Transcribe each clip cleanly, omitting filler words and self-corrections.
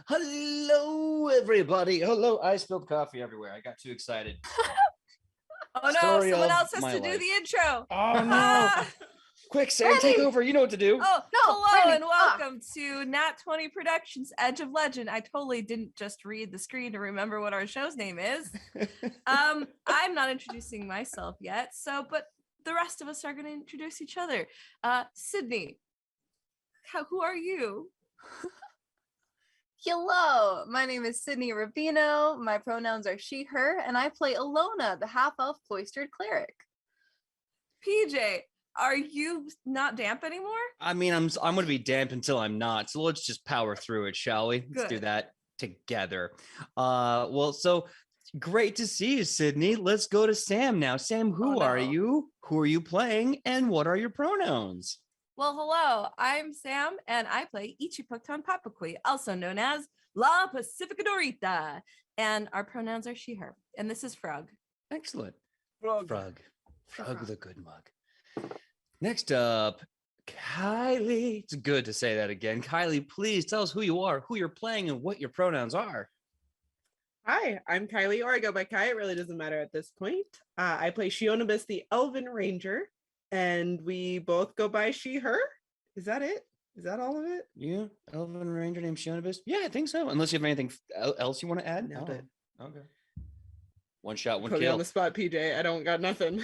Hello, everybody. Hello. I spilled coffee everywhere. I got too excited. Oh no, Story someone of else has my to do life. the intro. Oh no. Quick, Sam, take over. You know what to do. Oh, No, hello Randy, and welcome to Nat 20 Productions Edge of Legend. I totally didn't just read the screen to remember what our show's name is. I'm not introducing myself yet, but the rest of us are going to introduce each other. Sidney, who are you? Hello, my name is Sidney Rubino. My pronouns are she, her, and I play Alona, the half-elf cloistered cleric. PJ, are you not damp anymore? I mean, I'm going to be damp until I'm not. So let's just power through it, shall we? Let's do that together. So great to see you, Sidney. Let's go to Sam now. Sam, who are you? Who are you playing? And what are your pronouns? Well, hello, I'm Sam, and I play Ichipukton Papakui, also known as La Pacificadorita. And our pronouns are she, her. And this is Frog. Excellent. Frog the good mug. Next up, Kylie. It's good to say that again. Kylie, please tell us who you are, who you're playing, and what your pronouns are. Hi, I'm Kylie, or I go by Kai. It really doesn't matter at this point. I play Shionibus, the Elven Ranger, and we both go by she, her. Is that it? Is that all of it? Yeah, Elven Ranger named Shionibus. Yeah, I think so. Unless you have anything else you want to add. Nailed it. Okay. One shot, one Put me kill. on the spot, PJ. I don't got nothing.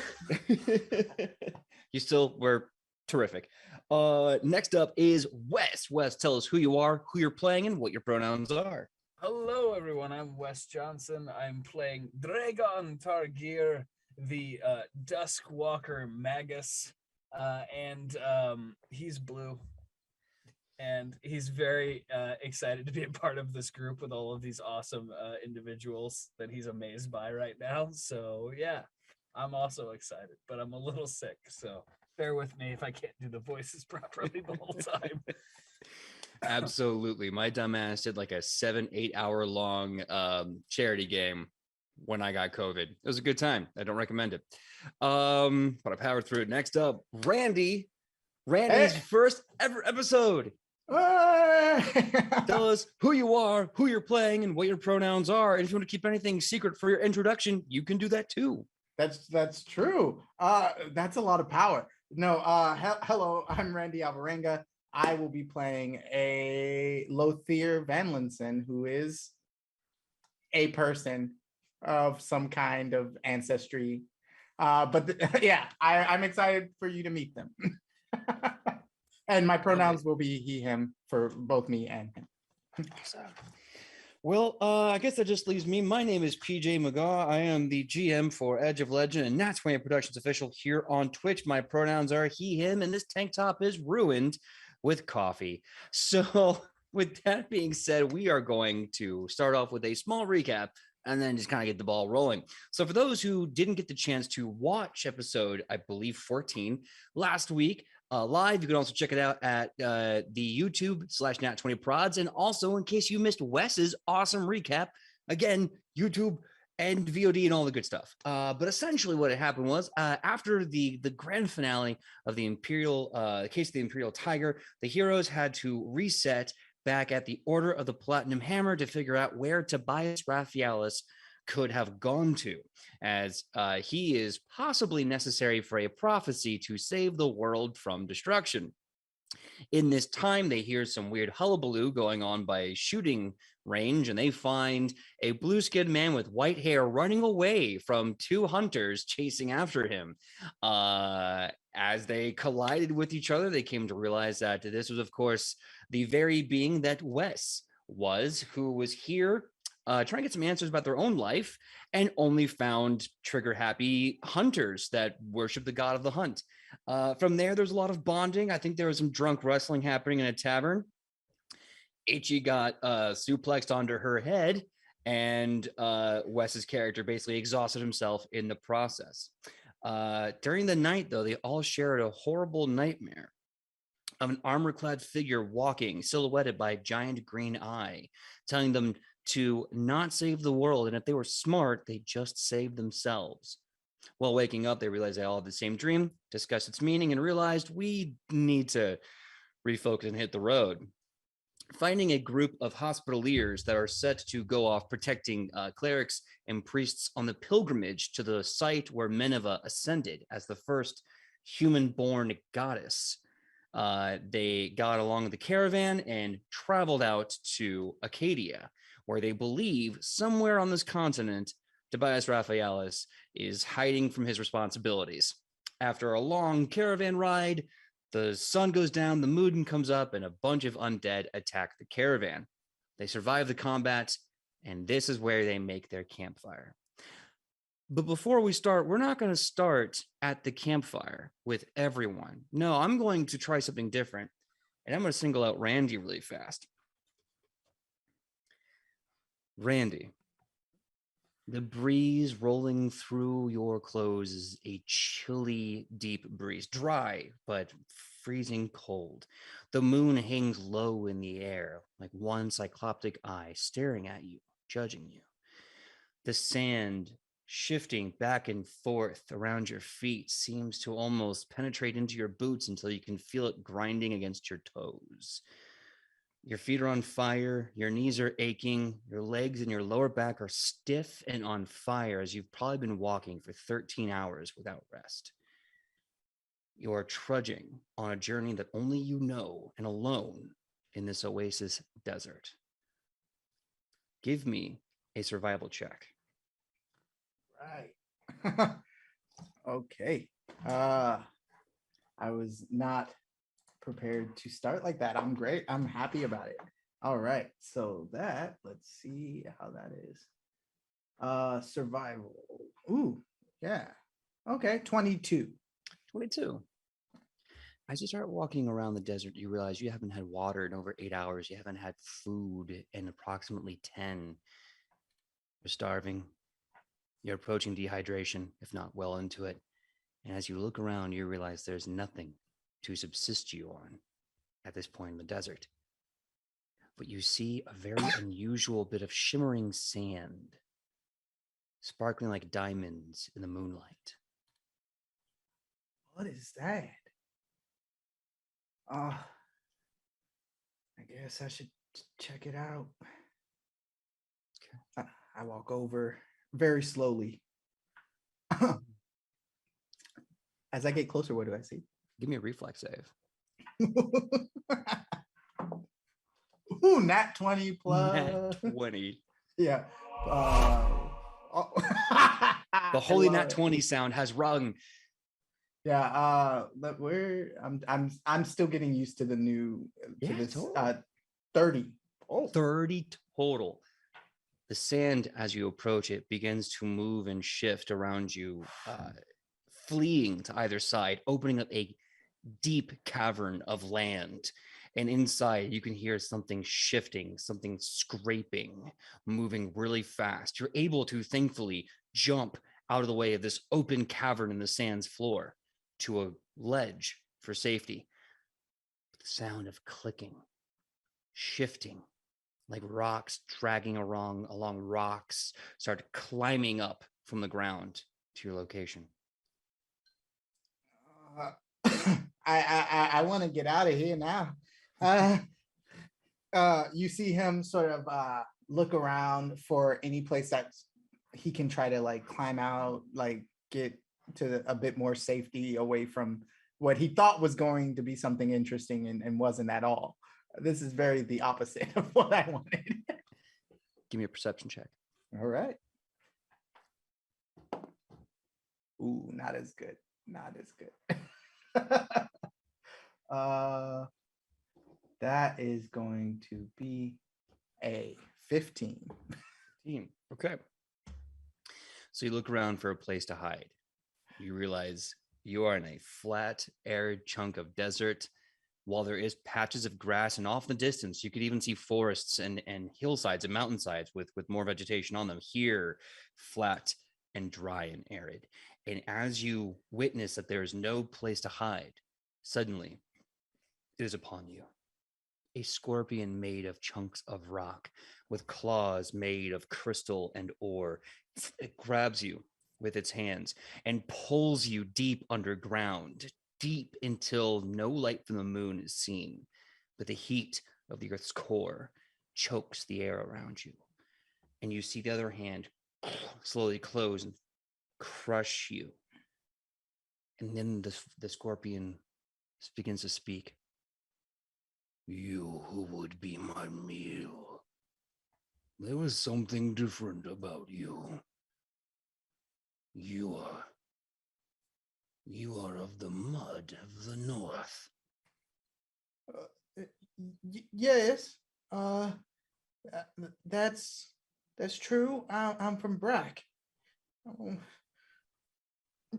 You still were terrific. Next up is Wes. Wes, tell us who you are, who you're playing, and what your pronouns are. Hello, everyone. I'm Wes Johnson. I'm playing Dragon Targir, the Duskwalker Magus, and he's blue. And he's very excited to be a part of this group with all of these awesome individuals that he's amazed by right now. So, yeah, I'm also excited, but I'm a little sick. So bear with me if I can't do the voices properly the whole time. Absolutely. My dumbass did like a 7-8 hour long charity game when I got COVID. It was a good time. I don't recommend it. But I powered through it. Next up, Randy's first ever episode. Tell us who you are, who you're playing, and what your pronouns are. And if you want to keep anything secret for your introduction, you can do that too. That's true. That's a lot of power. No, hello, I'm Randy Alvarenga. I will be playing a Lothier Vanlinson, who is a person of some kind of ancestry. I'm excited for you to meet them. And my pronouns will be he, him for both me and him. Awesome. Well, I guess that just leaves me. My name is PJ Megaw. I am the GM for Edge of Legend and Nat 20 Productions official here on Twitch. My pronouns are he, him, and this tank top is ruined with coffee. So with that being said, we are going to start off with a small recap and then just kind of get the ball rolling. So for those who didn't get the chance to watch episode, I believe 14 last week, live, you can also check it out at the YouTube/Nat20Prods. And also, in case you missed Wes's awesome recap, again, YouTube and VOD and all the good stuff. But essentially what had happened was after the grand finale of the case of the Imperial Tiger, the heroes had to reset back at the Order of the Platinum Hammer to figure out where Tobias Raphaelis could have gone to, as he is possibly necessary for a prophecy to save the world from destruction. In this time, they hear some weird hullabaloo going on by a shooting range, and they find a blue-skinned man with white hair running away from two hunters chasing after him. As they collided with each other, they came to realize that this was, of course, the very being that Wes was, who was here trying to get some answers about their own life, and only found trigger-happy hunters that worship the god of the hunt. From there's a lot of bonding. I think there was some drunk wrestling happening in a tavern. Ichi got suplexed onto her head, and Wes's character basically exhausted himself in the process. During the night, though, they all shared a horrible nightmare of an armor-clad figure walking, silhouetted by a giant green eye, telling them to not save the world, and if they were smart, they just save themselves. While waking up, they realized they all had the same dream, discussed its meaning, and realized we need to refocus and hit the road. finding a group of hospitaliers that are set to go off protecting clerics and priests on the pilgrimage to the site where Meneva ascended as the first human-born goddess. They got along with the caravan and traveled out to Acadia, where they believe somewhere on this continent, Tobias Raphaelis is hiding from his responsibilities. After a long caravan ride, the sun goes down, the moon comes up, and a bunch of undead attack the caravan. They survive the combat, and this is where they make their campfire. But before we start, we're not going to start at the campfire with everyone. No, I'm going to try something different, and I'm going to single out Randy really fast. Randy, the breeze rolling through your clothes is a chilly, deep breeze, dry, but freezing cold. The moon hangs low in the air, like one cycloptic eye staring at you, judging you. The sand shifting back and forth around your feet seems to almost penetrate into your boots until you can feel it grinding against your toes. Your feet are on fire, your knees are aching, your legs and your lower back are stiff and on fire as you've probably been walking for 13 hours without rest. You are trudging on a journey that only you know and alone in this oasis desert. Give me a survival check. Right. Okay. I was not prepared to start like that. I'm great. I'm happy about it. All right. So that, let's see how that is. Survival. Ooh, yeah. Okay, 22. 22. As you start walking around the desert, you realize you haven't had water in over 8 hours. You haven't had food in approximately 10. You're starving. You're approaching dehydration, if not well into it. And as you look around, you realize there's nothing to subsist you on at this point in the desert. But you see a very unusual bit of shimmering sand, sparkling like diamonds in the moonlight. What is that? I guess I should check it out. Okay. I walk over very slowly. As I get closer, what do I see? Give me a reflex save. Ooh, nat 20 plus. Nat 20. Yeah. The holy nat 20 sound has rung. Yeah, but I'm still getting used to the new to this totally. 30. Oh, 30 total. The sand, as you approach it, begins to move and shift around you, fleeing to either side, opening up a deep cavern of land. And inside, you can hear something shifting, something scraping, moving really fast. You're able to, thankfully, jump out of the way of this open cavern in the sand's floor to a ledge for safety. The sound of clicking, shifting, like rocks dragging along rocks, start climbing up from the ground to your location. I want to get out of here now. You see him sort of look around for any place that he can try to like climb out, like get to a bit more safety away from what he thought was going to be something interesting and wasn't at all. This is very the opposite of what I wanted. Give me a perception check. All right. Ooh, not as good. Not as good. That is going to be a 15. Okay. So you look around for a place to hide. You realize you are in a flat, arid chunk of desert. While there is patches of grass, and off in the distance, you could even see forests and hillsides and mountainsides with more vegetation on them. Here, flat and dry and arid. And as you witness that there is no place to hide, suddenly it is upon you. A scorpion made of chunks of rock with claws made of crystal and ore. It grabs you with its hands and pulls you deep underground, deep until no light from the moon is seen, but the heat of the earth's core chokes the air around you. And you see the other hand slowly close and crush you. And then the scorpion begins to speak. You who would be my meal. There was something different about you. You are of the mud of the north. Yes. That's true. I'm from Brack. Oh,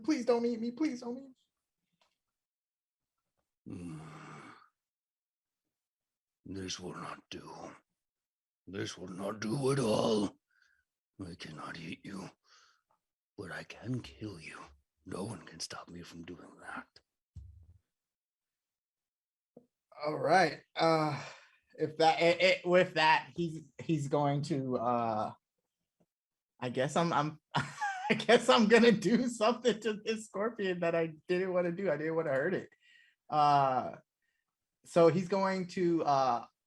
please don't eat me. Please don't eat me. This will not do. This will not do at all. I cannot eat you, but I can kill you. No one can stop me from doing that. All right. If that with that, he's going to. I guess I'm. I guess I'm gonna do something to this scorpion that I didn't want to do. I didn't want to hurt it. So he's going to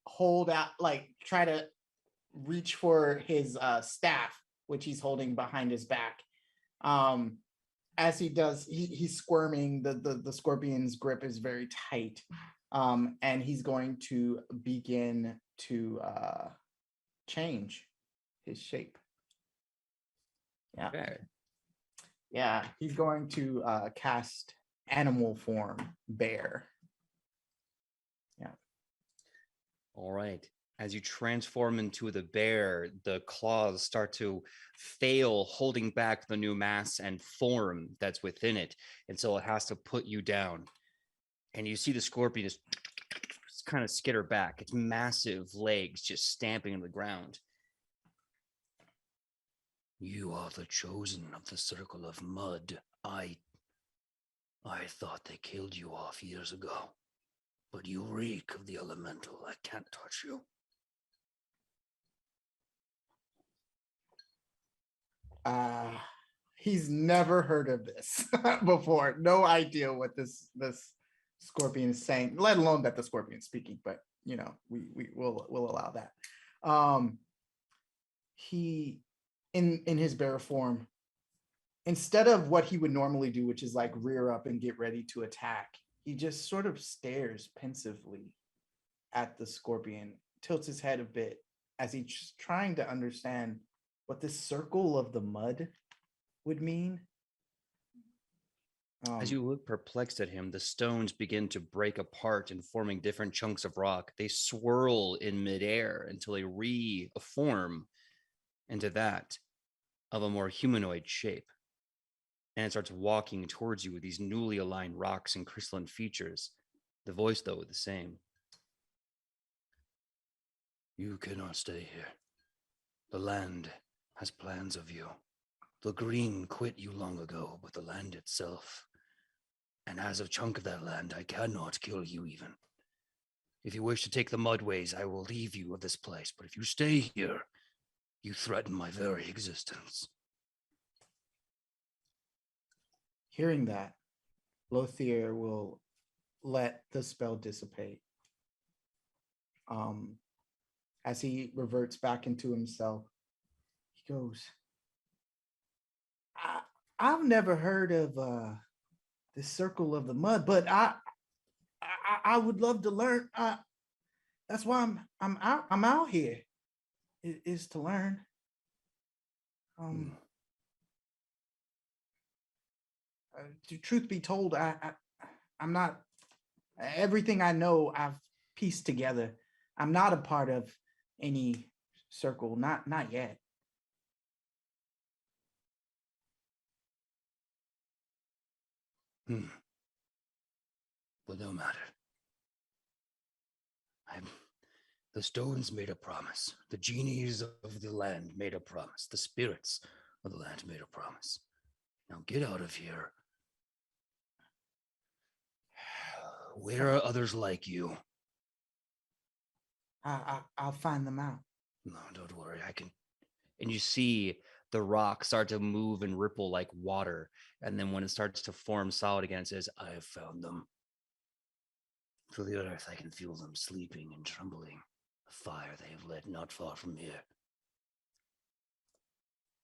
hold out, like try to reach for his staff, which he's holding behind his back. As he does, he's squirming. The scorpion's grip is very tight, and he's going to begin to change his shape. Yeah. Okay. Yeah, he's going to cast animal form bear. Yeah. All right. As you transform into the bear, the claws start to fail, holding back the new mass and form that's within it. And so it has to put you down. And you see the scorpion just kind of skitter back. Its massive legs just stamping on the ground. You are the chosen of the circle of mud. I thought they killed you off years ago. But you reek of the elemental. I can't touch you. He's never heard of this before. No idea what this scorpion is saying, let alone that the scorpion's speaking, but you know, we'll allow that. He in his bear form, instead of what he would normally do, which is like rear up and get ready to attack, he just sort of stares pensively at the scorpion, tilts his head a bit as he's trying to understand what this circle of the mud would mean. As you look perplexed at him, the stones begin to break apart and forming different chunks of rock. They swirl in midair until they reform into that of a more humanoid shape. And it starts walking towards you with these newly aligned rocks and crystalline features. The voice, though, the same. You cannot stay here. The land has plans of you. The green quit you long ago, but the land itself. And as a chunk of that land, I cannot kill you even. If you wish to take the mudways, I will leave you of this place. But if you stay here, you threaten my very existence. Hearing that, Lothier will let the spell dissipate. As he reverts back into himself, he goes, I've never heard of the circle of the mud, but I would love to learn. That's why I'm out here, is to learn. Truth be told, I'm not. Everything I know, I've pieced together. I'm not a part of any circle, not yet. But no matter. The stones made a promise. The genies of the land made a promise. The spirits of the land made a promise. Now get out of here. Where are others like you? I'll find them out. No, don't worry. I can. And you see the rock start to move and ripple like water. And then when it starts to form solid again, it says, I have found them. Through the earth, I can feel them sleeping and trembling. A fire they have lit not far from here.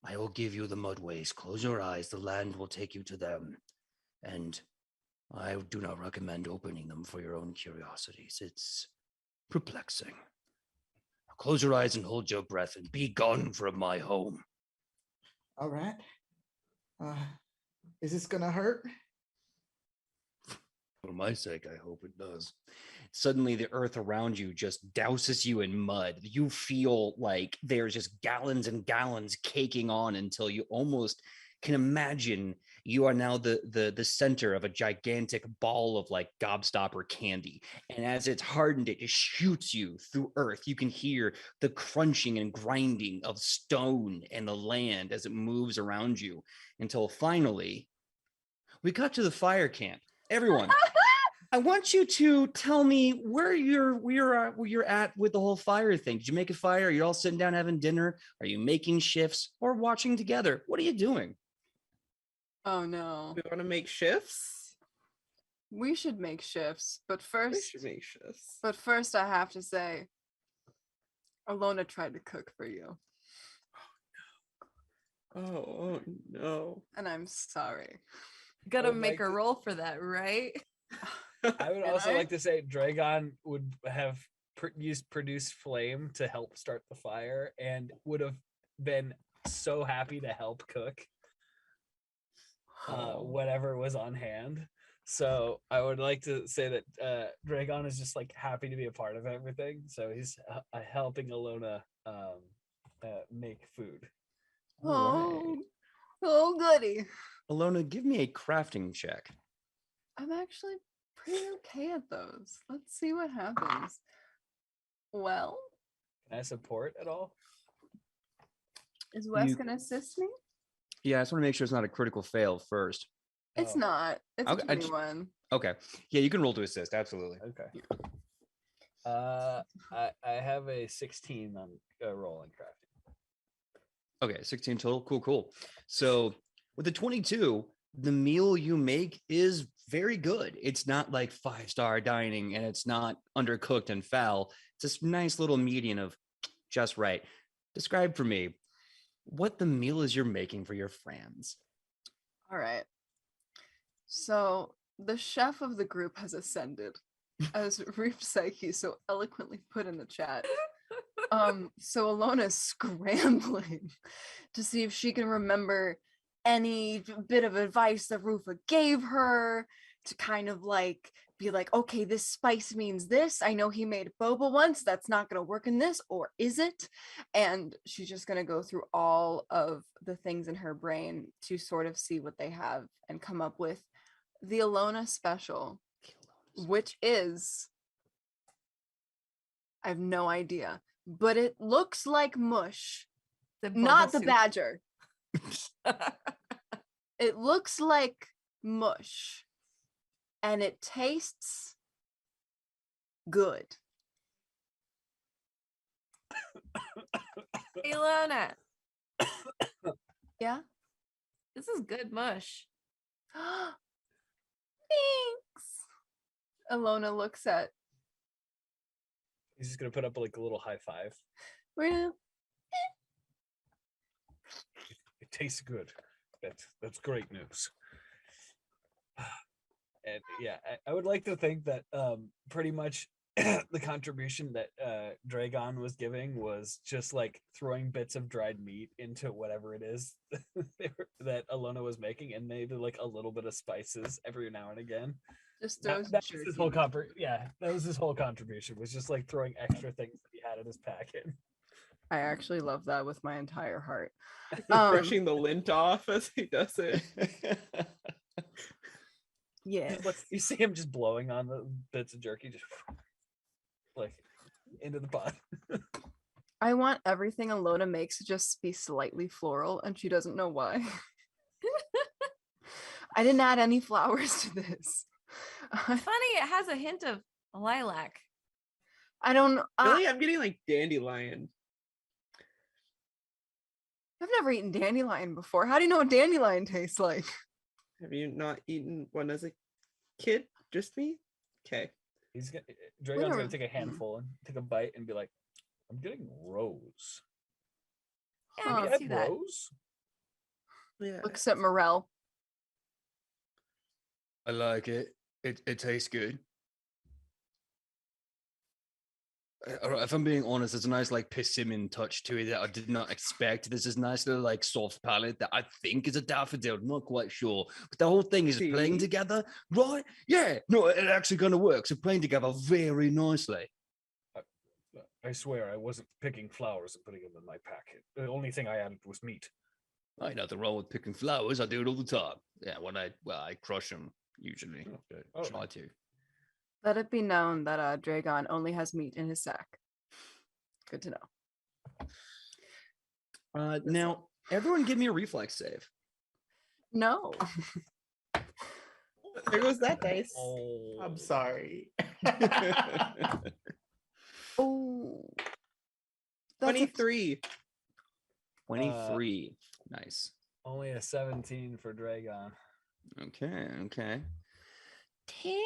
I will give you the mudways. Close your eyes. The land will take you to them. And I do not recommend opening them for your own curiosities. It's perplexing. Now close your eyes and hold your breath and be gone from my home. All right. Is this gonna hurt? For my sake, I hope it does. Suddenly, the earth around you just douses you in mud. You feel like there's just gallons and gallons caking on until you almost can imagine you are now the center of a gigantic ball of like gobstopper candy. And as it's hardened, it just shoots you through earth. You can hear the crunching and grinding of stone and the land as it moves around you until finally we got to the fire camp. Everyone, I want you to tell me where you're at with the whole fire thing. Did you make a fire? Are you all sitting down having dinner? Are you making shifts or watching together? What are you doing? Oh no. We want to make shifts. We should make shifts, but We first should make shifts. but first I have to say Alona tried to cook for you, Oh no. and I'm sorry. Gotta would make like a to- roll for that, right? I would Can also I? like to say Dragon would have used produce flame to help start the fire and would have been so happy to help cook whatever was on hand. So I would like to say that Dragon is just like happy to be a part of everything. So he's helping Alona make food. Oh, oh goody. Alona, give me a crafting check. I'm actually pretty okay at those. Let's see what happens. Well, Can I support at all? is Wes You- gonna assist me? Yeah, I just want to make sure it's not a critical fail first. It's Oh. not. It's Okay, a 21. Okay. Yeah, you can roll to assist. Absolutely. Okay. I have a 16 on roll in crafting. Okay, 16 total. Cool. So with the 22, the meal you make is very good. It's not like 5-star dining and it's not undercooked and foul. It's this nice little median of just right. Describe for me what the meal is you're making for your friends. All right. So the chef of the group has ascended, as Reef Psyche so eloquently put in the chat. So Alona's scrambling to see if she can remember any bit of advice that Rufa gave her to kind of like be like, okay, this spice means this. I know he made boba once. That's not going to work in this, or is it? And she's just going to go through all of the things in her brain to sort of see what they have and come up with the Alona special, which is, I have no idea, but it looks like mush, The not boba the soup. badger. It looks like mush, and it tastes good. Ilona, Yeah. this is good mush. Thanks. Alona looks at. He's just gonna put up like a little high five. We're gonna. It tastes good. That's great news. And yeah, I would like to think that pretty much the contribution that Dragon was giving was just like throwing bits of dried meat into whatever it is that Alona was making, and maybe like a little bit of spices every now and again. Just That, throws that was his whole jerky. that was his whole contribution, was just like throwing extra things that he had in his packet. I actually love that with my entire heart. Brushing the lint off as he does it. Yeah. Like, you see him just blowing on the bits of jerky, just like into the pot. I want everything Alona makes to just be slightly floral, and she doesn't know why. I didn't add any flowers to this. Funny, it has a hint of lilac. I don't. Really, I'm getting like dandelion. I've never eaten dandelion before. How do you know what dandelion tastes like? Have you not eaten one as a kid? Just me? Okay. He's gonna Dragon's gonna Whatever. take a handful and take a bite and be like, I'm getting Rose. Yeah, I We can had see that. Rose? Yeah. Looks at Morel. I like it. It tastes good. If I'm being honest, there's a nice like persimmon touch to it that I did not expect. There's this nice little like soft palate that I think is a daffodil. I'm not quite sure, but the whole thing is playing See? together, right? Yeah, no, it actually kind of works. It's playing together very nicely. I swear I wasn't picking flowers and putting them in my packet. The only thing I added was meat. Ain't nothing wrong with picking flowers. I do it all the time. Yeah, I crush them usually. Oh. Try to. Let it be known that Dragon only has meat in his sack. Good to know. Now, everyone, give me a reflex save. No. There goes that dice. Oh, I'm sorry. Oh. That's a 23. 23. Nice. only a 17 for Dragon. Okay. 10.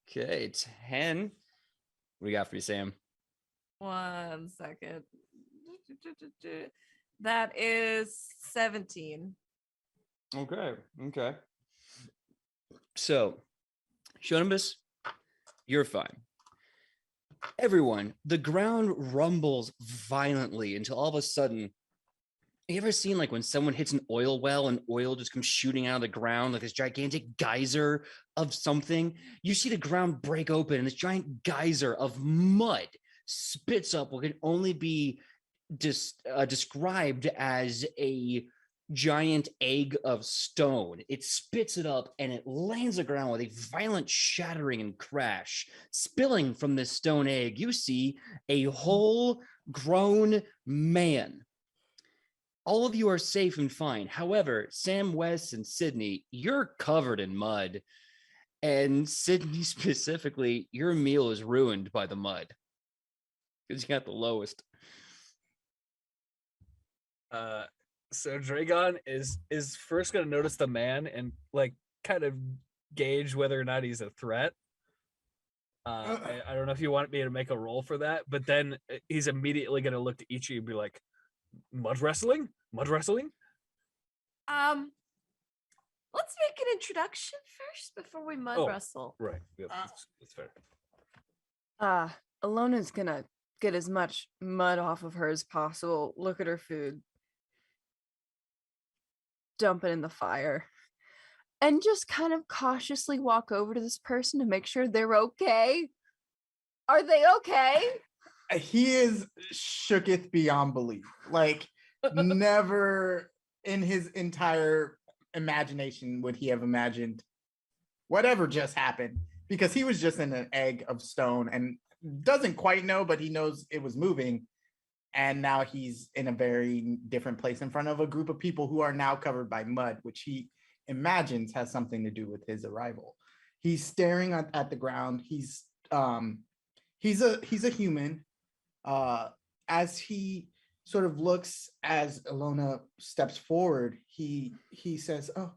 Okay, 10. What do you got for me, Sam? 1 second. That is 17. Okay. So, Shonibus, you're fine. Everyone, the ground rumbles violently until all of a sudden, you ever seen like when someone hits an oil well and oil just comes shooting out of the ground, like this gigantic geyser of something? You see the ground break open and this giant geyser of mud spits up what can only be described as a giant egg of stone. It spits it up and it lands the ground with a violent shattering and crash. Spilling from this stone egg, you see a whole grown man. All of you are safe and fine. However, Sam, Wes, and Sidney, you're covered in mud. And Sidney specifically, your meal is ruined by the mud. Because you got the lowest. So Dragon is first gonna notice the man and like kind of gauge whether or not he's a threat. I don't know if you want me to make a roll for that, but then he's immediately gonna look to each of you and be like, mud wrestling? Let's make an introduction first before we mud wrestle. Right. Yep, that's fair. Alona's gonna get as much mud off of her as possible. Look at her food. Dump it in the fire. And just kind of cautiously walk over to this person to make sure they're okay. Are they okay? He is shooketh beyond belief. Like, never in his entire imagination would he have imagined whatever just happened, because he was just in an egg of stone and doesn't quite know, but he knows it was moving. And now he's in a very different place in front of a group of people who are now covered by mud, which he imagines has something to do with his arrival. He's staring at the ground. He's a human. As he sort of looks as Alona steps forward, he says, "Oh,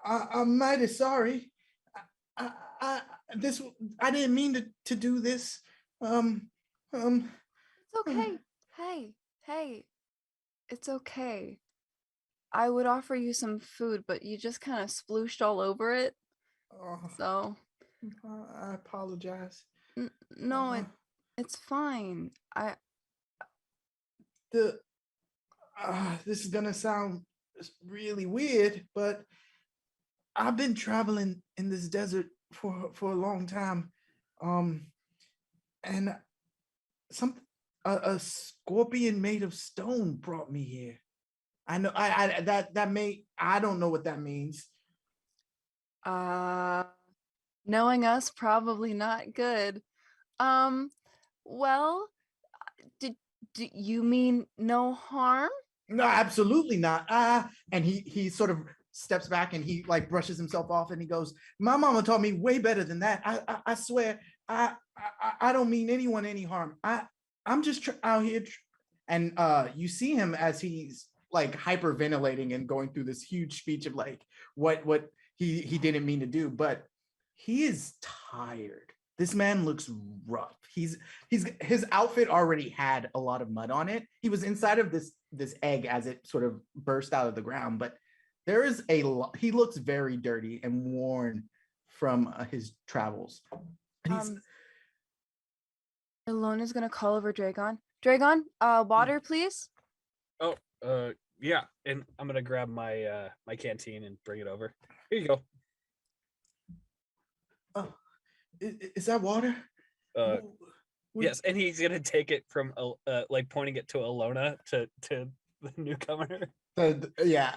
I'm mighty sorry. I didn't mean to do this. It's okay. Hey, it's okay. I would offer you some food, but you just kind of splooshed all over it. So I apologize. No, it's fine. This is gonna sound really weird, but I've been traveling in this desert for a long time, and a scorpion made of stone brought me here. I know I don't know what that means. Knowing us, probably not good. Well, do you mean no harm? No, absolutely not. And he sort of steps back and he like brushes himself off and he goes, "My mama taught me way better than that. I swear, I don't mean anyone any harm. I'm just out here." And you see him as he's like hyperventilating and going through this huge speech of like what he didn't mean to do, but he is tired. This man looks rough. His outfit already had a lot of mud on it. He was inside of this egg as it sort of burst out of the ground, but there is he looks very dirty and worn from his travels. And he's Ilona's gonna call over Dragon. Dragon, water, please. Oh, yeah, and I'm gonna grab my my canteen and bring it over. Here you go. Oh, is that water? Yes, and he's gonna take it from like pointing it to Alona to the newcomer. Yeah.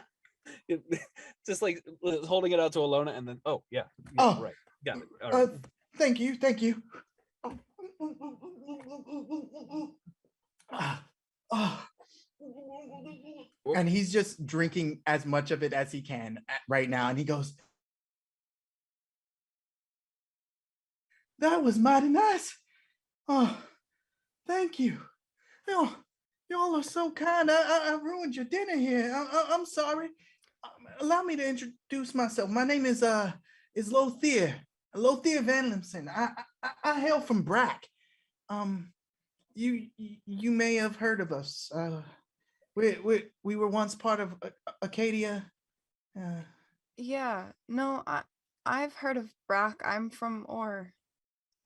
Just like holding it out to Alona, and then yeah, Oh, right, got it. All right. Thank you. And he's just drinking as much of it as he can right now. And he goes, "That was mighty nice. Oh, thank you. Oh, y'all are so kind. I ruined your dinner here. I'm sorry. Allow me to introduce myself. My name is Lothier Van Limson. I hail from Brack. You may have heard of us. We were once part of Acadia. Yeah, no, I've heard of Brack. I'm from Orr.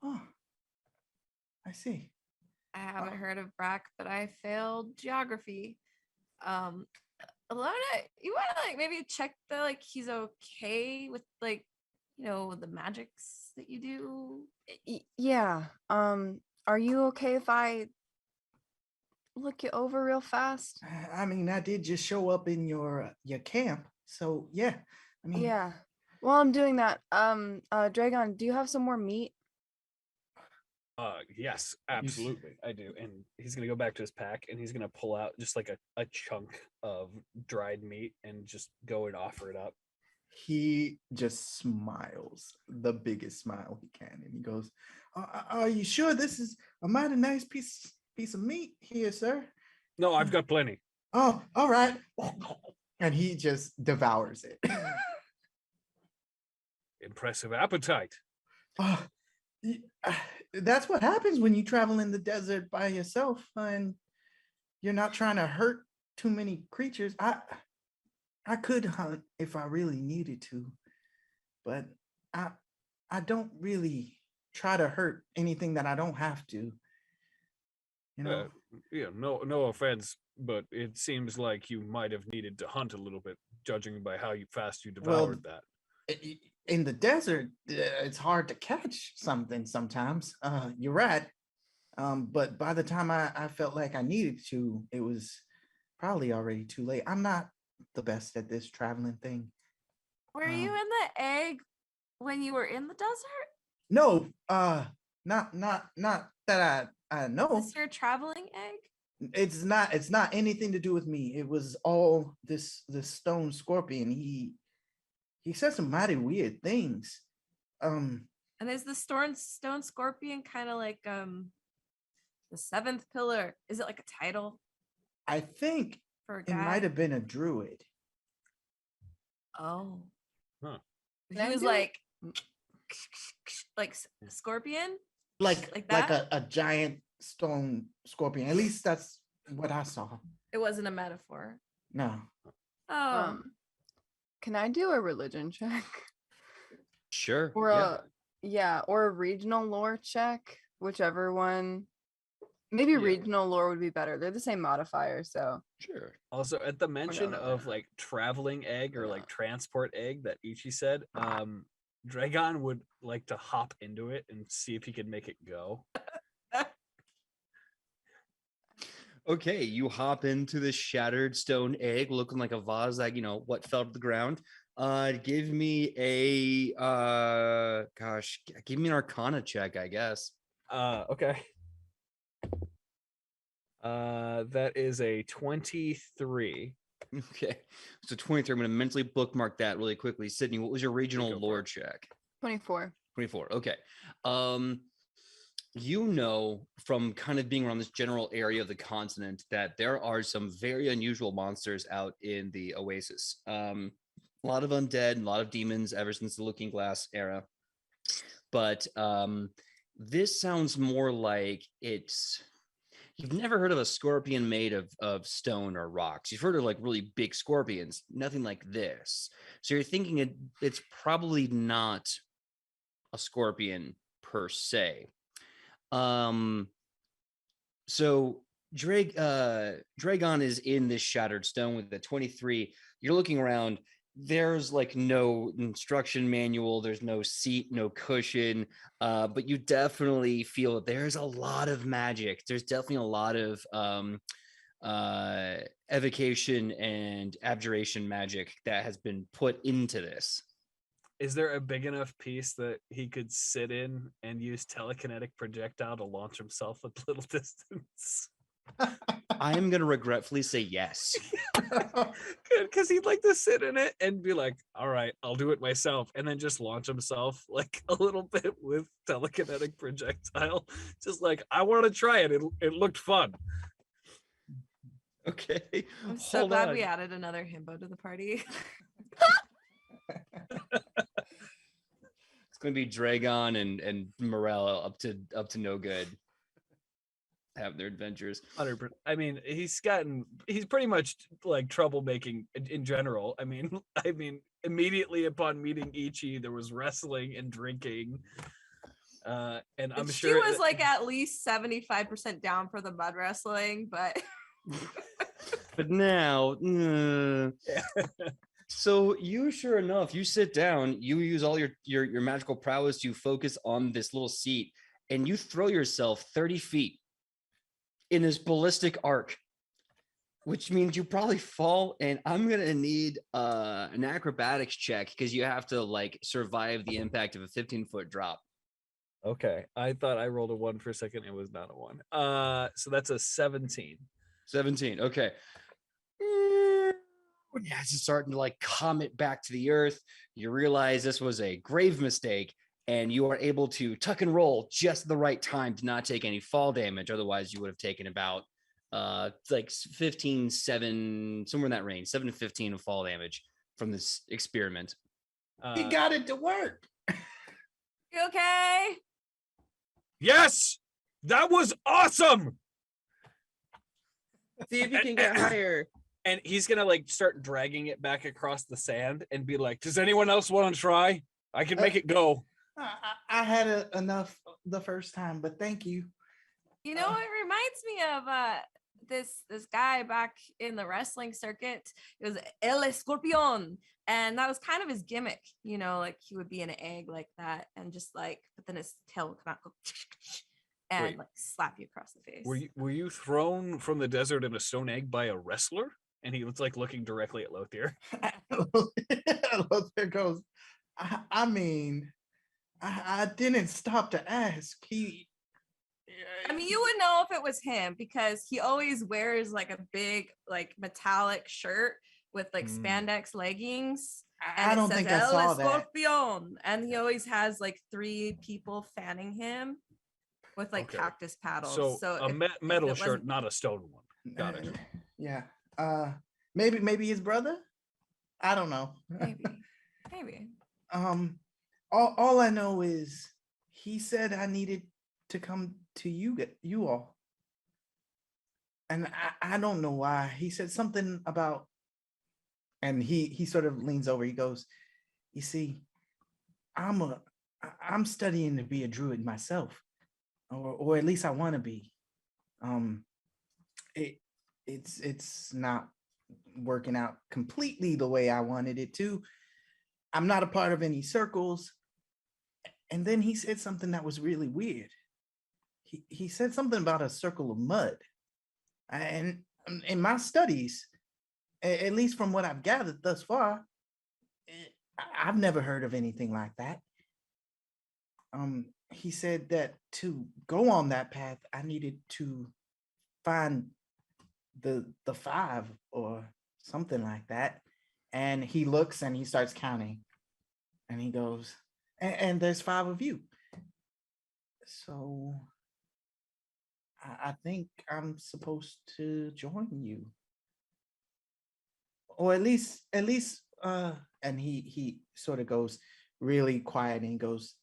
Oh, I see. I haven't heard of Brack, but I failed geography. Alona, you want to like maybe check that like he's okay with like the magics that you do? Yeah. Are you okay if I look you over real fast? I mean, I did just show up in your camp, so yeah. I mean, Yeah. While I'm doing that, Dragon, do you have some more meat? Yes, absolutely, I do. And he's gonna go back to his pack, and he's gonna pull out just like a chunk of dried meat and just go and offer it up. He just smiles, the biggest smile he can, and he goes, "Are you sure this is a mighty nice piece of meat here, sir?" No, I've got plenty. Oh, all right. And he just devours it. Impressive appetite. That's what happens when you travel in the desert by yourself and you're not trying to hurt too many creatures. I could hunt if I really needed to, but I don't really try to hurt anything that I don't have to. No offense, but it seems like you might have needed to hunt a little bit, judging by how fast you devoured that. In the desert, it's hard to catch something sometimes. You're right. But by the time I felt like I needed to, it was probably already too late. I'm not the best at this traveling thing. Were you in the egg when you were in the desert? No, not that I know. Is this your traveling egg? It's not anything to do with me. It was all this stone scorpion. He said some mighty weird things. And is the stone scorpion kind of like the seventh pillar? Is it like a title? I think for a it guy? might have been a druid. Oh. Huh. He was like scorpion? Like that? a giant stone scorpion. At least that's what I saw. It wasn't a metaphor. No. Oh. Can I do a religion check? Sure. Or or a regional lore check, whichever one. Maybe Yeah. regional lore would be better. They're the same modifier, so Sure. Also, at the mention no. of like traveling egg or No. like transport egg that Ichi said, Dragon would like to hop into it and see if he could make it go. Okay, you hop into this shattered stone egg looking like a vase, like what fell to the ground. Give me a give me an Arcana check, I guess. Okay. That is a 23. Okay, so 23. I'm going to mentally bookmark that really quickly. Sydney, what was your regional Go for lore it. check? 24. 24. Okay. From kind of being around this general area of the continent that there are some very unusual monsters out in the Oasis. A lot of undead, a lot of demons ever since the Looking Glass era. But This sounds more like you've never heard of a scorpion made of stone or rocks. You've heard of like really big scorpions, nothing like this. So you're thinking it's probably not a scorpion per se. So Dragon is in this shattered stone with the 23. You're looking around. There's like no instruction manual. There's no seat, no cushion. But you definitely feel that there's a lot of magic. There's definitely a lot of evocation and abjuration magic that has been put into this. Is there a big enough piece that he could sit in and use telekinetic projectile to launch himself a little distance? I am going to regretfully say yes. Because he'd like to sit in it and be like, all right, I'll do it myself. And then just launch himself like a little bit with telekinetic projectile. Just like, I want to try it. It looked fun. Okay. I'm so Hold glad on. we added another himbo to the party. It's going to be Dragon and Morel up to no good. Have their adventures. 100%. I mean, he's pretty much like troublemaking in general. I mean, immediately upon meeting Ichi, there was wrestling and drinking. And I'm she sure was like at least 75% down for the mud wrestling, but But now, so you sure enough, you sit down, you use all your magical prowess to focus on this little seat, and you throw yourself 30 feet in this ballistic arc, which means you probably fall. And I'm gonna need an acrobatics check because you have to like survive the impact of a 15-foot drop. Okay, I thought I rolled a 1 for a second. It was not a 1. So that's a 17. 17. Okay. Yeah, it's starting to like comet back to the earth. You realize this was a grave mistake, and you are able to tuck and roll just the right time to not take any fall damage. Otherwise, you would have taken about like 15, 7, somewhere in that range, 7 to 15 of fall damage from this experiment. He got it to work. you okay? Yes, that was awesome. See if you can get higher. And he's gonna like start dragging it back across the sand and be like, "Does anyone else want to try? I can make it go." I had enough the first time, but thank you. You know, it reminds me of this guy back in the wrestling circuit. It was El Escorpion, and that was kind of his gimmick. You know, like he would be in an egg like that, and just like, but then his tail would come out, go, and Wait. like slap you across the face. Were you thrown from the desert in a stone egg by a wrestler? And he was like looking directly at Lothier. Lothier goes, I mean, I didn't stop to ask. I mean, you would know if it was him because he always wears like a big, like metallic shirt with like spandex leggings. And I don't think I saw that. Scorpion. And he always has like 3 people fanning him with like Okay. cactus paddles. So a if metal it shirt, wasn't- not a stone one. Got it. Yeah. Maybe his brother. I don't know. Maybe. All I know is he said I needed to come to you all, and I don't know why. He said something about, and he sort of leans over. He goes, "You see, I'm studying to be a druid myself, or at least I want to be. It's not working out completely the way I wanted it to. I'm not a part of any circles." And then he said something that was really weird. He said something about a circle of mud. And in my studies, at least from what I've gathered thus far, I've never heard of anything like that. He said that to go on that path, I needed to find the 5 or something like that. And he looks and he starts counting, and he goes, and there's 5 of you. So I think I'm supposed to join you, or at least and he sort of goes really quiet and he goes,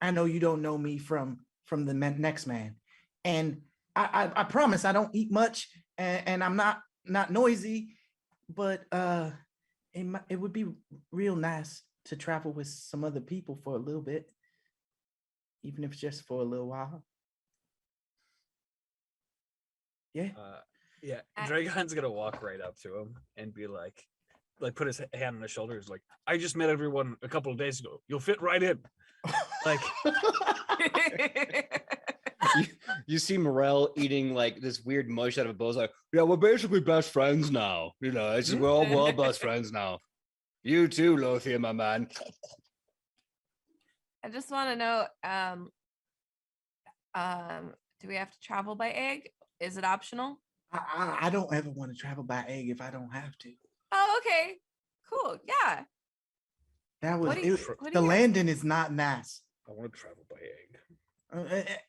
I know you don't know me from from the next man. And I promise I don't eat much, and I'm not noisy, but it would be real nice to travel with some other people for a little bit, even if it's just for a little while. Yeah. Yeah, Dragon's gonna walk right up to him and be like put his hand on his shoulders, like, I just met everyone a couple of days ago. You'll fit right in. Like, you see Morel eating like this weird mush out of a bowl. Like, yeah, we're basically best friends now. You know, it's just, we're all best friends now. You too, Lothian, my man. I just want to know, do we have to travel by egg? Is it optional? I don't ever want to travel by egg if I don't have to. Oh, okay. Cool. Yeah. That was What do you- it, what do the you guys- landing is not nice. I want to travel by egg.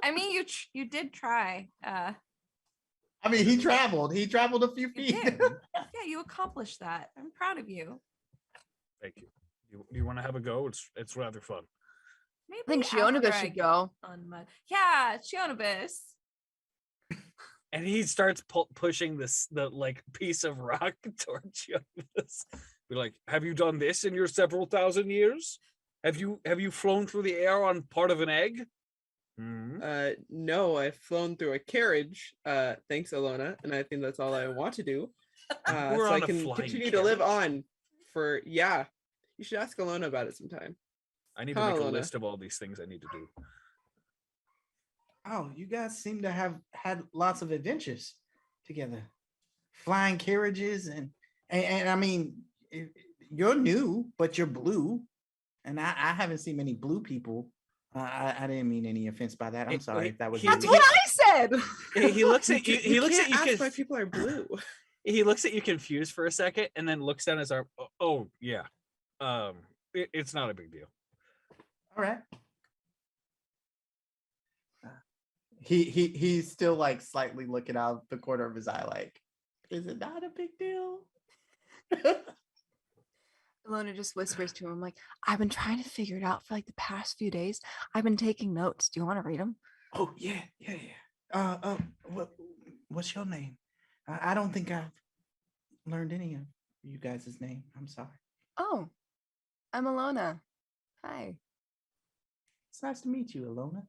I mean, you did try. I mean, he traveled a few You feet. did. Yeah, you accomplished that. I'm proud of you. Thank you. You want to have a go? It's rather fun. Maybe I think after Shionabis I should get go. on mud. Yeah, Shionabis. And he starts pushing the like piece of rock towards you. Be like, have you done this in your several thousand years? Have you flown through the air on part of an egg? Mhm. No, I've flown through a carriage. Thanks, Alona, and I think that's all I want to do. We're So I on a can flying continue to live carriage. on for You should ask Alona about it sometime. I need to Huh, make a Lona? list of all these things I need to do. Oh, you guys seem to have had lots of adventures together, flying carriages, and I mean, you're new, but you're blue, and I haven't seen many blue people. I didn't mean any offense by that. I'm It- sorry wait, if that was. he- That's rude. what I said. He looks at you. He looks at can't you. ask why people are blue. He looks at you confused for a second, and then looks down his arm. Oh yeah, it's not a big deal. All right. He's still like slightly looking out the corner of his eye, like, is it not a big deal? Alona just whispers to him, like, I've been trying to figure it out for like the past few days. I've been taking notes. Do you want to read them? Oh yeah. What's your name? I don't think I've learned any of you guys' name. I'm sorry. Oh, I'm Alona. Hi. It's nice to meet you, Alona.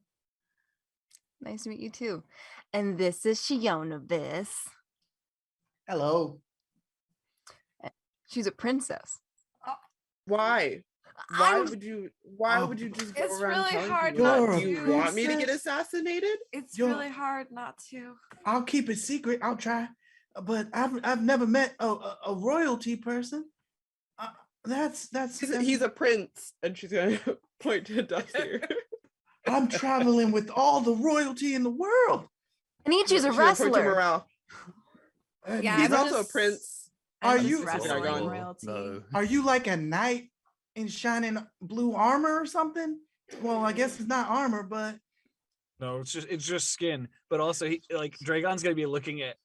Nice to meet you too. And this is Shionabis. Hello. She's a princess. Why? I'm- Why would you just go It's around really telling hard people not that? to. Do you want me to get Princess. assassinated? It's Yo. really hard not to. I'll keep it secret. I'll try, but I've never met a royalty person. That's He's a prince, and she's gonna point to Dusty. I'm traveling with all the royalty in the world. And Ichi's a wrestler. Morale. And Yeah, He's I'm also a just- prince. Are I'm just you- wrestling Dragon? royalty? No. Are you like a knight in shining blue armor or something? Well, I guess it's not armor, but No, it's just skin. But also, Dragon's gonna be looking at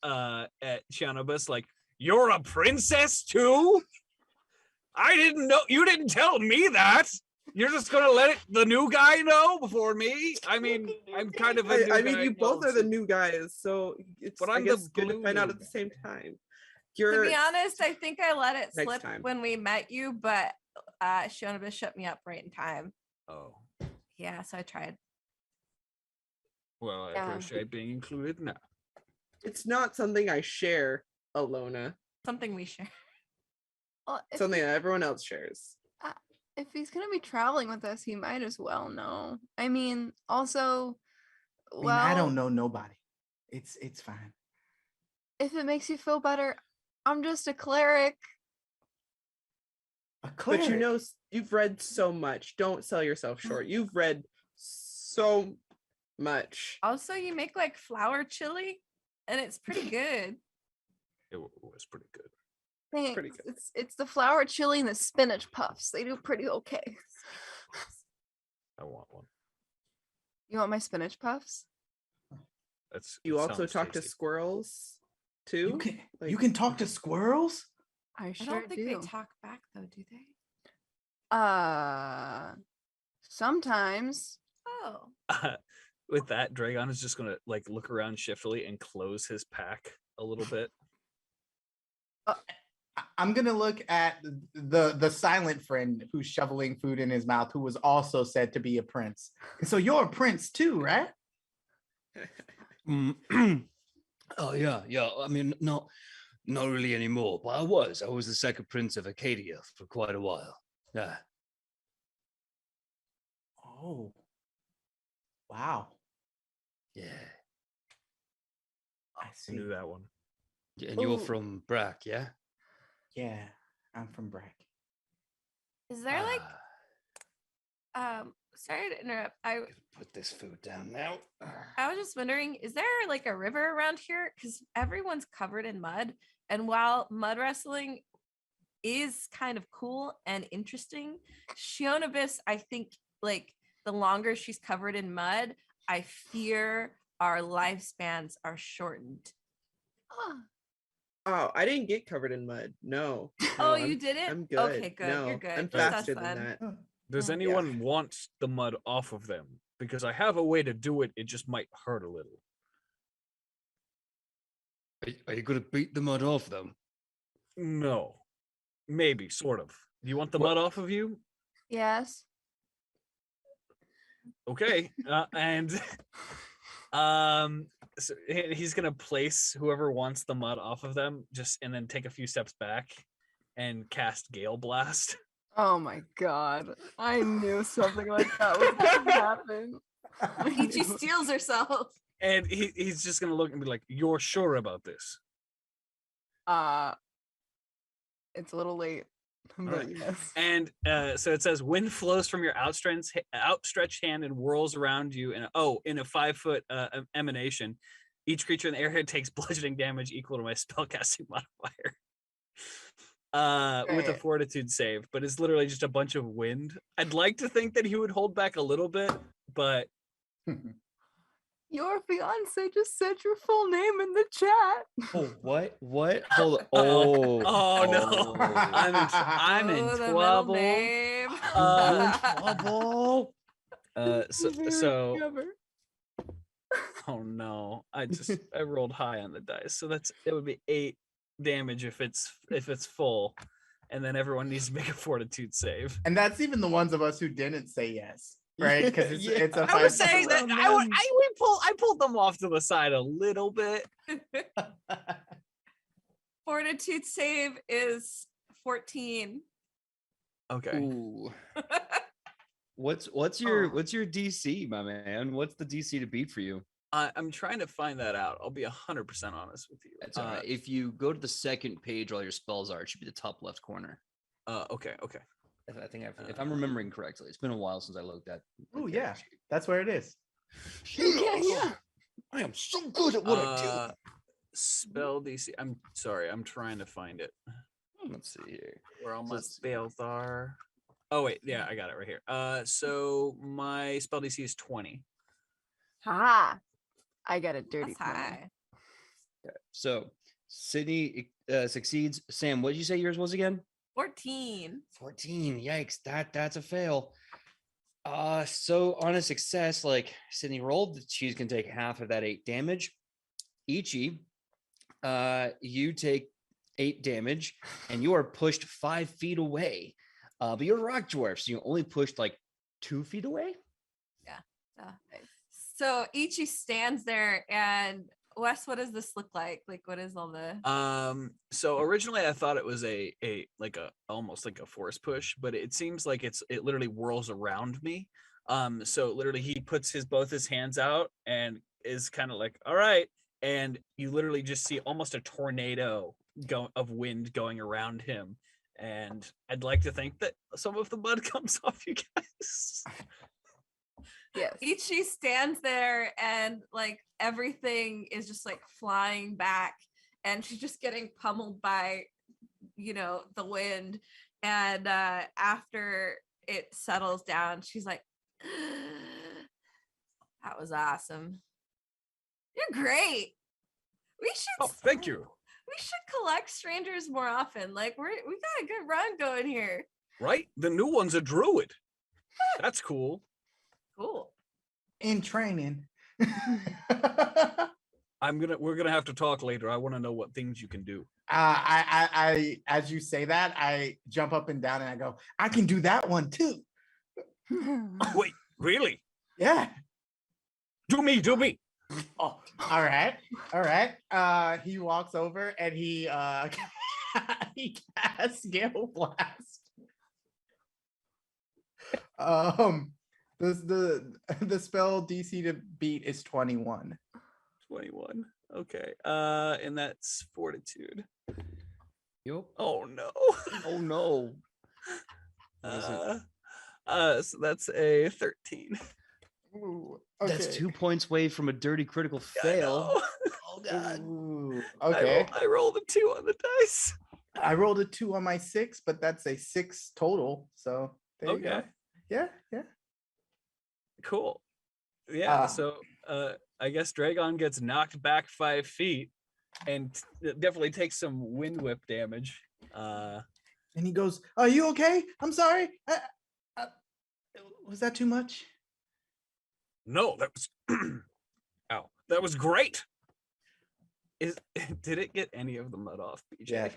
Shionabis like, you're a princess too. I didn't know. You didn't tell me that. You're just gonna let the new guy know before me. I mean, I'm kind of a new I mean, guy you both are the too. new guys, so it's But I I'm the guess good to blue find out new at the guy. same time. To You're be honest, I think I let it Next slip time. when we met you, but Shionabis shut me up right in time. Oh, Yeah, so I tried. well, I Yeah. appreciate being included now. it's not something I share, Alona. Something we share. Well, if, Something that everyone else shares. if he's gonna be traveling with us, he might as well know. I mean, also, I mean, well, I don't know nobody. It's fine. if it makes you feel better, I'm just a cleric. A cleric. But you know, you've read so much. Don't sell yourself short. You've read so much. Also, you make like flour chili, and it's pretty good. It was pretty good. Thanks. pretty good. It's the flour chili and the spinach puffs. They do pretty okay. I want one. You want my spinach puffs? You it also sounds talk to tasty. squirrels too. You Like- can talk to squirrels. I I sure don't think do. they talk back though, do they? Sometimes. Oh. With that, Dragon is just gonna like look around shiftily and close his pack a little bit. I'm gonna look at the silent friend who's shoveling food in his mouth, who was also said to be a prince. And so you're a prince too, right? Oh yeah. I mean, not really anymore, but I was the second prince of Acadia for quite a while. Yeah. Oh, wow. Yeah. I I see. knew that one. And you're Ooh. from Brack, yeah? Yeah, I'm from Brack. Is there like Ah, sorry to interrupt. I gotta put this food down now. I was just wondering, is there like a river around here? Because everyone's covered in mud. And while mud wrestling is kind of cool and interesting, Shionabis, I think like the longer she's covered in mud, I fear our lifespans are shortened. Oh, I didn't get covered in mud. No. Oh, No, you didn't? I'm good. Okay, good. No, You're good. I'm Just us faster than then. that. Does Yeah. anyone want the mud off of them? Because I have a way to do it. It just might hurt a little. Are you gonna beat the mud off them? No, maybe, sort of. Do you want the What- mud off of you? Yes. Okay, and so he's gonna place whoever wants the mud off of them, just and then take a few steps back and cast Gale Blast. Oh my god. I knew something like that was going to happen. I Ichi knew- steals herself. And he's just gonna look and be like, "You're sure about this?" It's a little late. But right. yes. And so it says, "Wind flows from your outstretched hand and whirls around you." And in a 5-foot emanation, each creature in the area takes bludgeoning damage equal to my spellcasting modifier. With a Right. fortitude save, but it's literally just a bunch of wind. I'd like to think that he would hold back a little bit, but Your fiance just said your full name in the chat. Oh, what? Hold on. Oh, no. I'm in Oh, the middle trouble. name. I'm in trouble. So Clever. oh no, I rolled high on the dice, so it would be 8 damage if it's full, and then everyone needs to make a fortitude save. And that's even the ones of us who didn't say yes, right? Because it's, Yeah. it's a I was 5 saying that I pulled them off to the side a little bit. Fortitude save is 14. Okay. Ooh. What's your DC, my man? What's the DC to beat for you? I'm trying to find that out. I'll be 100% honest with you. That's all right. If you go to the second page where all your spells are, it should be the top left corner. Okay. I think if I'm remembering correctly, it's been a while since I looked at. the Oh, character yeah. sheet. That's where it is. Yeah. I am so good at what I Spell DC. I'm sorry. I'm trying to find it. do. Let's see here. Where all So my let's see. spells are. Oh wait, yeah, I got it right here. So my spell DC is 20. Ha! I got a dirty That's 20. high. Okay. So Sydney succeeds. Sam, what did you say yours was again? 14. 14. Yikes. That's a fail. So on a success, like Sydney rolled, she's gonna take half of that 8 damage. Ichi, you take 8 damage, and you are pushed 5 feet away. But you're a rock dwarf, so you only pushed like 2 feet away. So Ichi stands there, and Wes, what does this look like? Like, what is all the? So originally I thought it was a almost like a force push, but it seems like it literally whirls around me. So literally he puts both his hands out and is kind of like, all right, and you literally just see almost a tornado of wind going around him. And I'd like to think that some of the mud comes off you guys. Yes. Ichi stands there, and like everything is just like flying back, and she's just getting pummeled by, the wind. And after it settles down, she's like, "That was awesome. You're great. We should. Oh, thank you. We should collect strangers more often. Like we got a good run going here. Right? The new one's a druid. That's cool. Cool. in training. We're gonna have to talk later. I want to know what things you can do. I as you say that, I jump up and down and I go, I can do that one too. Wait, really? Yeah. Do me. Oh, all right. He walks over and he he casts Gale Blast. The spell DC to beat is 21. 21. Okay. And that's fortitude. Yup. Oh no. Oh no. What is it? So that's a 13. Ooh, That's 2 points away from a dirty critical fail. Oh god. Ooh, okay. I rolled a 2 on the dice. I rolled a 2 on my 6, but that's a 6 total. So there you go. Yeah. Cool. Yeah. Ah. So I guess Dragon gets knocked back 5 feet and definitely takes some wind whip damage. And he goes, "Are you okay? I'm sorry. Was that too much?" No, that was ow. That was great. Did it get any of the mud off, BJ? Yeah.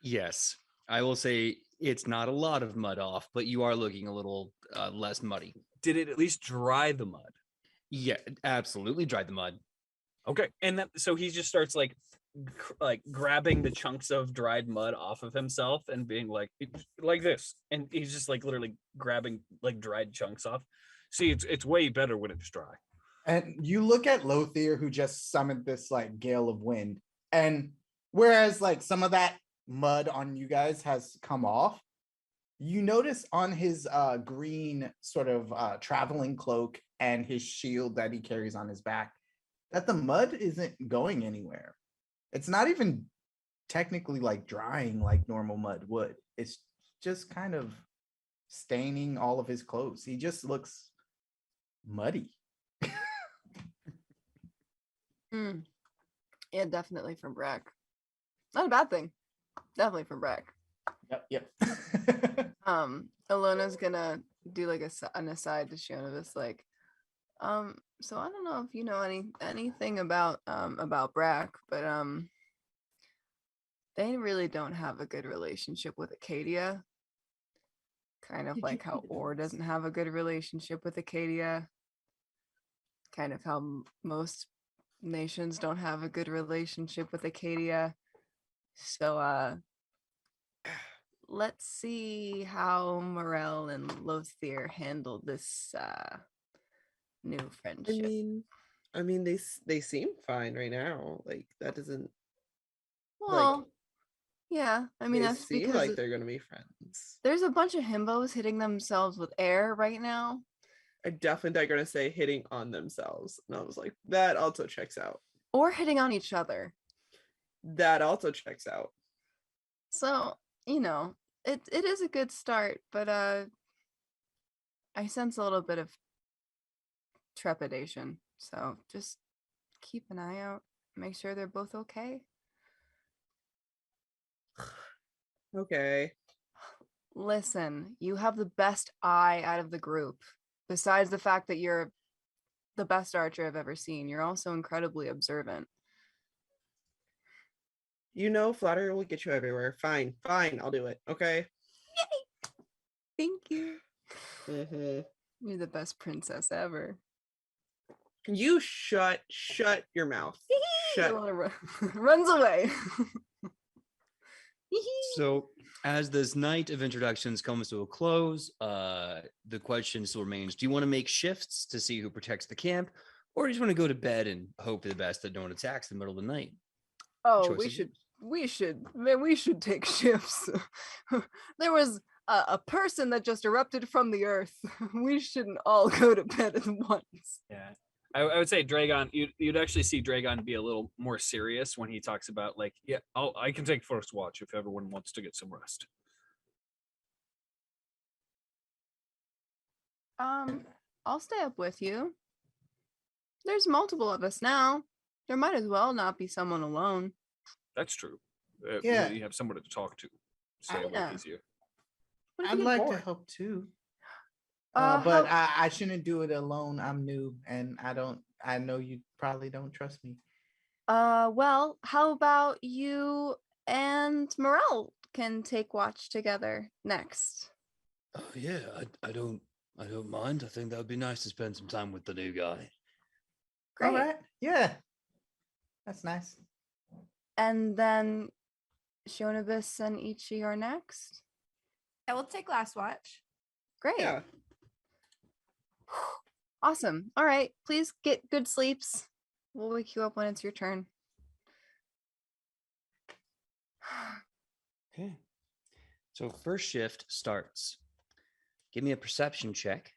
Yes. I will say it's not a lot of mud off, but you are looking a little less muddy. Did it at least dry the mud? Yeah, absolutely dried the mud. Okay. And so he just starts like grabbing the chunks of dried mud off of himself and being like this. And he's just like literally grabbing like dried chunks off. See, it's way better when it's dry. And you look at Lothier, who just summoned this like gale of wind, and whereas like some of that mud on you guys has come off, you notice on his green sort of traveling cloak and his shield that he carries on his back that the mud isn't going anywhere. It's not even technically like drying like normal mud would. It's just kind of staining all of his clothes. He just looks muddy. Yeah, definitely from Brack. Not a bad thing. Definitely from Brack. Yep. Alona's gonna do like an aside to Shionovis, like, so I don't know if you know anything about Brack, but they really don't have a good relationship with Acadia. Kind of like how Orr doesn't have a good relationship with Acadia. Kind of how most nations don't have a good relationship with Acadia. So let's see how Morel and Lothier handle this new friendship. I mean, they seem fine right now. Like that doesn't. Well, yeah. I mean, They that's seem because like they're gonna be friends. there's a bunch of himbos hitting themselves with air right now. I definitely thought you were gonna say hitting on themselves, and I was like, that also checks out. Or hitting on each other. That also checks out. So, it is a good start, but I sense a little bit of trepidation. So just keep an eye out. Make sure they're both okay. Okay. Listen, you have the best eye out of the group. Besides the fact that you're the best archer I've ever seen, you're also incredibly observant. Flattery will get you everywhere. Fine, I'll do it. Okay. Yay! Thank you. Mm-hmm. You're the best princess ever. You shut your mouth. Shut. Runs away. So as this night of introductions comes to a close, the question still remains, do you want to make shifts to see who protects the camp, or do you just want to go to bed and hope for the best that no one attacks in the middle of the night? Oh, Choices. we should take shifts. There was a person that just erupted from the earth. We shouldn't all go to bed at once. Yeah. I would say Dragon, you'd actually see Dragon be a little more serious when he talks about like, yeah, I can take first watch if everyone wants to get some rest. I'll stay up with you. There's multiple of us now. There might as well not be someone alone. That's true. Yeah. You have someone to talk to. Stay awake Yeah. easier. What if I'd you get like bored? to help too. But I shouldn't do it alone. I'm new, and I know you probably don't trust me. Well, how about you and Morel can take watch together next? Oh yeah, I don't mind. I think that would be nice to spend some time with the new guy. Great. All right. Yeah. That's nice. And then Shonibus and Ichi are next. I will take last watch. Great. Yeah. Awesome. All right. Please get good sleeps. We'll wake you up when it's your turn. Okay. So first shift starts. Give me a perception check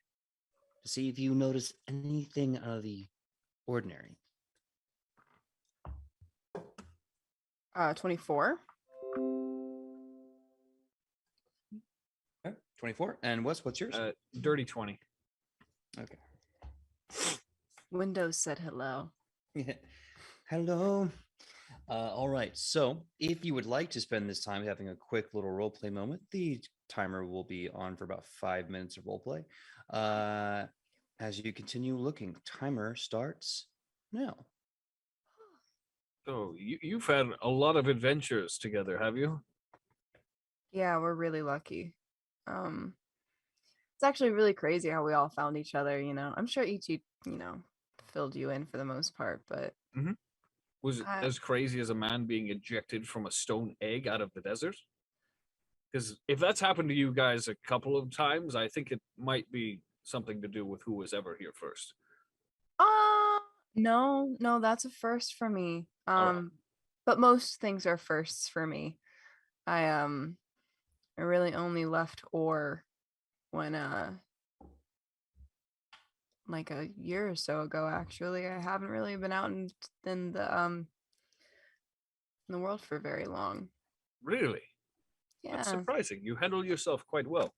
to see if you notice anything out of the ordinary. 24. Okay, 24. And what's yours? Dirty 20. Okay. Windows said hello. Yeah. Hello. All right. So, if you would like to spend this time having a quick little role play moment, the timer will be on for about 5 minutes of role play. As you continue looking, timer starts now. So you've had a lot of adventures together, have you? Yeah, we're really lucky. It's actually really crazy how we all found each other, you know. I'm sure Ichi, filled you in for the most part, but Was it as crazy as a man being ejected from a stone egg out of the desert? Because if that's happened to you guys a couple of times, I think it might be something to do with who was ever here first. no, that's a first for me. Alright. But most things are firsts for me. I really only left Ore when like a year or so ago actually. I haven't really been out in the world for very long. Really? That's Yeah. surprising. You handle yourself quite well.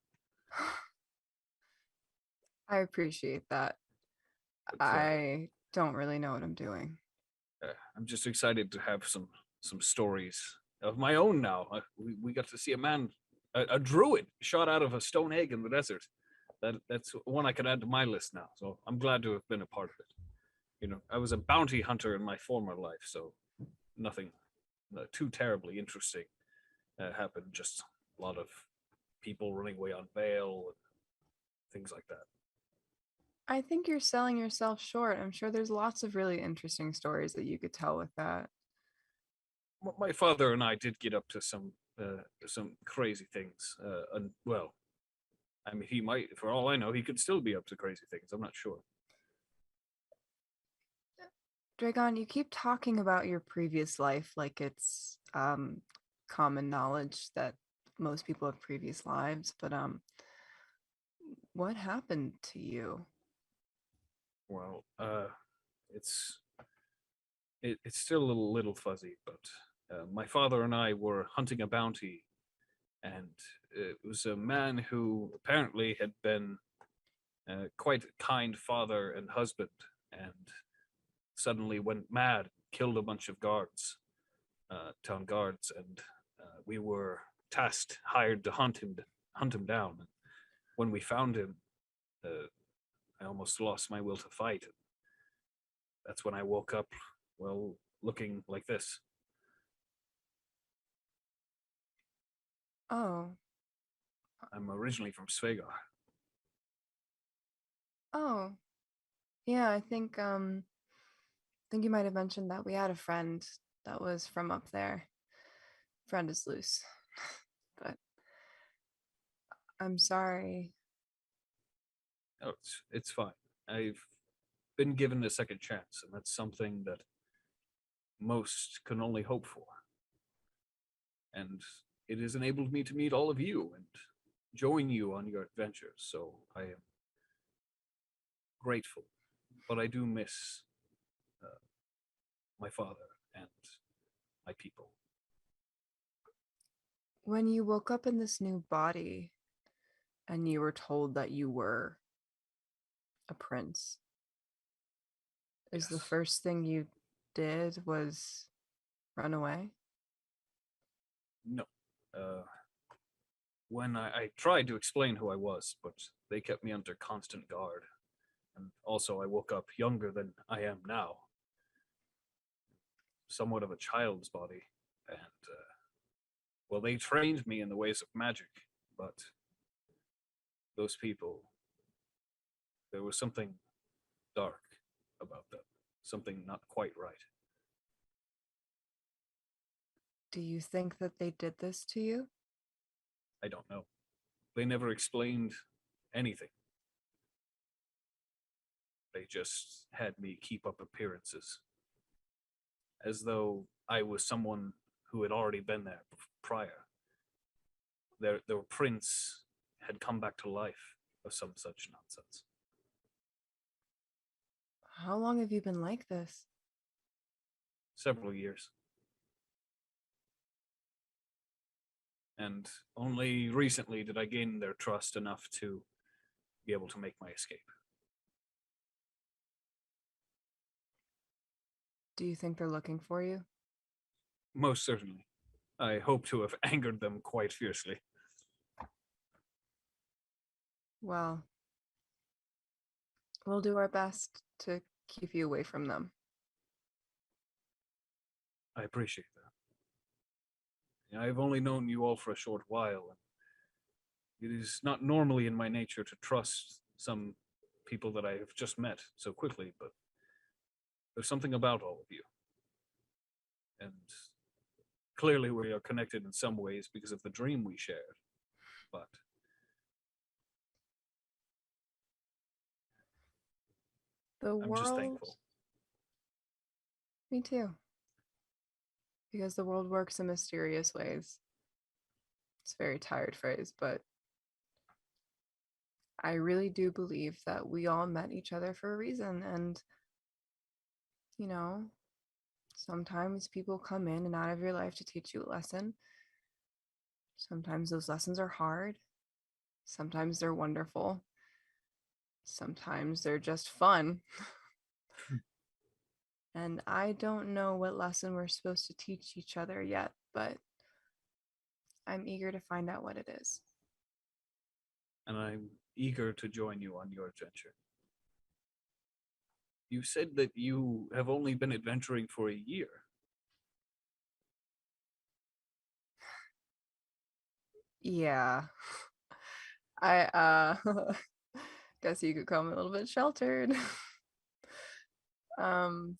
I appreciate that. But, I don't really know what I'm doing. I'm just excited to have some stories of my own now. We got to see a man, a druid, shot out of a stone egg in the desert. That's one I can add to my list now. So I'm glad to have been a part of it. You know, I was a bounty hunter in my former life, so nothing too terribly interesting happened. Just a lot of people running away on bail and things like that. I think you're selling yourself short. I'm sure there's lots of really interesting stories that you could tell with that. My father and I did get up to some crazy things, and well, I mean, he might, for all I know, he could still be up to crazy things. I'm not sure. Dragon, you keep talking about your previous life like it's common knowledge that most people have previous lives, but what happened to you? Well, it's it's still a little fuzzy, but my father and I were hunting a bounty, and it was a man who apparently had been quite a kind father and husband, and suddenly went mad, killed a bunch of guards, town guards, and we were hired to hunt him down. And when we found him, I almost lost my will to fight. That's when I woke up, well, looking like this. Oh, I'm originally from Svegar. oh, yeah, I think you might have mentioned that we had a friend that was from up there. Friend is loose, but I'm sorry. Oh, it's fine. I've been given a second chance, and that's something that most can only hope for. And it has enabled me to meet all of you and join you on your adventures, so I am grateful. But I do miss my father and my people. When you woke up in this new body and you were told that you were a prince, is the Yes. first thing you did was run away? No. when I tried to explain who I was, but they kept me under constant guard. And also, I woke up younger than I am now, somewhat of a child's body. And, well, they trained me in the ways of magic, but those people, there was something dark about them, something not quite right. Do you think that they did this to you? I don't know. They never explained anything. They just had me keep up appearances, as though I was someone who had already been there prior. Their prince had come back to life, or some such nonsense. How long have you been like this? Several years. And only recently did I gain their trust enough to be able to make my escape. Do you think they're looking for you? Most certainly. I hope to have angered them quite fiercely. Well, we'll do our best to keep you away from them. I appreciate that. I've only known you all for a short while, and it is not normally in my nature to trust some people that I have just met so quickly, but there's something about all of you. And clearly we are connected in some ways because of the dream we shared, but I'm just thankful. Me too. Because the world works in mysterious ways. It's a very tired phrase, but I really do believe that we all met each other for a reason. And, you know, sometimes people come in and out of your life to teach you a lesson. Sometimes those lessons are hard. Sometimes they're wonderful. Sometimes they're just fun. And I don't know what lesson we're supposed to teach each other yet, but I'm eager to find out what it is. And I'm eager to join you on your adventure. You said that you have only been adventuring for a year. Yeah. I guess you could call me a little bit sheltered.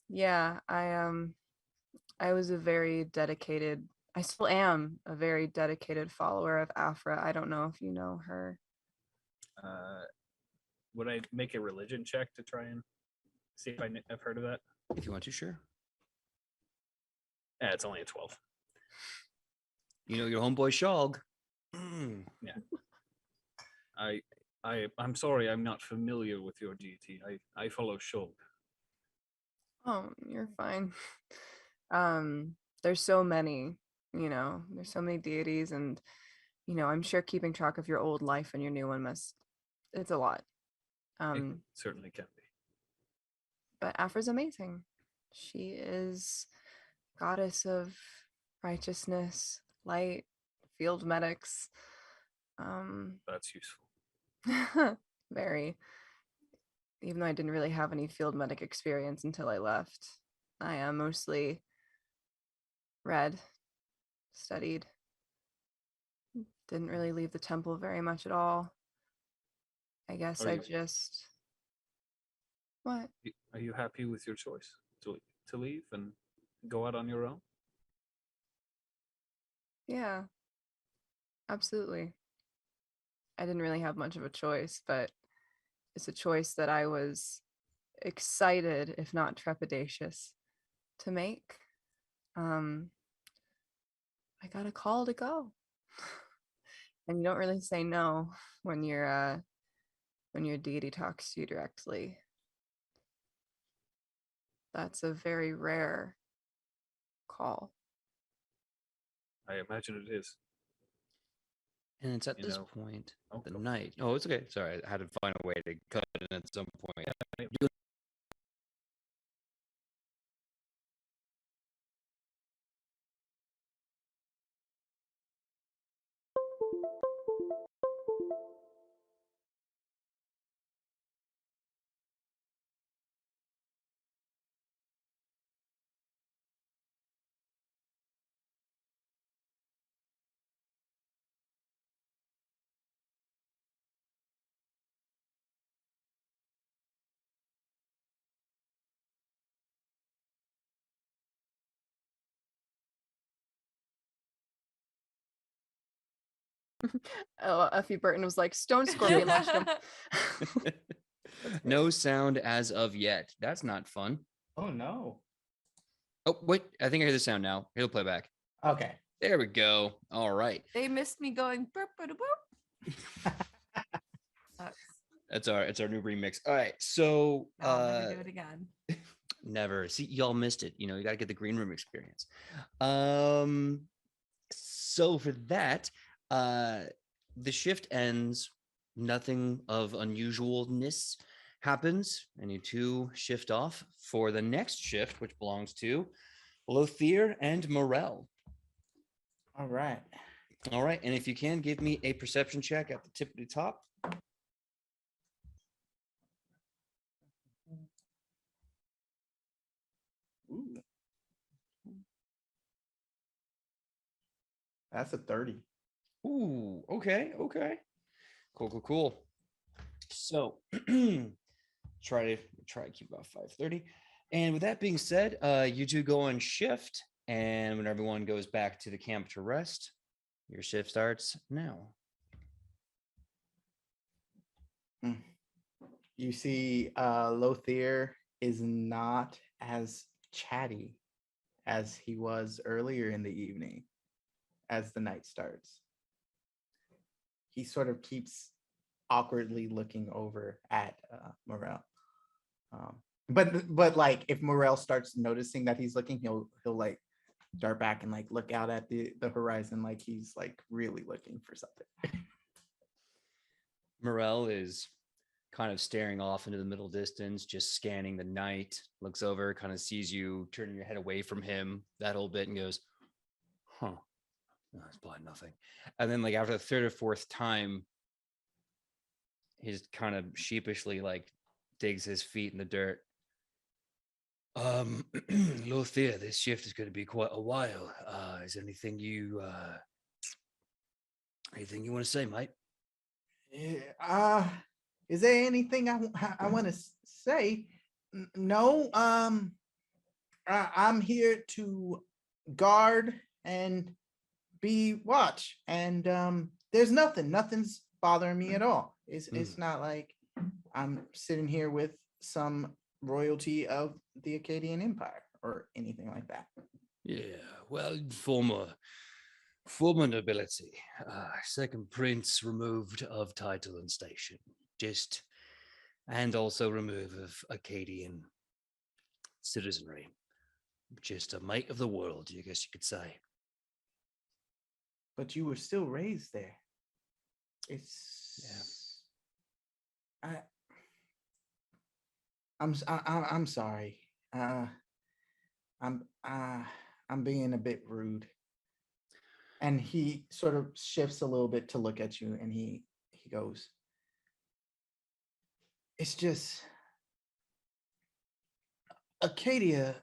Yeah, I was a very dedicated, I still am a very dedicated follower of Afra. I don't know if you know her. Would I make a religion check to try and see if I've heard of that? If you want to, sure. Yeah, it's only a 12. You know your homeboy Shog. Yeah. I'm sorry, I'm not familiar with your deity. I follow Shulk. Oh, you're fine. There's so many, there's so many deities, and I'm sure keeping track of your old life and your new one it's a lot. It certainly can be. But Afra's amazing. She is goddess of righteousness, light, field medics. That's useful. Very. Even though I didn't really have any field medic experience until I left, I am mostly read, studied, didn't really leave the temple very much at all. I guess What? Are you happy with your choice to leave and go out on your own? Yeah, absolutely. I didn't really have much of a choice, but it's a choice that I was excited, if not trepidatious, to make. I got a call to go. And you don't really say no when your deity talks to you directly. That's a very rare call. I imagine it is. And it's at this point of the night. Oh, it's okay. Sorry, I had to find a way to cut it in at some point. Effie Burton was like, stone scorpion lashed him. No sound as of yet. That's not fun. Oh no. Oh, wait. I think I hear the sound now. It'll play back. Okay. There we go. All right. They missed me going burp, burp, burp. It's our new remix. All right. So I'll never do it again. never. See, y'all missed it. You know, you got to get the green room experience. So for that, the shift ends. Nothing of unusualness happens, and you two shift off for the next shift, which belongs to Lothier and Morel. All right. All right, and if you can, give me a perception check at the tip of the top. Ooh. That's a 30. Ooh, okay. Cool. So try to keep about 5:30. And with that being said, you two go on shift, and when everyone goes back to the camp to rest, your shift starts now. You see, Lothier is not as chatty as he was earlier in the evening as the night starts. He sort of keeps awkwardly looking over at Morel. But like if Morel starts noticing that he's looking, he'll like dart back and like look out at the horizon like he's like really looking for something. Morel is kind of staring off into the middle distance, just scanning the night, looks over, kind of sees you turning your head away from him that whole bit and goes, huh, no, it's probably nothing. And then like after the third or fourth time, he's kind of sheepishly like digs his feet in the dirt. Lothier, this shift is going to be quite a while. Is there anything you want to say, mate? Is there anything I want to say? No. I'm here to guard and be watch, and there's nothing's bothering me at all. It's not like I'm sitting here with some royalty of the Akkadian Empire or anything like that. Yeah, well, former nobility, second prince removed of title and station, and also remove of Akkadian citizenry, just a mate of the world, I guess you could say. But you were still raised there. It's yeah. I'm sorry. I'm being a bit rude. And he sort of shifts a little bit to look at you, and he goes, it's just Acadia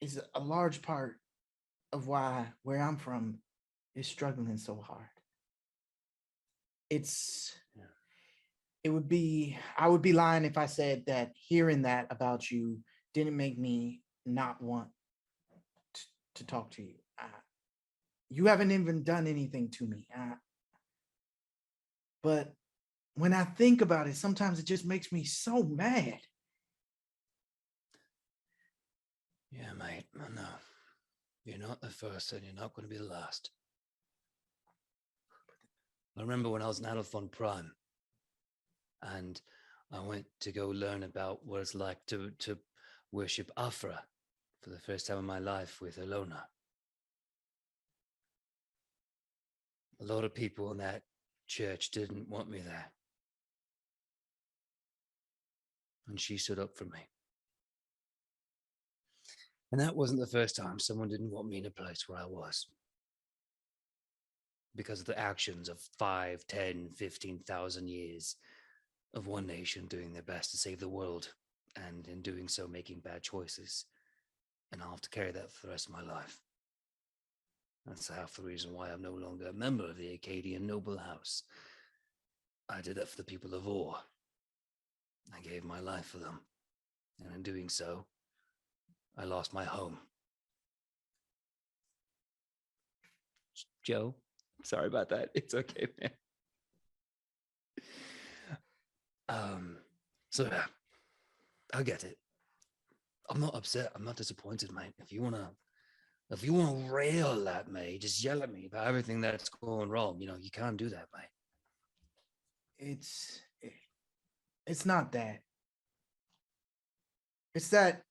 is a large part of where I'm from is struggling so hard. I would be lying if I said that hearing that about you didn't make me not want to talk to you. You haven't even done anything to me. But when I think about it, sometimes it just makes me so mad. Yeah, mate, I know. You're not the first, and you're not going to be the last. I remember when I was in Adolfon Prime, and I went to go learn about what it's like to worship Afra for the first time in my life with Alona. A lot of people in that church didn't want me there. And she stood up for me. And that wasn't the first time someone didn't want me in a place where I was. Because of the actions of 5, 10, 15,000 years of one nation doing their best to save the world, and in doing so making bad choices. And I'll have to carry that for the rest of my life. That's half the reason why I'm no longer a member of the Akkadian noble house. I did that for the people of Or. I gave my life for them. And in doing so, I lost my home. Joe, Sorry about that. It's okay, man. So yeah, I get it. I'm not upset. I'm not disappointed, mate. If you wanna rail at me, just yell at me about everything that's going wrong. You know, you can't do that, mate. It's not that. It's that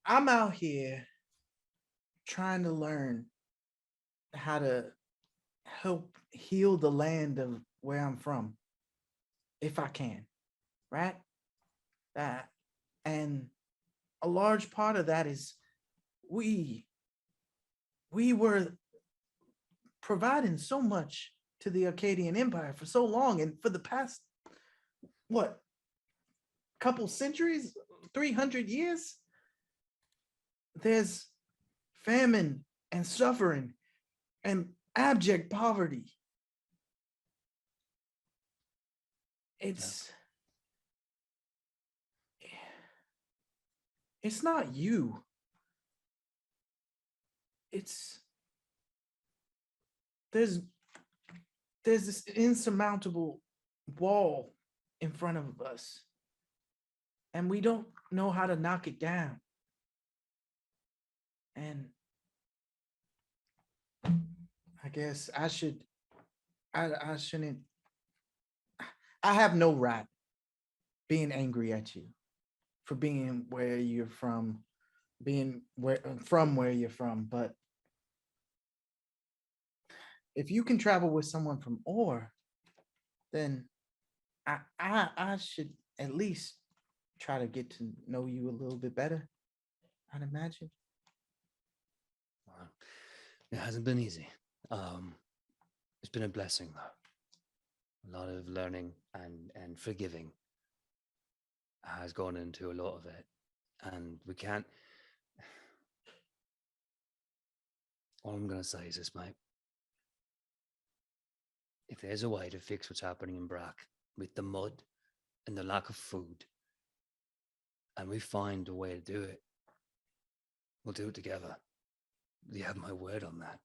I'm out here trying to learn how to help heal the land of where I'm from, if I can, right? That, and a large part of that is we were providing so much to the Akkadian Empire for so long, and for the past what, couple centuries, 300 years, there's famine and suffering and abject poverty. It's not you. There's this insurmountable wall in front of us, and we don't know how to knock it down. And I guess I shouldn't. I have no right being angry at you for being where you're from, where you're from. But if you can travel with someone from Or, then I should at least try to get to know you a little bit better, I'd imagine. Wow. It hasn't been easy. It's been a blessing, though. A lot of learning and forgiving has gone into a lot of it. And we can't... All I'm going to say is this, mate. If there's a way to fix what's happening in Brack with the mud and the lack of food, and we find a way to do it, we'll do it together. You have my word on that.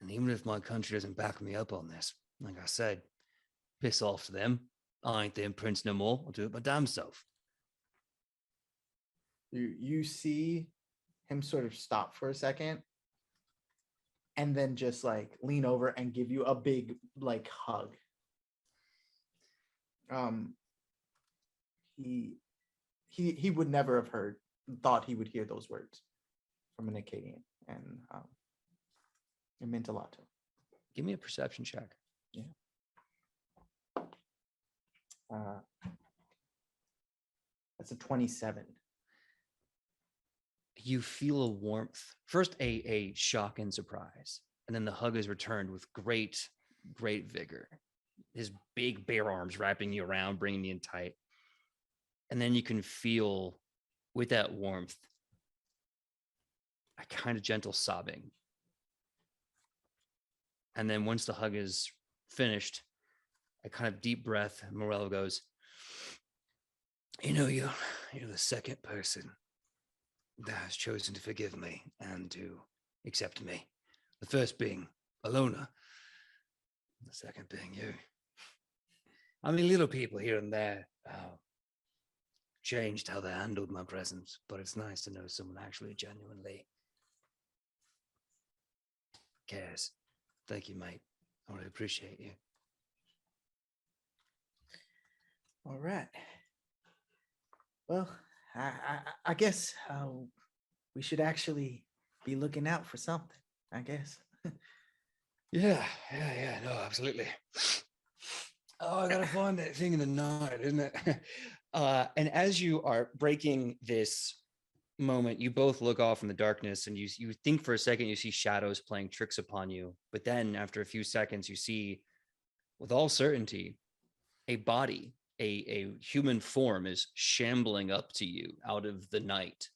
And even if my country doesn't back me up on this, like I said, piss off to them. I ain't their prince no more. I'll do it my damn self. You see him sort of stop for a second, and then just like lean over and give you a big like hug. He would never have thought he would hear those words from an Akkadian, and it meant a lot to him. Give me a perception check. Yeah. That's a 27. You feel a warmth, first a shock and surprise, and then the hug is returned with great vigor. His big bare arms wrapping you around, bringing you in tight. And then you can feel, with that warmth, a kind of gentle sobbing. And then once the hug is finished, a kind of deep breath, and Morello goes, you know, you're the second person that has chosen to forgive me and to accept me. The first being Alona, the second being you. I mean, little people here and there changed how they handled my presence, but it's nice to know someone actually genuinely cares. Thank you, mate. I really appreciate you. All right. Well, I guess we should actually be looking out for something, I guess. Yeah, no, absolutely. Oh, I gotta find that thing in the night, isn't it? And as you are breaking this moment, you both look off in the darkness, and you think for a second you see shadows playing tricks upon you. But then after a few seconds, you see with all certainty a body, a human form is shambling up to you out of the night.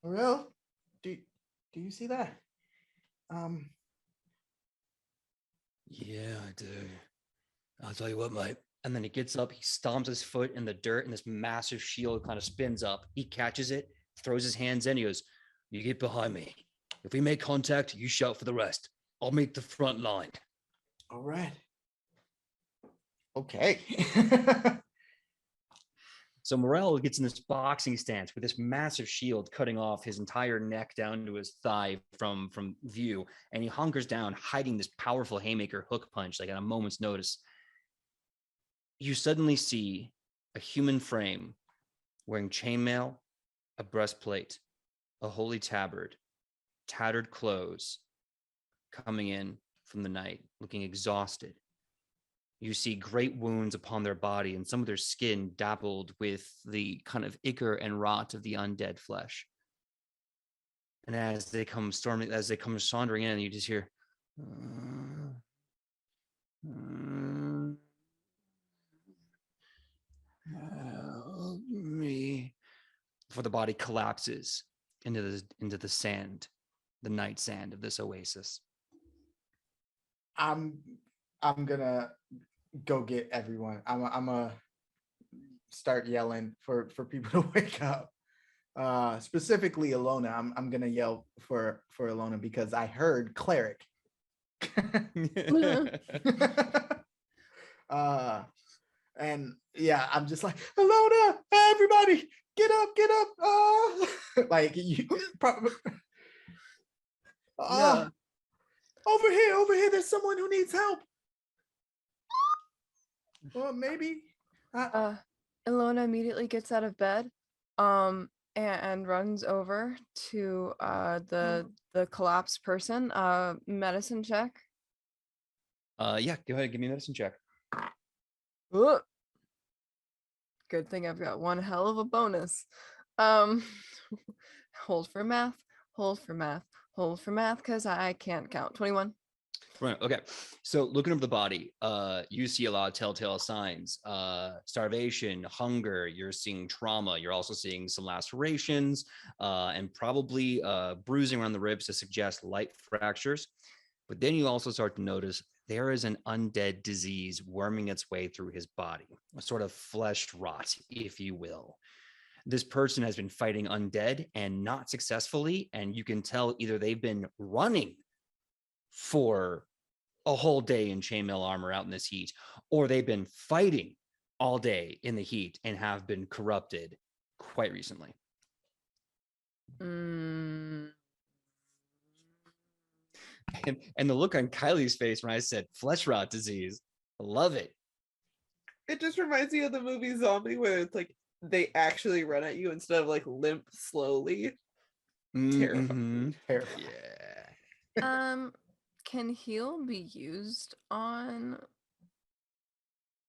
Morel, do you see that? Yeah, I do. I'll tell you what, mate. And then he gets up, he stomps his foot in the dirt, and this massive shield kind of spins up. He catches it, throws his hands in. He goes, "You get behind me. If we make contact, you shout for the rest. I'll make the front line." All right. Okay. So Morel gets in this boxing stance with this massive shield cutting off his entire neck down to his thigh from view. And he hunkers down, hiding this powerful haymaker hook punch, like at a moment's notice. You suddenly see a human frame wearing chainmail, a breastplate, a holy tabard, tattered clothes, coming in from the night, looking exhausted. You see great wounds upon their body and some of their skin dappled with the kind of ichor and rot of the undead flesh. And as they come sauntering in, you just hear, "Help me," before the body collapses into the sand, the night sand of this oasis. I'm gonna go get everyone. I'm gonna start yelling for people to wake up. Specifically Alona. I'm gonna yell for Alona because I heard cleric. And yeah, I'm just like, Alona, everybody, get up. Like you probably Yeah. over here, there's someone who needs help. Well, maybe. Ilona immediately gets out of bed, and runs over to the collapsed person. Medicine check. Yeah, go ahead, give me a medicine check. Ugh. Good thing I've got one hell of a bonus. Hold for math, because I can't count. 21. Right. Okay. So looking over the body, you see a lot of telltale signs: starvation, hunger. You're seeing trauma. You're also seeing some lacerations, and probably bruising around the ribs to suggest light fractures. But then you also start to notice there is an undead disease worming its way through his body, a sort of flesh rot, if you will. This person has been fighting undead and not successfully, and you can tell either they've been running for a whole day in chainmail armor out in this heat, or they've been fighting all day in the heat and have been corrupted quite recently. Mm. And the look on Kylie's face when I said flesh rot disease, I love it. It just reminds me of the movie Zombie, where it's like they actually run at you instead of like limp slowly. Terrifying. Terrifying. Yeah. Can heal be used on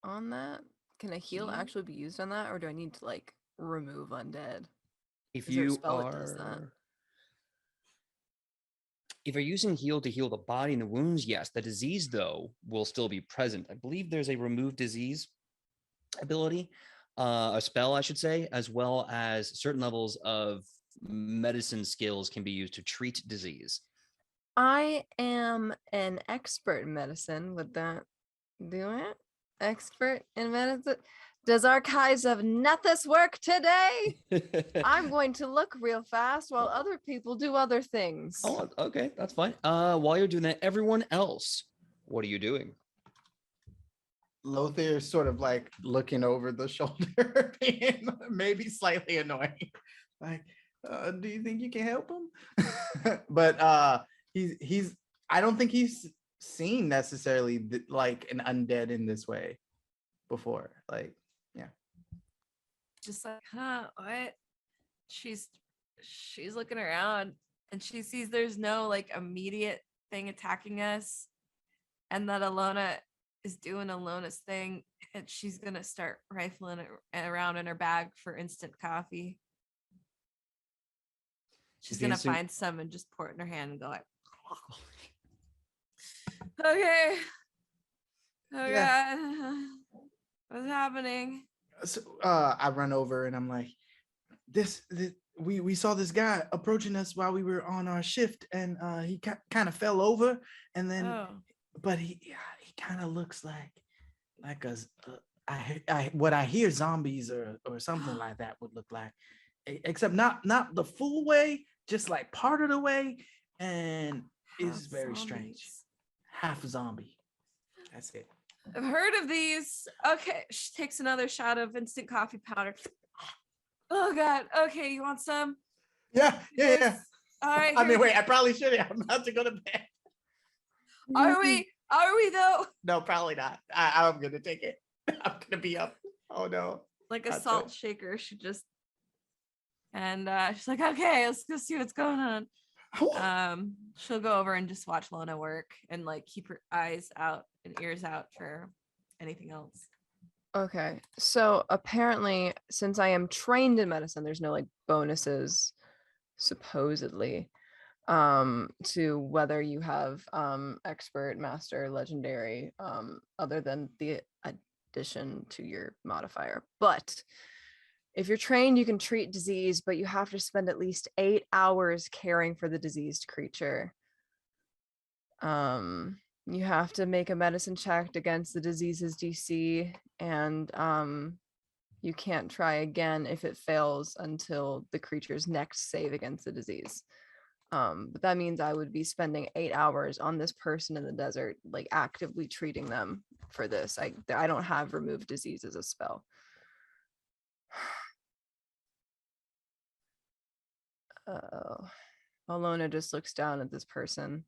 that? Can a heal actually be used on that, or do I need to like remove undead? If Is there a you spell that does that? are, if you're using heal to heal the body and the wounds, yes. The disease, though, will still be present. I believe there's a remove disease ability, a spell, I should say, as well as certain levels of medicine skills can be used to treat disease. I am an expert in medicine. Would that do it? Expert in medicine? Does Archives of Nethys work today? I'm going to look real fast while other people do other things. Oh, okay, that's fine. While you're doing that, everyone else, what are you doing? Lothair is sort of like looking over the shoulder, being maybe slightly annoying. Like, do you think you can help him? But he's I don't think he's seen necessarily like an undead in this way before. Like, yeah. Just like, huh, what? She's looking around and she sees there's no like immediate thing attacking us, and that Alona is doing Alona's thing, and she's gonna start rifling around in her bag for instant coffee. She's gonna find some and just pour it in her hand and go like, okay. Oh Yeah. God. What's happening? So I run over and I'm like, we saw this guy approaching us while we were on our shift, and he kind of fell over, and then but he kind of looks like a what I hear zombies or something like that would look like, except not the full way, just like part of the way, and is Half very strange. zombies. Half a zombie. That's it. I've heard of these. Okay, she takes another shot of instant coffee powder. Oh God. Okay, you want some? Yeah. Yes. All right. I mean, here- wait, I probably should have. I'm about to go to bed. Are we? Are we though? No, probably not. I'm gonna take it. I'm gonna be up. Oh no. Like a Not salt good. shaker. She just and she's like, okay, let's go see what's going on. She'll go over and just watch Lona work and like keep her eyes out and ears out for anything else. Okay, so apparently, since I am trained in medicine, there's no like bonuses, supposedly, to whether you have expert, master, legendary, other than the addition to your modifier. But if you're trained, you can treat disease, but you have to spend at least 8 hours caring for the diseased creature. You have to make a medicine check against the disease's DC, and you can't try again if it fails until the creature's next save against the disease. But that means I would be spending 8 hours on this person in the desert, like actively treating them for this. I don't have remove disease as a spell. Alona just looks down at this person,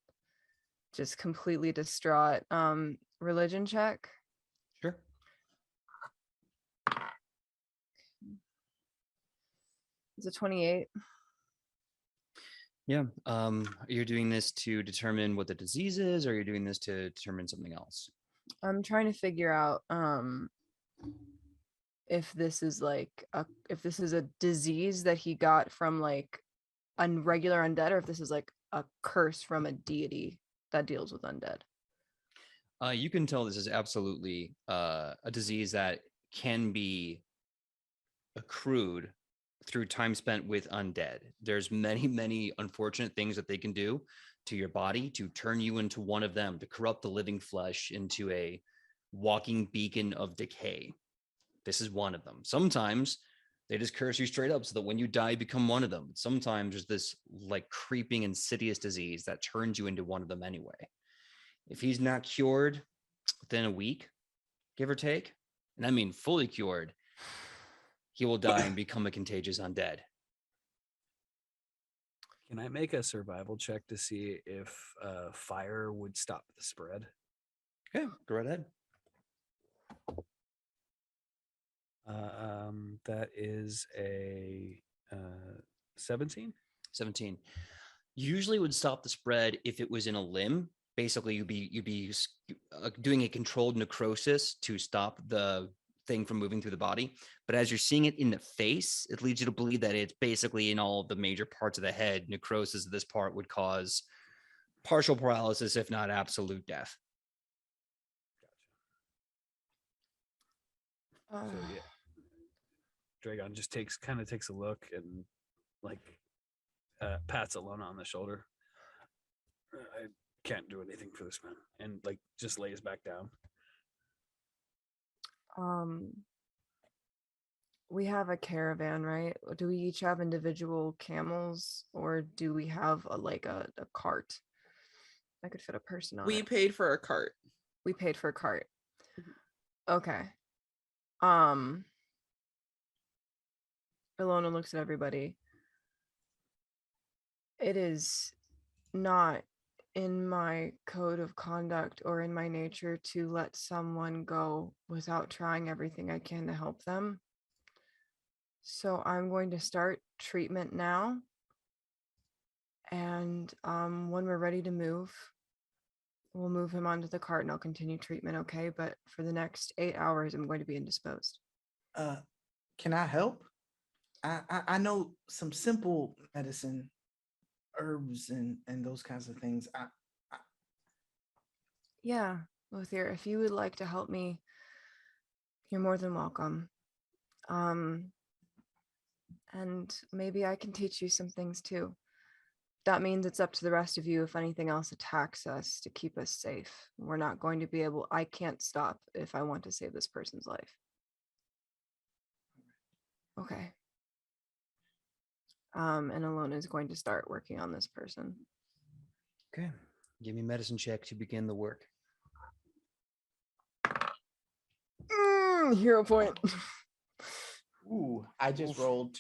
just completely distraught. Religion check. Sure. It's a 28. Yeah. You're doing this to determine what the disease is, or you're doing this to determine something else? I'm trying to figure out if this is like if this is a disease that he got from like a regular undead, or if this is like a curse from a deity that deals with undead. You can tell this is absolutely a disease that can be accrued through time spent with undead. There's many unfortunate things that they can do to your body to turn you into one of them, to corrupt the living flesh into a walking beacon of decay. This is one of them. Sometimes they just curse you straight up so that when you die, you become one of them. Sometimes there's this like creeping insidious disease that turns you into one of them anyway. If he's not cured within a week, give or take, and I mean fully cured, he will die and become a contagious undead. Can I make a survival check to see if fire would stop the spread? Okay, go right ahead. That is a 17. 17. Usually would stop the spread if it was in a limb. Basically, you'd be doing a controlled necrosis to stop the thing from moving through the body. But as you're seeing it in the face, it leads you to believe that it's basically in all of the major parts of the head. Necrosis of this part would cause partial paralysis, if not absolute death. So yeah, Dragon just takes a look and like pats Alona on the shoulder. I can't do anything for this man, and like just lays back down. We have a caravan, right? Do we each have individual camels, or do we have a cart that could fit a person on We it? paid for a cart. We paid for a cart. Mhm. Okay. Ilona looks at everybody. It is not in my code of conduct or in my nature to let someone go without trying everything I can to help them. So I'm going to start treatment now. And when we're ready to move, we'll move him onto the cart and I'll continue treatment, okay? But for the next 8 hours, I'm going to be indisposed. Can I help? I know some simple medicine, herbs and those kinds of things. Yeah, Lothier, if you would like to help me, you're more than welcome. And maybe I can teach you some things too. That means it's up to the rest of you if anything else attacks us to keep us safe. We're not going to be able, I can't stop if I want to save this person's life. And Alona is going to start working on this person. Okay. Give me medicine check to begin the work. Hero point. Ooh, I just rolled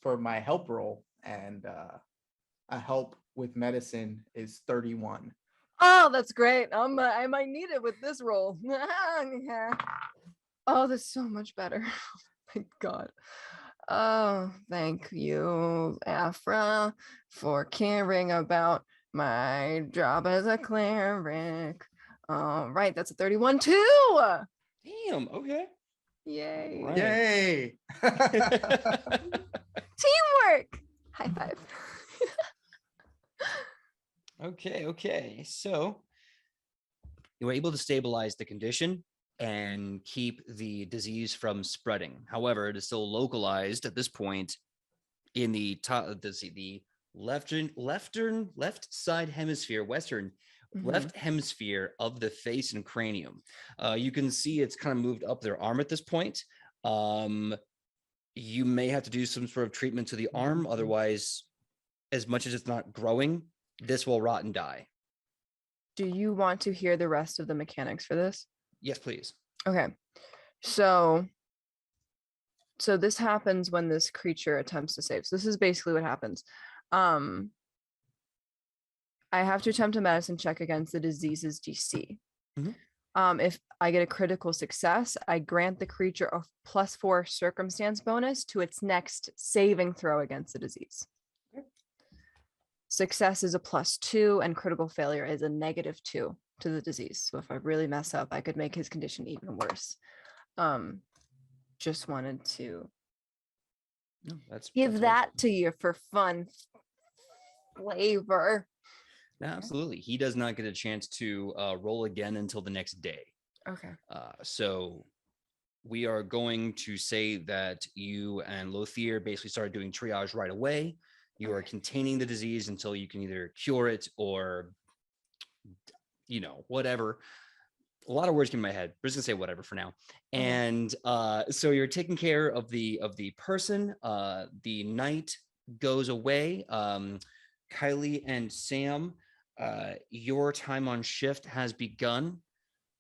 for my help roll, and a help with medicine is 31. Oh, that's great. I might need it with this roll. Oh, that's so much better. Oh my God. Oh, thank you, Afra, for caring about my job as a cleric. Right, that's a 31 too. Damn. Okay. Yay. Right. Yay! Teamwork. High five. Okay. So you were able to stabilize the condition and keep the disease from spreading. However, it is still localized at this point in the top. The left side hemisphere, left hemisphere of the face and cranium. You can see it's kind of moved up their arm at this point. You may have to do some sort of treatment to the arm. Otherwise, as much as it's not growing, this will rot and die. Do you want to hear the rest of the mechanics for this? Yes, please. Okay. So this happens when this creature attempts to save. So this is basically what happens. I have to attempt a medicine check against the disease's DC. If I get a critical success, I grant the creature a +4 circumstance bonus to its next saving throw against the disease. Success is a +2 and critical failure is a -2 to the disease. So if I really mess up, I could make his condition even worse. Just wanted to give that to you for fun flavor. Absolutely. He does not get a chance to roll again until the next day. Okay. So we are going to say that you and Lothier basically started doing triage right away. You are containing the disease until you can either cure it or, whatever. A lot of words came in my head. I'm just gonna say whatever for now. And so you're taking care of the person. The night goes away. Kylie and Sam, your time on shift has begun.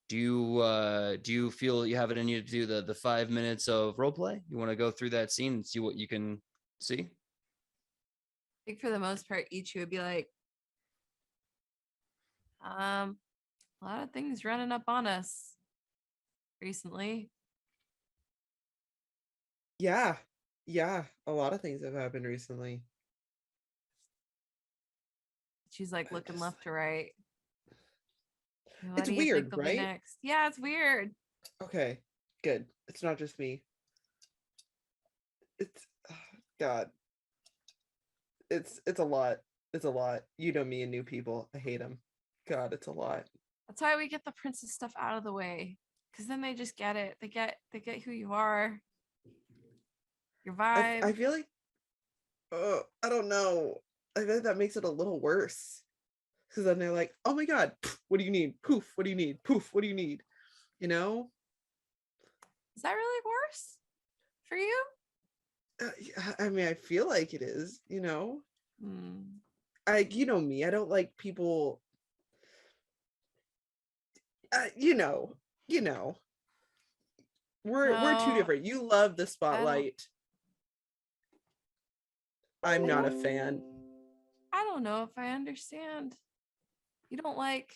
Do you feel you have it in you to do the 5 minutes of role play? You want to go through that scene and see what you can see? I think for the most part, each would be like, a lot of things running up on us recently. Yeah, a lot of things have happened recently. She's like looking left to right. What It's do you think weird, will be right? next? Yeah, it's weird. Okay, good. It's not just me. It's God. It's a lot. It's a lot. You know me and new people. I hate them. God, it's a lot. That's why we get the princess stuff out of the way, because then they just get it. They get who you are, your vibe. I feel like, I don't know. I feel like that makes it a little worse. Because then they're like, oh my God, what do you need? Poof, what do you need? Poof, what do you need? You know? Is that really worse for you? I mean, I feel like it is, you know? Hmm. You know me, I don't like people, you know. We're too No, different. You love the spotlight. I'm not a fan. I don't know if I understand. You don't like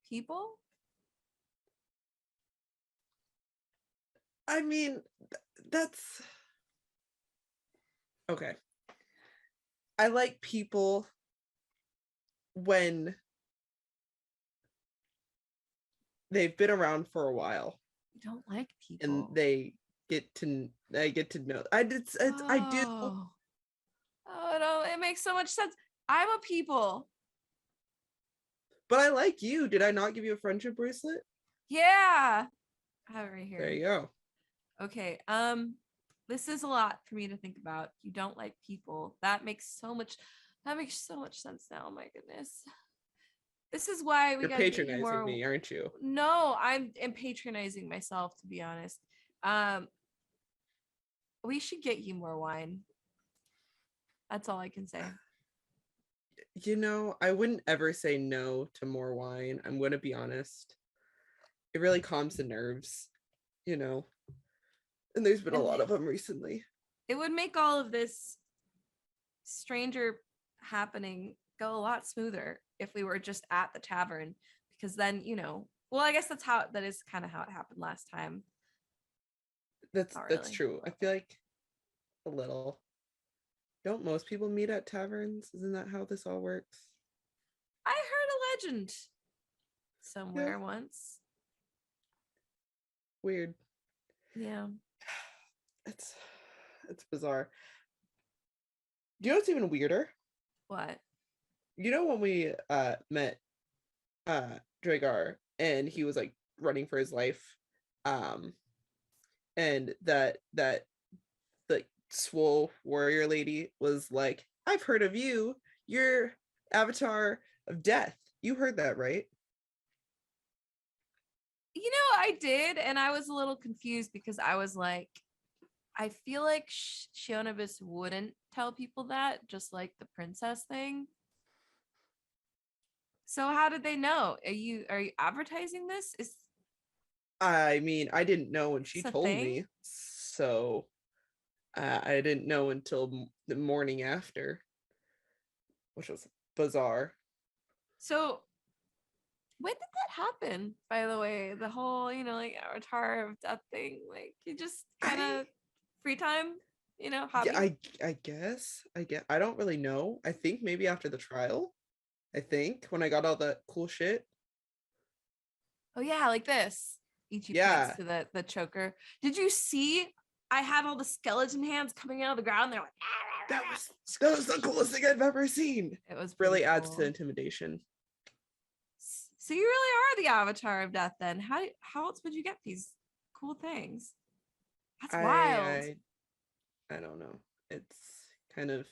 people? I mean, that's okay. I like people when they've been around for a while You don't like people. and I get to know. I do. Oh no, it makes so much sense. I'm a people. But I like you. Did I not give you a friendship bracelet? Yeah. I have it right here. There you go. Okay. This is a lot for me to think about. You don't like people. That makes so much sense now. Oh my goodness. This is why we You're gotta get you patronizing more. me, aren't you? No, I'm patronizing myself, to be honest. We should get you more wine. That's all I can say. You know, I wouldn't ever say no to more wine. I'm going to be honest. It really calms the nerves, you know. And there's been a And lot of them recently. it would make all of this stranger happening go a lot smoother if we were just at the tavern, because then, well, I guess that is kind of how it happened last time. That's Not that's really. true. I feel like a little. Don't most people meet at taverns? Isn't that how this all works? I heard a legend somewhere once. Weird. Yeah. It's bizarre. Do you know what's even weirder? What? You know when we met Dragar and he was like running for his life, and that the swole warrior lady was like, I've heard of you. You're Avatar of Death. You heard that, right? I did, and I was a little confused because I was like, I feel like Shionibus wouldn't tell people that, just like the princess thing. So how did they know? Are you advertising this? I mean, I didn't know when she It's a told thing? me, so I didn't know until the morning after, which was bizarre. So when did that happen, by the way? The whole, like Avatar of Death thing, like you just kind of free time, hobby? Yeah, I guess. I don't really know. I think maybe after the trial. I think when I got all that cool shit. Oh yeah, like this. Ichi Yeah. points to the choker. Did you see? I had all the skeleton hands coming out of the ground. They're like, That was the coolest thing I've ever seen. it was Really pretty adds to cool. intimidation. So you really are the Avatar of Death then. How else would you get these cool things? That's wild. I don't know. It's kind of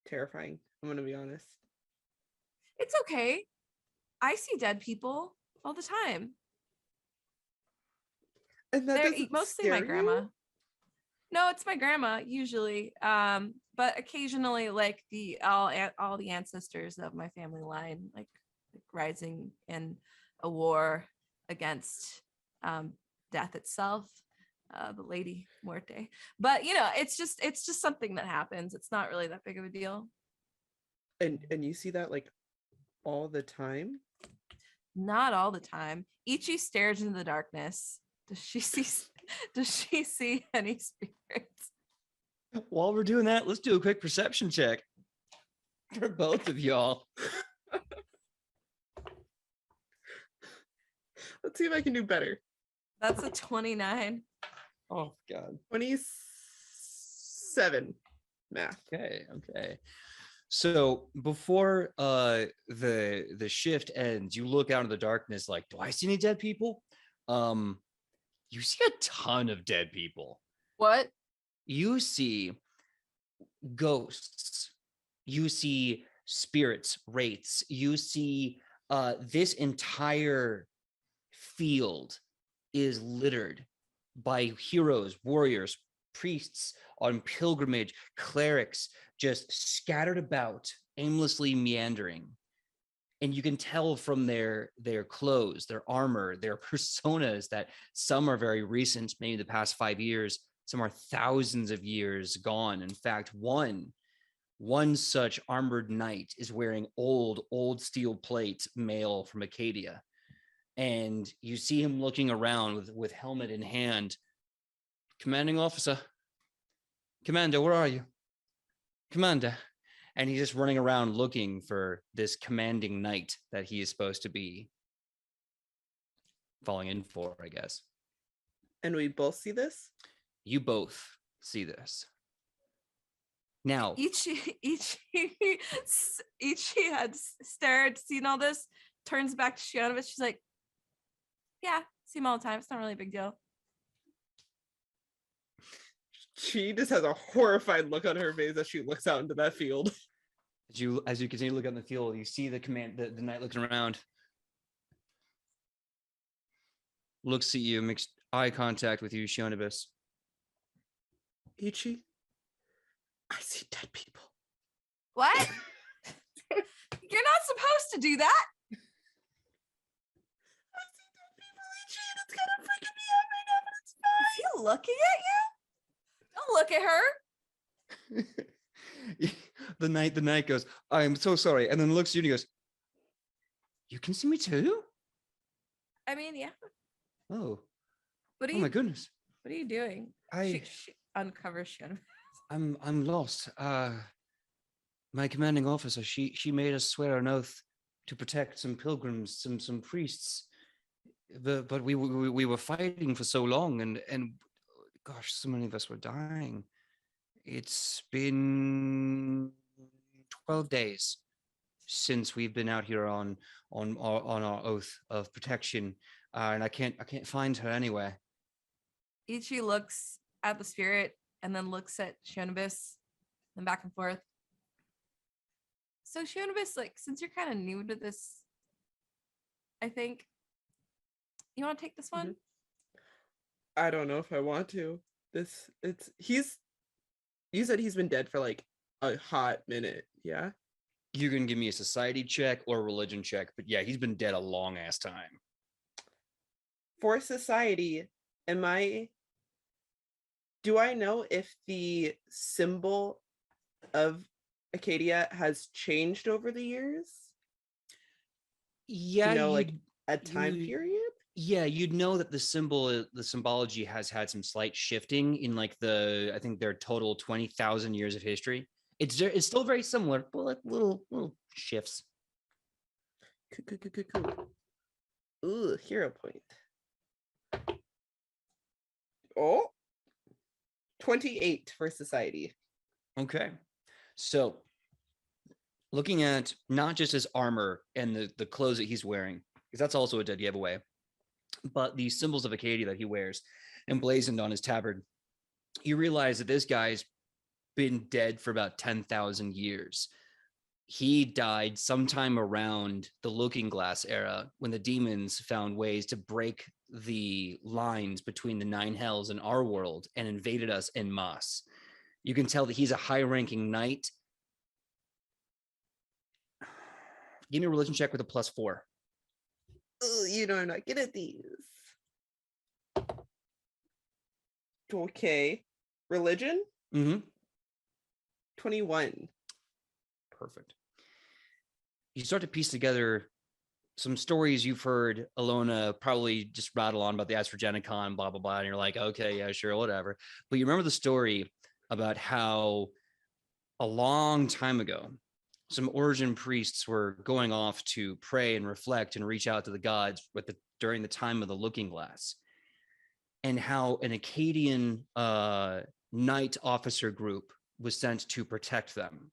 terrifying. I'm gonna be honest. It's okay. I see dead people all the time. And that They're doesn't mostly my scare grandma. you? No, it's my grandma usually. But occasionally, like all the ancestors of my family line, like rising in a war against death itself, the Lady Muerte. But it's just something that happens. It's not really that big of a deal. And you see that like all the time? Not all the time. Ichi stares into the darkness. Does she see any spirits? While we're doing that, let's do a quick perception check for both of y'all. Let's see if I can do better. That's a 29. Oh God. 27 math. Okay. So before the shift ends, you look out into the darkness like, do I see any dead people? You see a ton of dead people. What? You see ghosts. You see spirits, wraiths. You see this entire field is littered by heroes, warriors, priests on pilgrimage, clerics just scattered about, aimlessly meandering. And you can tell from their clothes, their armor, their personas that some are very recent, maybe the past 5 years, some are thousands of years gone. In fact, one such armored knight is wearing old steel plate mail from Acadia. And you see him looking around with helmet in hand. Commanding officer. Commander, where are you? Commander. And he's just running around looking for this commanding knight that he is supposed to be falling in for, I guess. And we both see this? You both see this. Now, Ichi had stared, seen all this, turns back to Shionibus. She's like, yeah, see him all the time. It's not really a big deal. She just has a horrified look on her face as she looks out into that field. as you continue to look out in the field, you see the knight looking around. Looks at you, makes eye contact with you, Shionibus. Ichi, I see dead people. What? You're not supposed to do that. I see dead people, Eugene. It's kind of freaking me out right now, but it's fine. Is he looking at you? Don't look at her. The knight goes, I'm so sorry. And then looks at you and he goes, you can see me too? I mean, yeah. Oh, What are oh you? my goodness. What are you doing? I- She uncovers Shun. I'm lost. My commanding officer, she made us swear an oath to protect some pilgrims, some priests. But we were fighting for so long, and gosh, so many of us were dying. It's been 12 days since we've been out here on our oath of protection, and I can't find her anywhere. Ichi looks at the spirit and then looks at Shionibus and back and forth. So Shionibus, like, since you're kind of new to this, I think you want to take this one. I don't know if I want to. You said he's been dead for like a hot minute, yeah? You can give me a society check or a religion check, but yeah, he's been dead a long ass time. For society, do I know if the symbol of Acadia has changed over the years? Yeah, Like a time period? Yeah, you'd know that the symbology has had some slight shifting in like I think their total 20,000 years of history. It's still very similar, but like little shifts. Cool. Ooh, hero point. Oh, 28 for society. Okay. So looking at not just his armor and the clothes that he's wearing, because that's also a dead giveaway, but the symbols of Acadia that he wears emblazoned on his tabard, you realize that this guy's been dead for about 10,000 years. He died sometime around the Looking Glass era when the demons found ways to break the lines between the Nine Hells and our world and invaded us en masse. You can tell that he's a high-ranking knight. Give me a religion check with a +4. Oh, I'm not good at these. Okay. Religion? 21. Perfect. You start to piece together some stories you've heard Alona probably just rattle on about the Astrogenicon, blah, blah, blah. And you're like, okay, yeah, sure, whatever. But you remember the story about how a long time ago, some origin priests were going off to pray and reflect and reach out to the gods during the time of the Looking Glass, and how an Akkadian knight officer group was sent to protect them,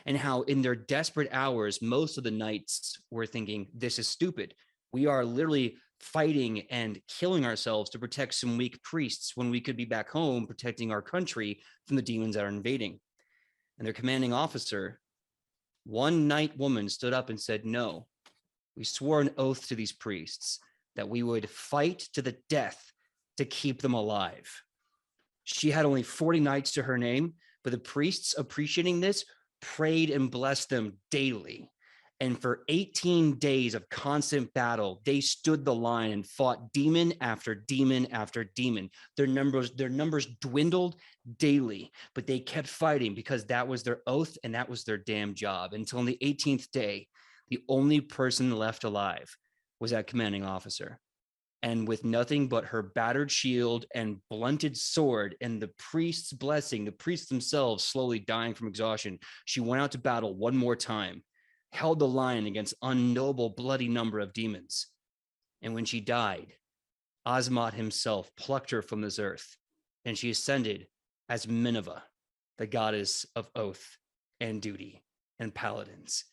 and how in their desperate hours, most of the knights were thinking, this is stupid. We are literally fighting and killing ourselves to protect some weak priests when we could be back home protecting our country from the demons that are invading. And their commanding officer, one knight woman, stood up and said, no, we swore an oath to these priests that we would fight to the death to keep them alive. She had only 40 knights to her name, but the priests, appreciating this, prayed and blessed them daily. And for 18 days of constant battle, they stood the line and fought demon after demon after demon. Their numbers dwindled daily, but they kept fighting because that was their oath and that was their damn job. Until on the 18th day, the only person left alive was that commanding officer. And with nothing but her battered shield and blunted sword and the priest's blessing, the priests themselves slowly dying from exhaustion, she went out to battle one more time, held the line against unknowable bloody number of demons. And when she died, Osmot himself plucked her from this earth, and she ascended as Minerva, the goddess of oath and duty and paladins.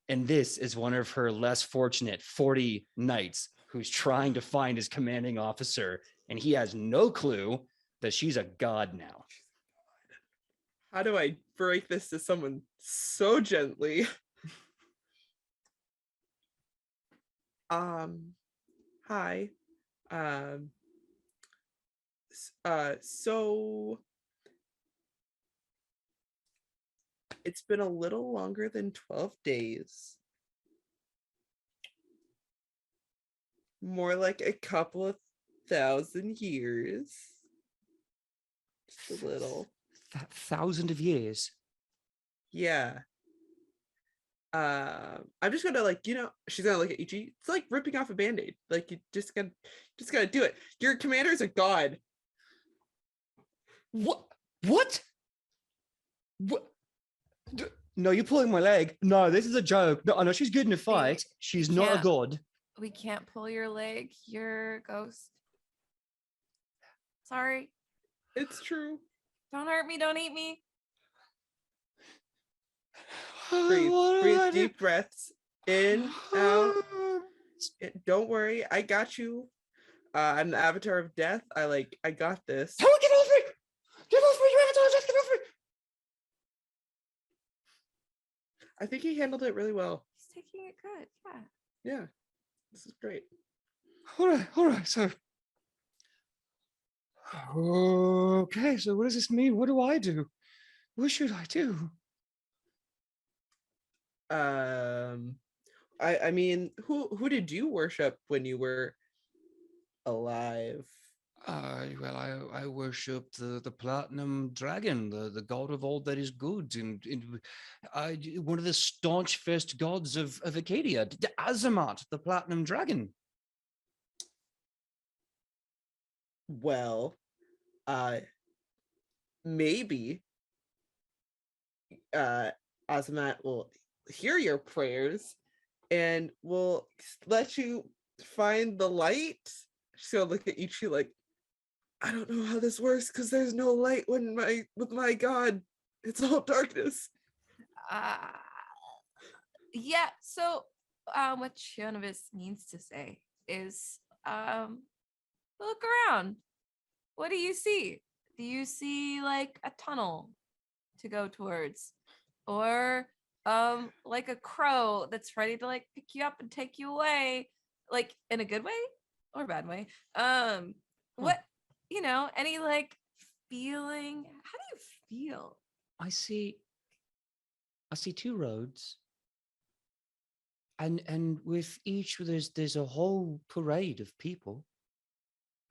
And this is one of her less fortunate 40 knights who's trying to find his commanding officer, and he has no clue that she's a god now. How do I break this to someone so gently? Hi. So It's been a little longer than 12 days. More like a couple of thousand years. Just a little. That thousand of years. Yeah. I'm just gonna she's gonna look at Ichi. It's like ripping off a band-aid. Like you just gotta do it. Your commander is a god. What? What? No, you're pulling my leg. No, this is a joke. No, I know she's good in a fight. She's not a can't- god. We can't pull your leg. You're a ghost. Sorry. It's true. Don't hurt me. Don't eat me. Breathe deep breaths in, out. Don't worry, I got you. I'm the avatar of death. I got this. Oh, get off me! Get off me, you avatar of death, get off me! I think he handled it really well. He's taking it good. Yeah. Yeah, this is great. All right, so. Okay, so what does this mean? What do I do? What should I do? I mean, who did you worship when you were alive? Well, I worship the platinum dragon, the god of all that is good, and one of the staunch first gods of Acadia, the Azamat, the platinum dragon. Well, maybe Azamat will hear your prayers and will let you find the light. She's gonna look at Ichi like, I don't know how this works because there's no light with my god. It's all darkness. Yeah. So, what Shionovis means to say is, look around. What do you see? Do you see like a tunnel to go towards, or like a crow that's ready to like pick you up and take you away, like in a good way or a bad way? What, any like feeling? How do you feel? I see two roads, and with each there's a whole parade of people.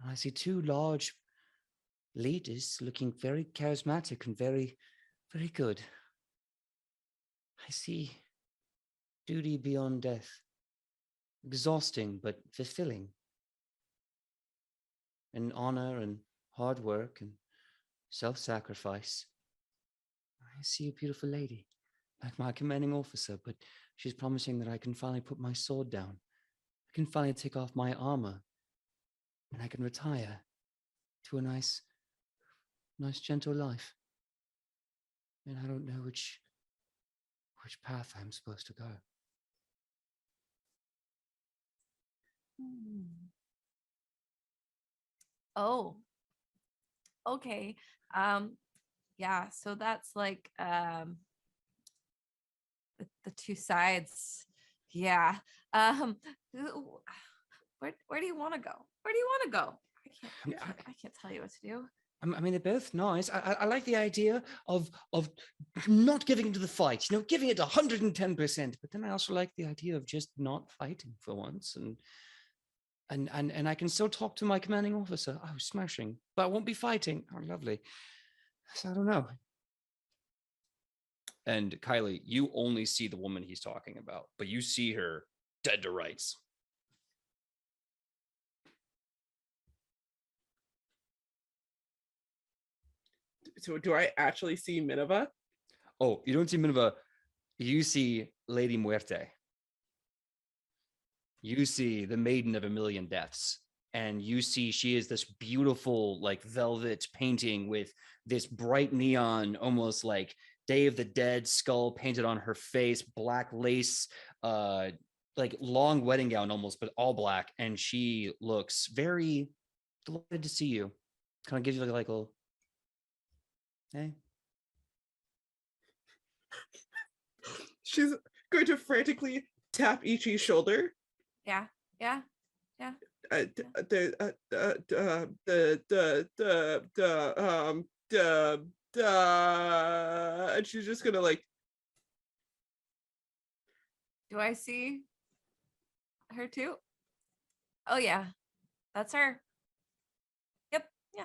And I see two large leaders looking very charismatic and very, very good. I see duty beyond death, exhausting but fulfilling, and honor and hard work and self-sacrifice. I see a beautiful lady, like my commanding officer, but she's promising that I can finally put my sword down. I can finally take off my armor, and I can retire to a nice gentle life. And I don't know which path I'm supposed to go. Oh, okay. Yeah, so that's like the two sides. Yeah. Where do you want to go? Where do you want to go? I can't tell you what to do. I mean, they're both nice. I like the idea of not giving into the fight, giving it 110%. But then I also like the idea of just not fighting for once, and I can still talk to my commanding officer. Oh, smashing! But I won't be fighting. Oh, lovely. So I don't know. And Kylie, you only see the woman he's talking about, but you see her dead to rights. So do I actually see Minerva? Oh, you don't see Minerva. You see Lady Muerte. You see the Maiden of a Million Deaths. And you see she is this beautiful, like velvet painting with this bright neon, almost like Day of the Dead skull painted on her face, black lace, like long wedding gown almost, but all black. And she looks very delighted to see you. Kind of gives you like a little, hey. She's going to frantically tap Ichi's shoulder. Yeah. And she's just gonna like Do I see her too? Oh yeah, that's her. Yep, yeah.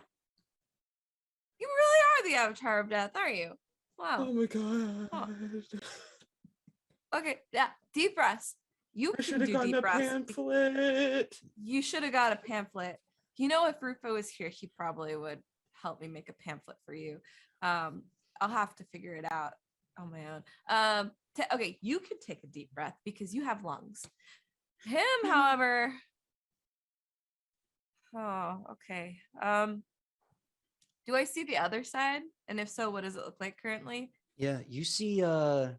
You really are the Avatar of Death, aren't you? Wow. Oh my god. Oh. Okay, yeah. Deep breaths. You I can should have do gotten deep a breaths. pamphlet. You should have got a pamphlet. You know, if Rufo was here, he probably would help me make a pamphlet for you. I'll have to figure it out on my own. Okay, you can take a deep breath because you have lungs. Him, however. Oh, okay. Do I see the other side? And if so, what does it look like currently? Yeah, you see El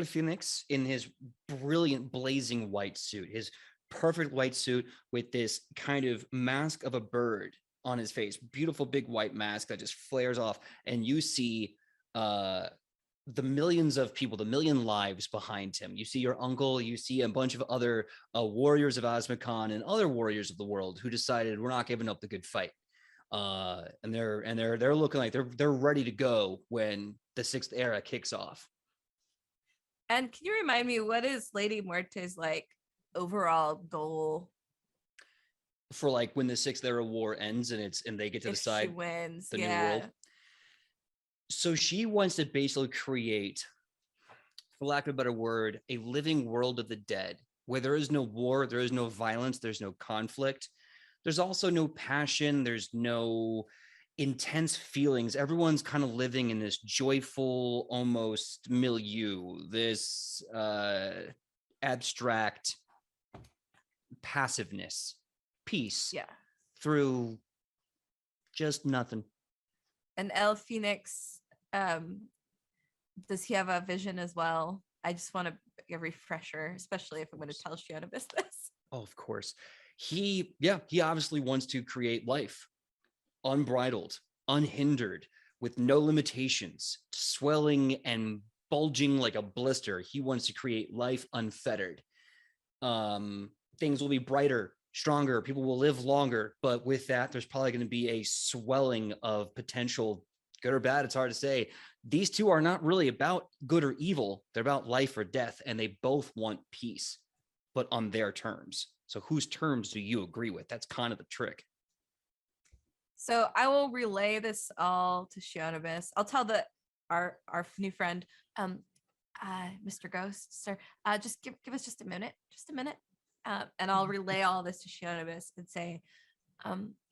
Phoenix in his brilliant blazing white suit, his perfect white suit with this kind of mask of a bird on his face, beautiful big white mask that just flares off, and you see the millions of people, the million lives behind him. You see your uncle, you see a bunch of other warriors of Azmokan and other warriors of the world who decided we're not giving up the good fight. And they're looking like they're ready to go when the sixth era kicks off. And can you remind me, what is Lady Muerte's like overall goal? For like when the sixth era war ends and they get to If she decide wins, the new yeah. world. So she wants to basically create, for lack of a better word, a living world of the dead where there is no war, there is no violence, there's no conflict. There's also no passion. There's no intense feelings. Everyone's kind of living in this joyful, almost milieu, this abstract passiveness, peace, Yeah. through just nothing. And El Phoenix, does he have a vision as well? I just want a refresher, especially if I'm going to tell Shiona this. Oh, of course. He obviously wants to create life unbridled, unhindered, with no limitations, swelling and bulging like a blister. He wants to create life unfettered. Things will be brighter, stronger, people will live longer, but with that, there's probably going to be a swelling of potential, good or bad, it's hard to say. These two are not really about good or evil. They're about life or death, and they both want peace, but on their terms. So whose terms do you agree with? That's kind of the trick. So I will relay this all to Shionibus. I'll tell our new friend, Mr. Ghost, sir, just give us just a minute, and I'll relay all this to Shionibus and say,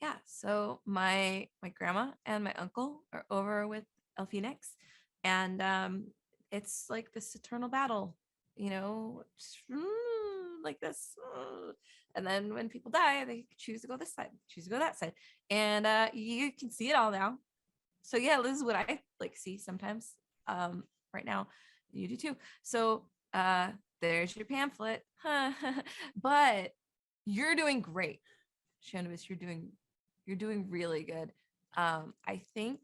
yeah. So my grandma and my uncle are over with El Phoenix, and it's like this eternal battle, like this. And then when people die, they choose to go this side, choose to go that side. And you can see it all now. So yeah, this is what I like see sometimes. Right now, you do too. So there's your pamphlet. But you're doing great, Shandavis. You're doing really good. I think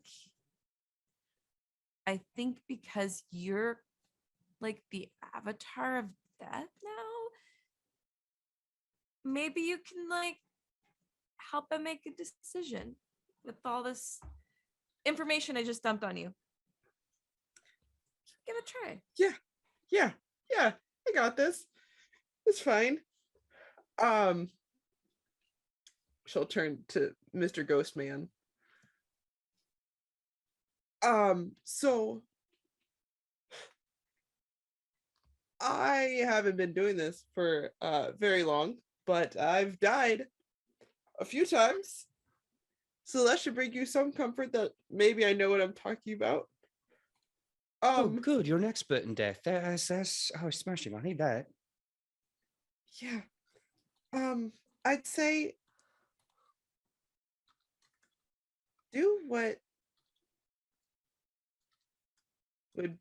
because you're like the avatar of death now, maybe you can like help him make a decision with all this information I just dumped on you. Give it a try. Yeah. I got this. It's fine. She'll turn to Mr. Ghostman. So I haven't been doing this for very long, but I've died a few times. So that should bring you some comfort that maybe I know what I'm talking about. Oh, good. You're an expert in death. That's smashing. I need that. Yeah. I'd say do what would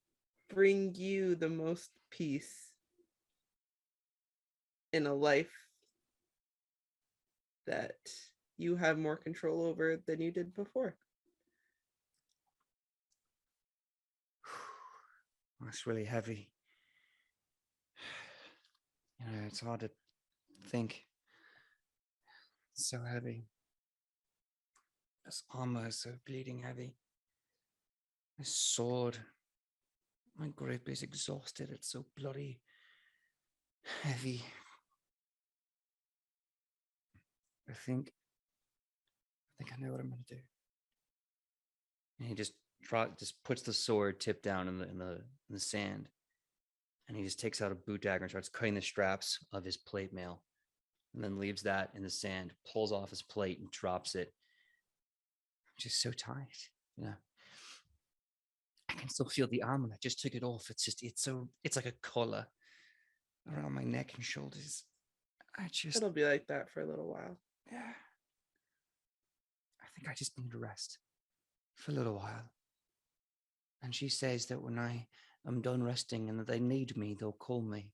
bring you the most peace in a life that you have more control over than you did before. That's really heavy. It's hard to think. It's so heavy. This armor is so bleeding heavy. This sword. My grip is exhausted. It's so bloody. heavy. I think I know what I'm gonna do. And he just puts the sword tip down in the sand, and he just takes out a boot dagger and starts cutting the straps of his plate mail, and then leaves that in the sand, pulls off his plate and drops it. I'm just so tired, I can still feel the armor. I just took it off. It's like a collar around my neck and shoulders. It'll be like that for a little while. Yeah. I think I just need to rest for a little while. And she says that when I am done resting and that they need me, they'll call me.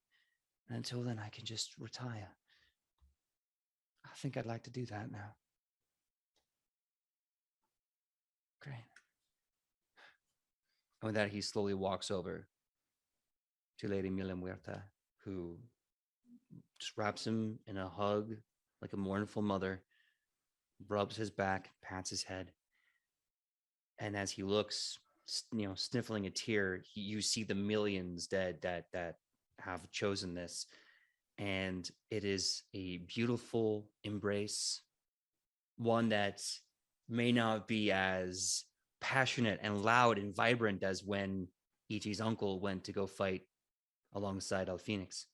And until then, I can just retire. I think I'd like to do that now. Great. And with that, he slowly walks over to Lady Mila Muerta, who just wraps him in a hug like a mournful mother, rubs his back, pats his head. And as he looks, sniffling a tear, you see the millions dead that have chosen this. And it is a beautiful embrace, one that may not be as passionate and loud and vibrant as when E.T.'s uncle went to go fight alongside El Phoenix.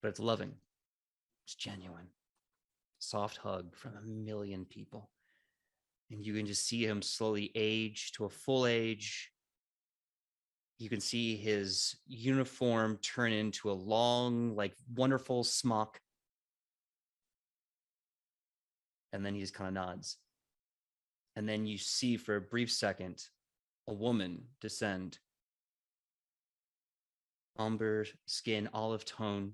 But it's loving. It's genuine. Soft hug from a million people. And you can just see him slowly age to a full age. You can see his uniform turn into a long, wonderful smock. And then he just kind of nods. And then you see for a brief second a woman descend. Umber skin, olive tone,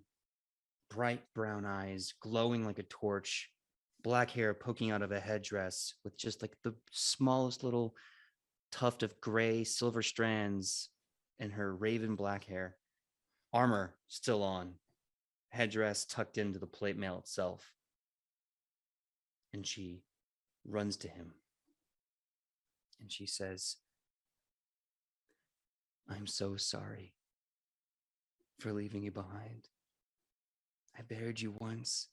bright brown eyes, glowing like a torch, black hair poking out of a headdress with just the smallest little tuft of gray silver strands in her raven black hair. Armor still on, headdress tucked into the plate mail itself. And she runs to him. And she says, "I'm so sorry for leaving you behind. I buried you once.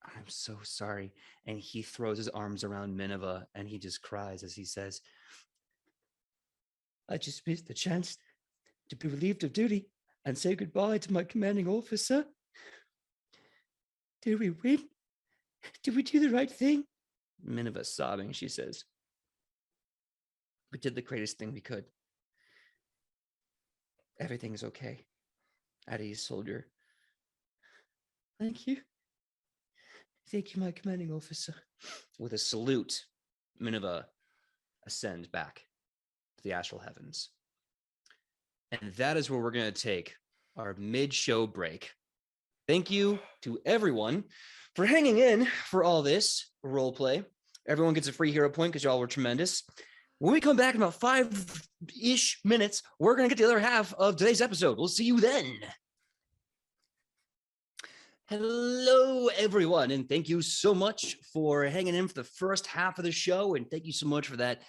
I'm so sorry." And he throws his arms around Minerva and he just cries as he says, "I just missed the chance to be relieved of duty and say goodbye to my commanding officer. Did we win? Did we do the right thing?" Minerva sobbing, she says, "We did the greatest thing we could. Everything's okay. At ease, soldier." "Thank you. Thank you, my commanding officer." With a salute, Minerva ascends back to the astral heavens. And that is where we're going to take our mid-show break. Thank you to everyone for hanging in for all this role play. Everyone gets a free hero point because y'all were tremendous. When we come back in about 5-ish minutes, we're going to get the other half of today's episode. We'll see you then. Hello, everyone, and thank you so much for hanging in for the first half of the show, and thank you so much for that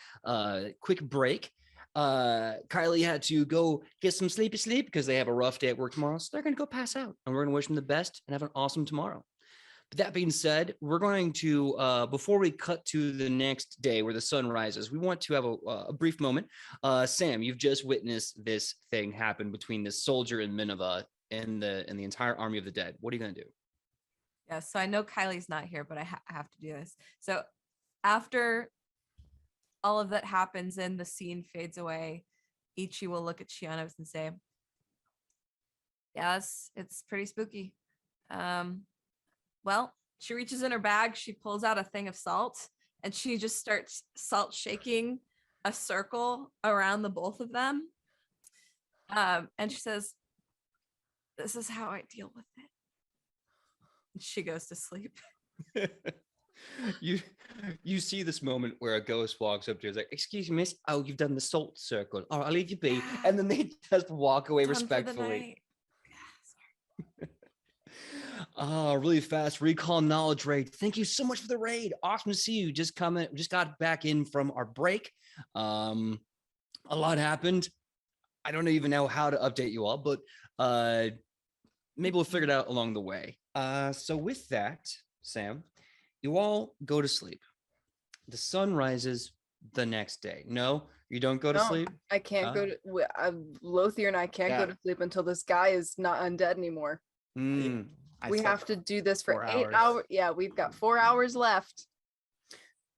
quick break. Kylie had to go get some sleepy sleep because they have a rough day at work tomorrow, so they're going to go pass out, and we're going to wish them the best and have an awesome tomorrow. But that being said, we're going to, before we cut to the next day where the sun rises, we want to have a brief moment. Sam, you've just witnessed this thing happen between this soldier and Minerva and the entire army of the dead. What are you going to do? Yeah, so I know Kylie's not here, but I have to do this. So after all of that happens and the scene fades away, Ichi will look at Shionos and say, "Yes, it's pretty spooky. Well," she reaches in her bag, she pulls out a thing of salt, and she just starts salt shaking a circle around the both of them. And she says, "This is how I deal with it." And she goes to sleep. You see this moment where a ghost walks up to you, like, "Excuse me, miss. Oh, you've done the salt circle. All right, I'll leave you be." And then they just walk away Done for the respectfully. night. Really fast recall knowledge raid. Thank you so much for the raid. Awesome to see you. Just got back in from our break. A lot happened. I don't even know how to update you all, but maybe we'll figure it out along the way. So with that, Sam, you all go to sleep. The sun rises the next day. No, you don't go to No, sleep. I can't go to. Lothier and I can't go Yeah. to sleep until this guy is not undead anymore. Mm. I We slept have to do this for 4 8 hours. hours. Yeah, we've got 4 hours left.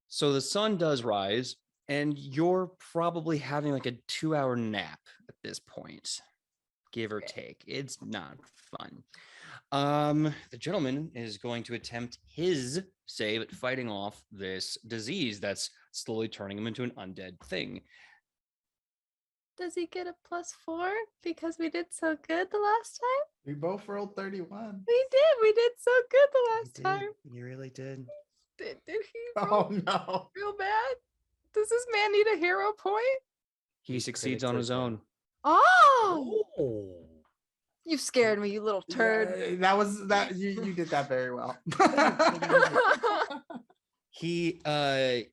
So the sun does rise, and you're probably having like a 2-hour nap at this point, give or Okay. take. It's not fun. The gentleman is going to attempt his save at fighting off this disease that's slowly turning him into an undead thing. Does he get a +4 because we did so good the last time? We both rolled 31. We did. We did so good the You last did. time. You really did. Did he roll Oh no. real bad? Does this man need a hero point? He He succeeds on critically his failed. own. Oh, Oh. you scared me, you little turd. Yeah, that was that you did that very well. He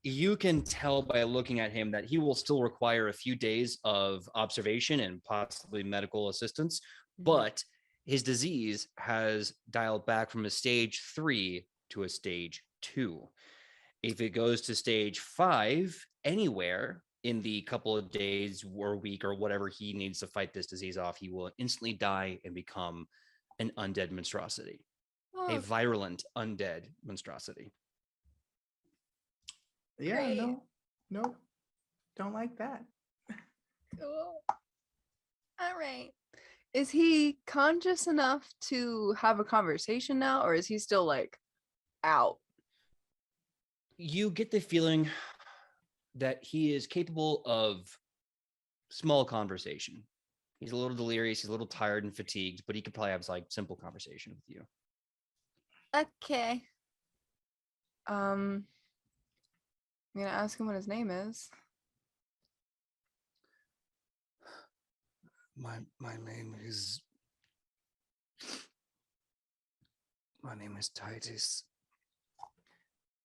you can tell by looking at him that he will still require a few days of observation and possibly medical assistance, but his disease has dialed back from a stage 3 to a stage 2. If it goes to stage 5 anywhere in the couple of days or week or whatever he needs to fight this disease off, he will instantly die and become an undead monstrosity, a Oh, virulent undead monstrosity. Yeah, Great. no, don't like that. cool. All right. Is he conscious enough to have a conversation now, or is he still like out? You get the feeling that he is capable of small conversation. He's a little delirious, he's a little tired and fatigued, but he could probably have like simple conversation with you. Okay. I'm gonna ask him what his name is. My name is Titus.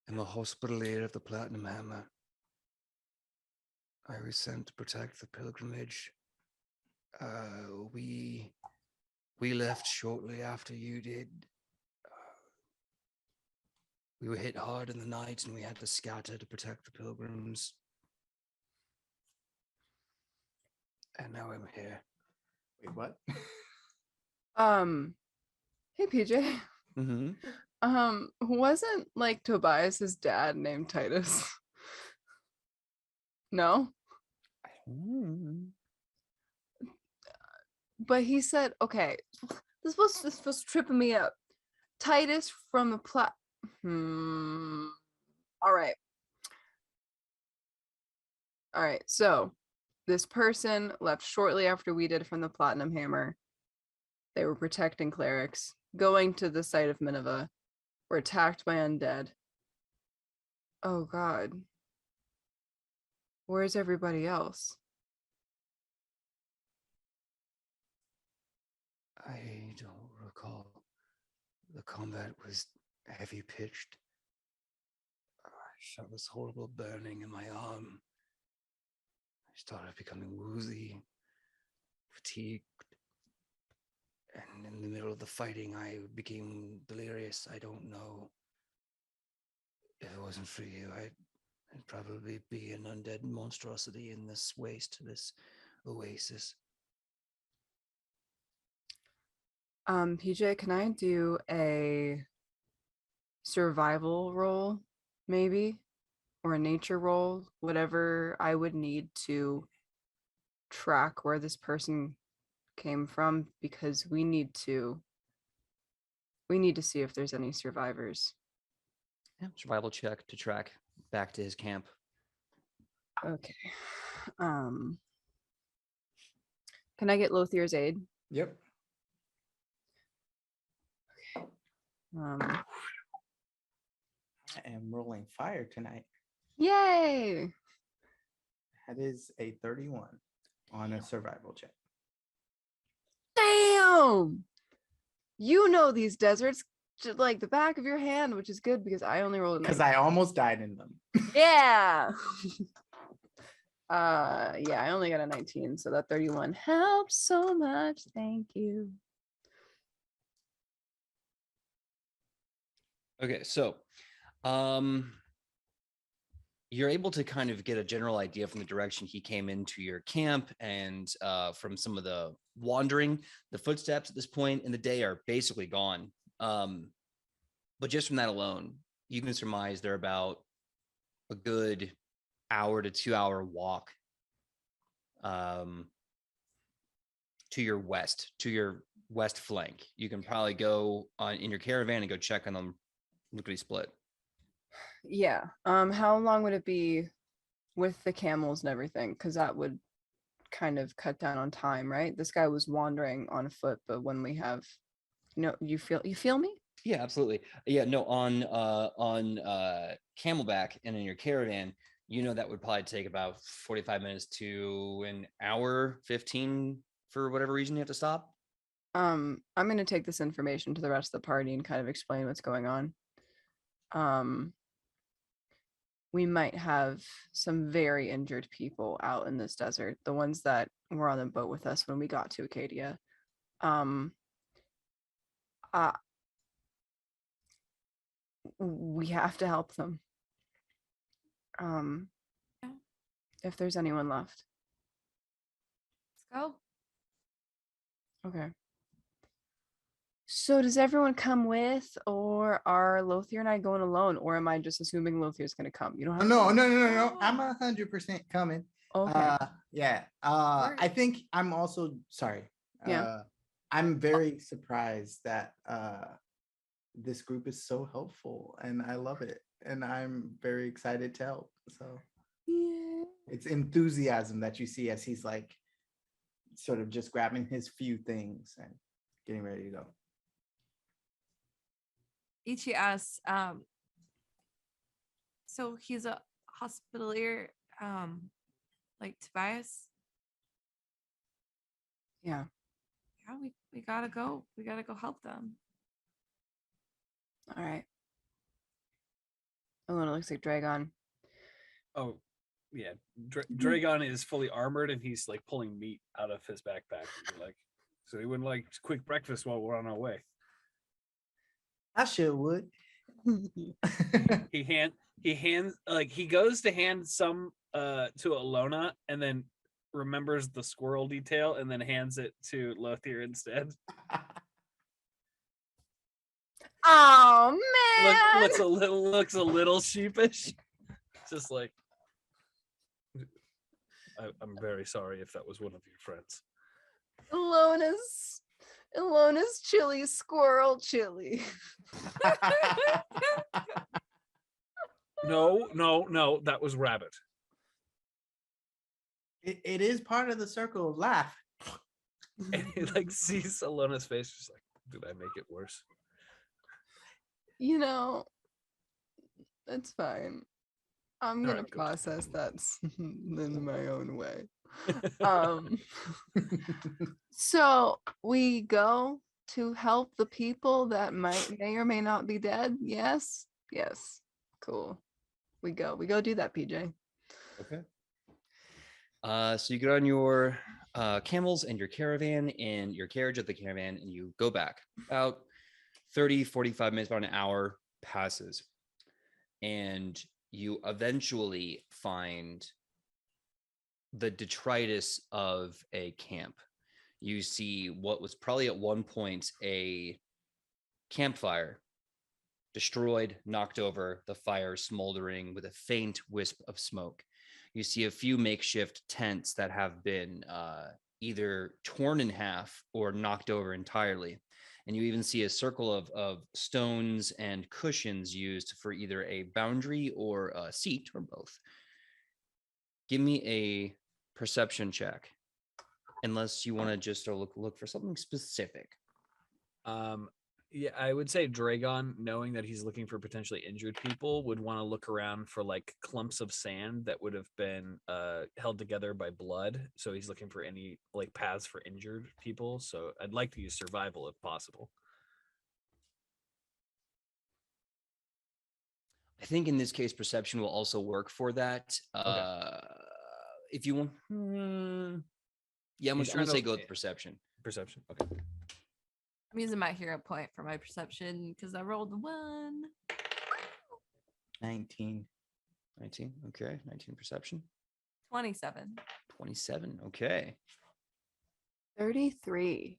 I'm a hospitalier of the Platinum Hammer. I was sent to protect the pilgrimage. We left shortly after you did. We were hit hard in the night and we had to scatter to protect the pilgrims. And now I'm here. Wait, what? Hey PJ. Mm-hmm. Wasn't like Tobias's dad named Titus? No? But he said, okay, this was tripping me up. Titus from the plot. All right. All right. So this person left shortly after we did from the Platinum Hammer. They were protecting clerics, going to the site of Minerva, were attacked by undead. Oh God. Where's everybody else? I don't recall. The combat was heavy pitched. I felt this horrible burning in my arm. I started becoming woozy, fatigued. And in the middle of the fighting, I became delirious. I don't know. If it wasn't for you, I'd probably be an undead monstrosity in this waste, this oasis. PJ, can I do a survival roll, maybe? Or a nature roll? Whatever I would need to track where this person came from, because we need to see if there's any survivors. Yeah, survival check to track back to his camp. Okay. Can I get Lothier's aid? Yep. Um, I am rolling fire tonight. Yay! That is a 31 on a survival check. Damn! You know these deserts just like the back of your hand, which is good because I only rolled a Because 19. I almost died in them. Yeah. Yeah, I only got a 19, so that 31 helps so much. Thank you. Okay, so you're able to kind of get a general idea from the direction he came into your camp and from some of the wandering. The footsteps at this point in the day are basically gone. But just from that alone, you can surmise they're about a good hour to 2 hour walk to your west flank. You can probably go on in your caravan and go check on them lickety split. Yeah. How long would it be with the camels and everything? Because that would kind of cut down on time, right? This guy was wandering on foot, but when we have, you feel me? Yeah, absolutely. Yeah, no, on Camelback and in your caravan, that would probably take about 45 minutes to an hour 15 for whatever reason you have to stop. I'm gonna take this information to the rest of the party and kind of explain what's going on. We might have some very injured people out in this desert, the ones that were on the boat with us when we got to Acadia. We have to help them. If there's anyone left. Let's go. Okay. So does everyone come with, or are Lothier and I going alone, or am I just assuming Lothier's going to come? You don't have No. I'm 100% coming. Okay. Yeah. I think I'm also sorry. Yeah. I'm very surprised that this group is so helpful, and I love it, and I'm very excited to help. So Yeah. it's enthusiasm that you see as he's like sort of just grabbing his few things and getting ready to go. Ichi asks, so he's a hospitalier, like Tobias? Yeah. Yeah, we gotta go. We gotta go help them. All right. Alona looks like Dragon. Oh, yeah. Dragon is fully armored and he's like pulling meat out of his backpack. Like, so he wouldn't like quick breakfast while we're on our way. I sure would. He hands like he goes to hand some to Alona and then remembers the squirrel detail and then hands it to Lothier instead. Oh man. Looks a little sheepish. Just like I'm very sorry if that was one of your friends. Alona's chili, squirrel chili. No, that was rabbit. It is part of the circle of life. And he like sees Alona's face, just like, did I make it worse? It's fine. I'm gonna process that in my own way. So we go to help the people that may or may not be dead. Yes. Cool. We go do that, PJ. Okay. So you get on your camels and your caravan and your carriage of the caravan, and you go back. About 30, 45 minutes, about an hour passes. And you eventually find the detritus of a camp. You see what was probably at one point a campfire, destroyed, knocked over, the fire smoldering with a faint wisp of smoke. You see a few makeshift tents that have been either torn in half or knocked over entirely. And you even see a circle of stones and cushions used for either a boundary or a seat or both. Give me a perception check, unless you want to just look for something specific. Yeah, I would say Dragon, knowing that he's looking for potentially injured people, would want to look around for like clumps of sand that would have been held together by blood. So he's looking for any like paths for injured people. So I'd like to use survival if possible. I think in this case, perception will also work for that. Okay. if you want, yeah, I'm He's gonna trying say to- go with perception. Perception. Okay. I'm using my hero point for my perception because I rolled a 1. 19. 19. Okay, 19 perception. 27. 27. Okay, 33.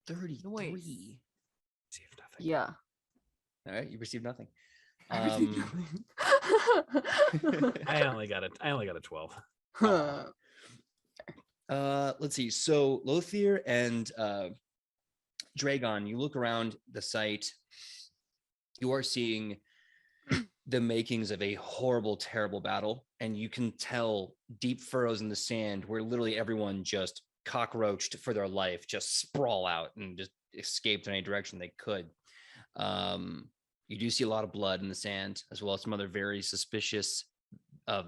33. Received nothing. Yeah. All right, you received nothing. I received nothing. I only got a 12. Let's see. So Lothier and Dragon, you look around the site, you are seeing the makings of a horrible, terrible battle, and you can tell deep furrows in the sand where literally everyone just cockroached for their life, just sprawl out and just escaped in any direction they could. You do see a lot of blood in the sand, as well as some other very suspicious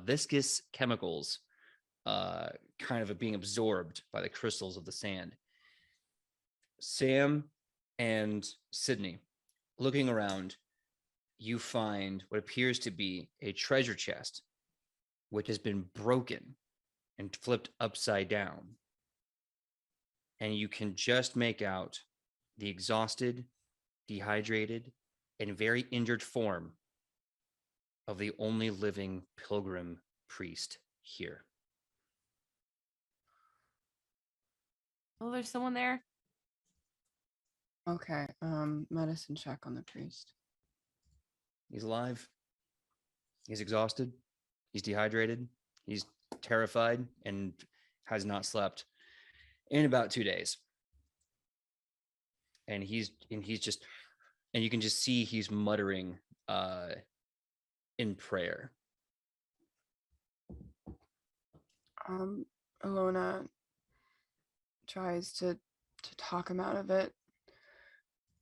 viscous chemicals kind of being absorbed by the crystals of the sand. Sam and Sidney, looking around, you find what appears to be a treasure chest, which has been broken and flipped upside down. And you can just make out the exhausted, dehydrated, and very injured form of the only living pilgrim priest here. Oh, there's someone there. Okay. Medicine check on the priest. He's alive. He's exhausted. He's dehydrated. He's terrified and has not slept in about 2 days. And he's just, and you can just see he's muttering in prayer. Alona tries to talk him out of it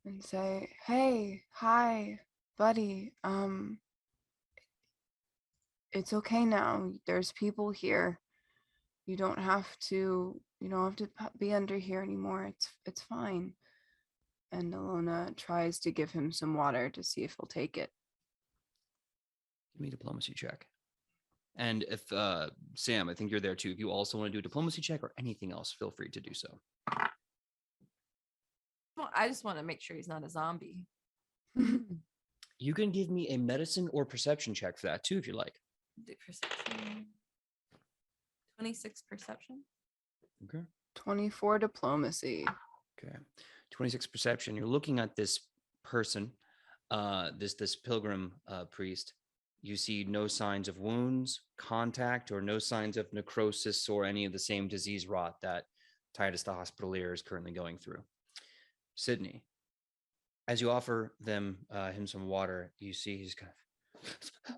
and say, "Hey, hi, buddy. It's okay now. There's people here. You don't have to be under here anymore. It's fine." And Alona tries to give him some water to see if he'll take it. Give me a diplomacy check. And if Sam, I think you're there too. If you also want to do a diplomacy check or anything else, feel free to do so. Well, I just want to make sure he's not a zombie. You can give me a medicine or perception check for that too, if you like. Do perception. 26 perception. Okay. 24 diplomacy. Okay. 26 perception. You're looking at this person, this pilgrim priest. You see no signs of wounds, contact, or no signs of necrosis or any of the same disease rot that Titus the Hospitalier is currently going through. Sidney, as you offer him some water, you see he's kind of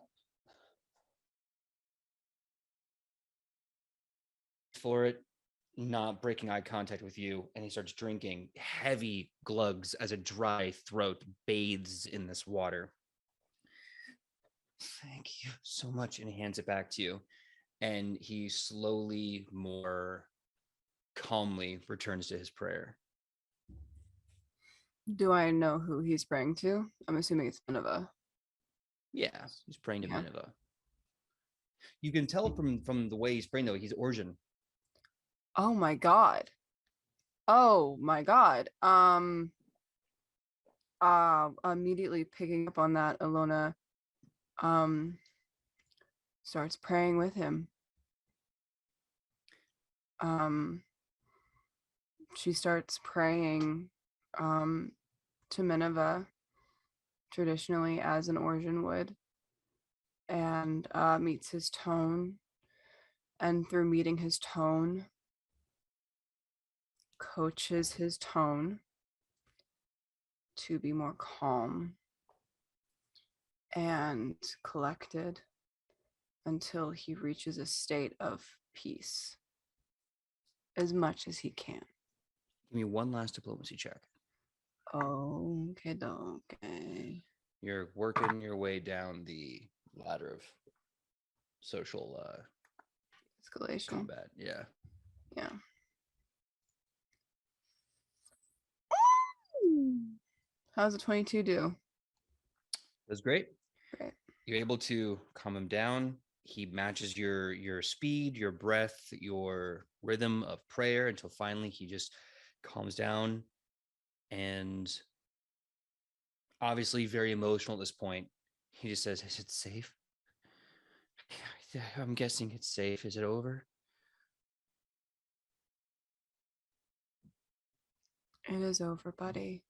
for it, not breaking eye contact with you, and he starts drinking heavy glugs as a dry throat bathes in this water. Thank you so much. And he hands it back to you. And he slowly, more calmly returns to his prayer. Do I know who he's praying to? I'm assuming it's Minerva. Yeah, he's praying to Yeah. Minerva. You can tell from the way he's praying, though, he's Orjan. Oh my god. Oh my god. Immediately picking up on that, Alona starts praying with him. She starts praying to Minerva traditionally as an Orjan would, and meets his tone, and through meeting his tone, coaches his tone to be more calm and collected until he reaches a state of peace as much as he can. Give me one last diplomacy check. Okay. You're working your way down the ladder of social Escalation. combat. Yeah. Yeah. How's a 22 do? That's great. Great. You're able to calm him down. he matches your speed, your breath, your rhythm of prayer until finally he just calms down and obviously very emotional at this point. He just says, "Is it safe? Yeah, I'm guessing it's safe. Is it over?" It is over, buddy.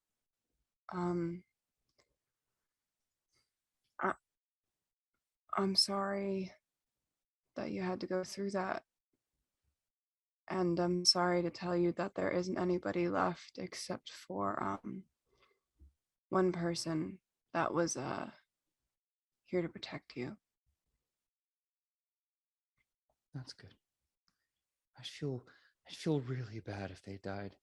I, I'm sorry that you had to go through that. And I'm sorry to tell you that there isn't anybody left except for one person that was here to protect you. That's good. I'd feel really bad if they died.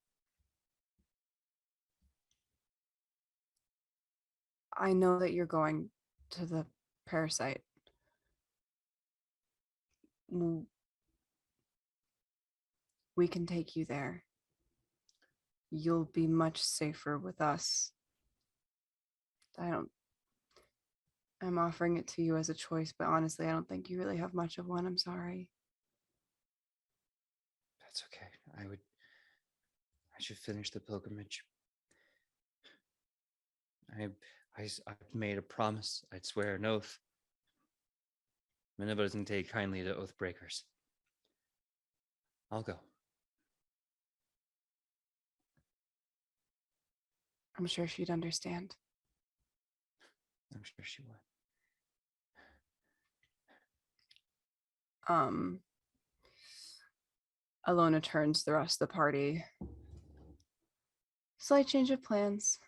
I know that you're going to the parasite. We can take you there. You'll be much safer with us. I'm offering it to you as a choice, but honestly, I don't think you really have much of one. I'm sorry. That's okay. I should finish the pilgrimage. I made a promise. I'd swear an oath. Minerva doesn't take kindly to oath breakers. I'll go. I'm sure she'd understand. I'm sure she would. Alona turns the rest of the party. Slight change of plans.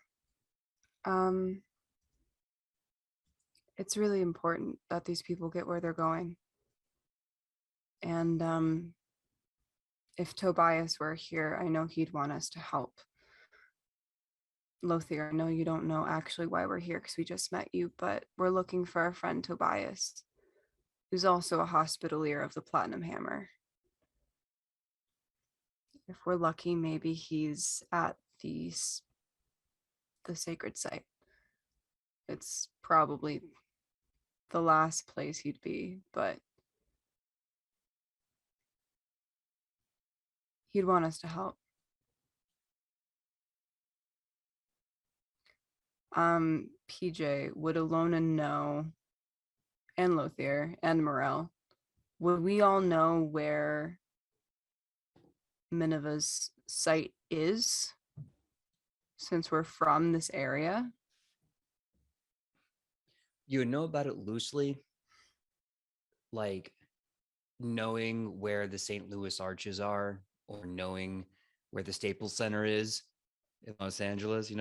It's really important that these people get where they're going. And if Tobias were here, I know he'd want us to help. Lothier, I know you don't know actually why we're here because we just met you, but we're looking for our friend Tobias, who's also a hospitalier of the Platinum Hammer. If we're lucky, maybe he's at the sacred site. It's probably the last place he'd be, but he'd want us to help. PJ, would Alona know, and Lothier and Morel, would we all know where Minerva's site is since we're from this area? You would know about it loosely, like knowing where the St. Louis Arches are or knowing where the Staples Center is in Los Angeles. You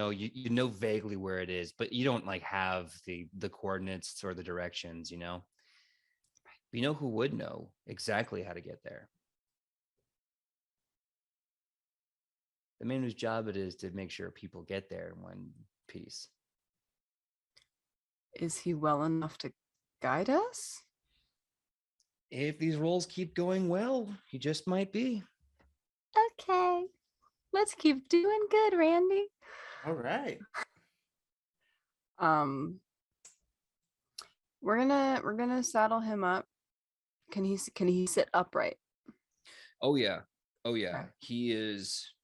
know vaguely where it is, but you don't like have the coordinates or the directions, you know. But you know who would know exactly how to get there? The man whose job it is to make sure people get there in one piece. Is he well enough to guide us? If these rolls keep going well, he just might be. Okay. Let's keep doing good, Randy. All right. We're gonna saddle him up. Can he sit upright? Oh yeah. Okay. He is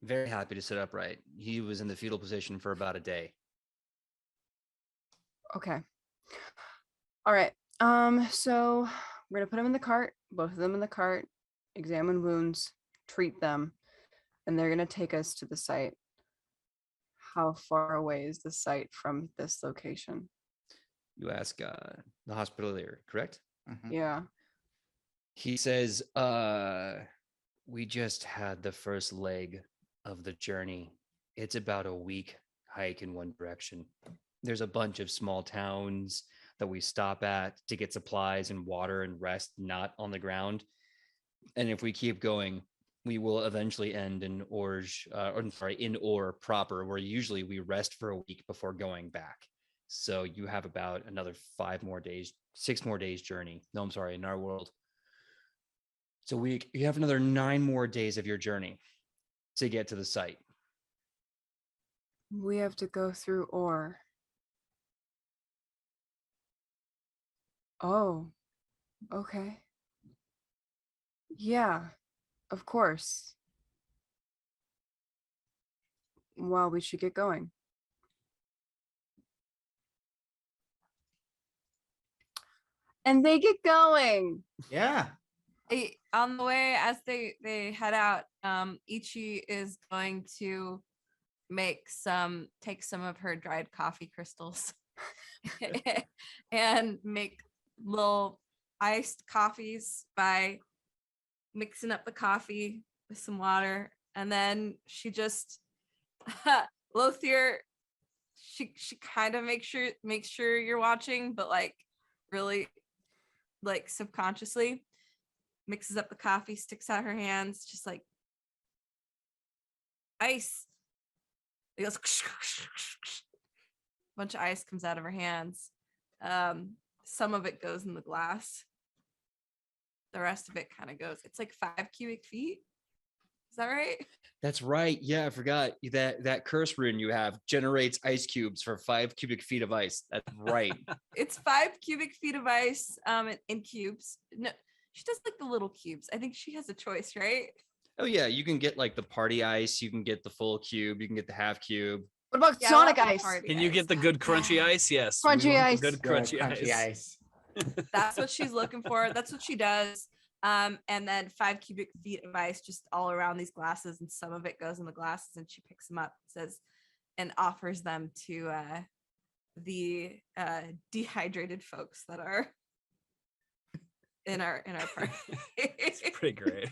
very happy to sit upright. He was in the fetal position for about a day. Okay. All right. So we're gonna put him in the cart, both of them in the cart, examine wounds, treat them, and they're gonna take us to the site. How far away is the site from this location? You ask the hospital there, correct? Mhm. Yeah. He says, we just had the first leg of the journey. It's about a week hike in one direction. There's a bunch of small towns that we stop at to get supplies and water and rest, not on the ground. And if we keep going, we will eventually end in in Or proper, where usually we rest for a week before going back. So you have about another 6 more days journey. No, I'm sorry, in our world. So you have another 9 more days of your journey to get to the site. We have to go through Or. Oh. Okay. Yeah, of course. Well, we should get going. And they get going. Yeah. On the way as they head out, Ichi is going to take some of her dried coffee crystals and make little iced coffees by mixing up the coffee with some water, and then she just Lothier, she kind of makes sure you're watching, but like really like subconsciously mixes up the coffee, sticks out her hands, just like ice. It goes bunch of ice comes out of her hands. Some of it goes in the glass. The rest of it kind of goes. It's like 5 cubic feet. Is that right? That's right. Yeah, I forgot that curse rune you have generates ice cubes for 5 cubic feet of ice. That's right. It's 5 cubic feet of ice in cubes. No, she does like the little cubes. I think she has a choice, right? Oh yeah, you can get like the party ice, you can get the full cube, you can get the half cube. What about Yeah, Sonic I want the Ice? party Can you ice. get the good crunchy ice? Yes. we Crunchy want the ice. Good Good crunchy, crunchy ice. That's what she's looking for. That's what she does. And then 5 cubic feet of ice just all around these glasses, and some of it goes in the glasses, and she picks them up, says, and offers them to the dehydrated folks that are in our party. It's pretty great.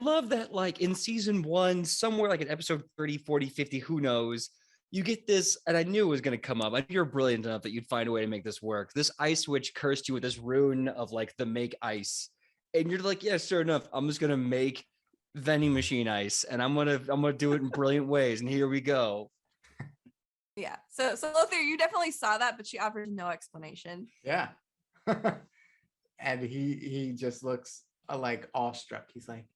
Love that, like in season 1, somewhere like in episode 30, 40, 50, who knows, you get this, and I knew it was going to come up. I knew you're brilliant enough that you'd find a way to make this work. This ice witch cursed you with this rune of like the make ice, and you're like, yeah, sure enough, I'm just gonna make vending machine ice, and I'm gonna do it in brilliant ways, and here we go. Yeah. So Lothier, you definitely saw that, but she offers no explanation. Yeah. And he just looks like awestruck. He's like,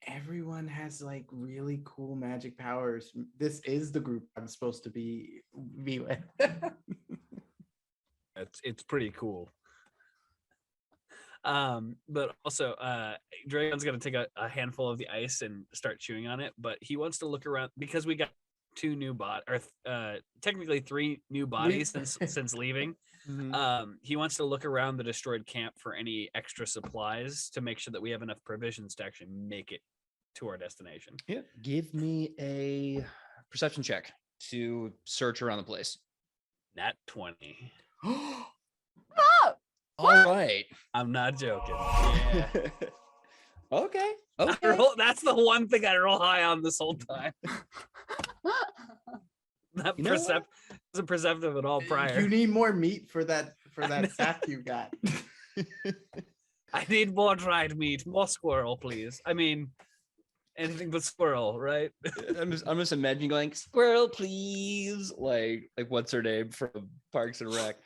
everyone has like really cool magic powers. This is the group I'm supposed to be with. It's pretty cool. But also Dragon's gonna take a handful of the ice and start chewing on it, but he wants to look around because we got 2 new technically 3 new bodies since leaving. He wants to look around the destroyed camp for any extra supplies to make sure that we have enough provisions to actually make it to our destination. Yeah, give me a perception check to search around the place. Nat 20. Oh, All right. I'm not joking. Yeah. Okay. I Okay. that's the one thing I roll high on this whole time. That You know what? wasn't perceptive at all prior. You need more meat for that sack you got. I need more dried meat, more squirrel, please. I mean, anything but squirrel, right? I'm just imagining going, squirrel, please. Like what's her name from Parks and Rec?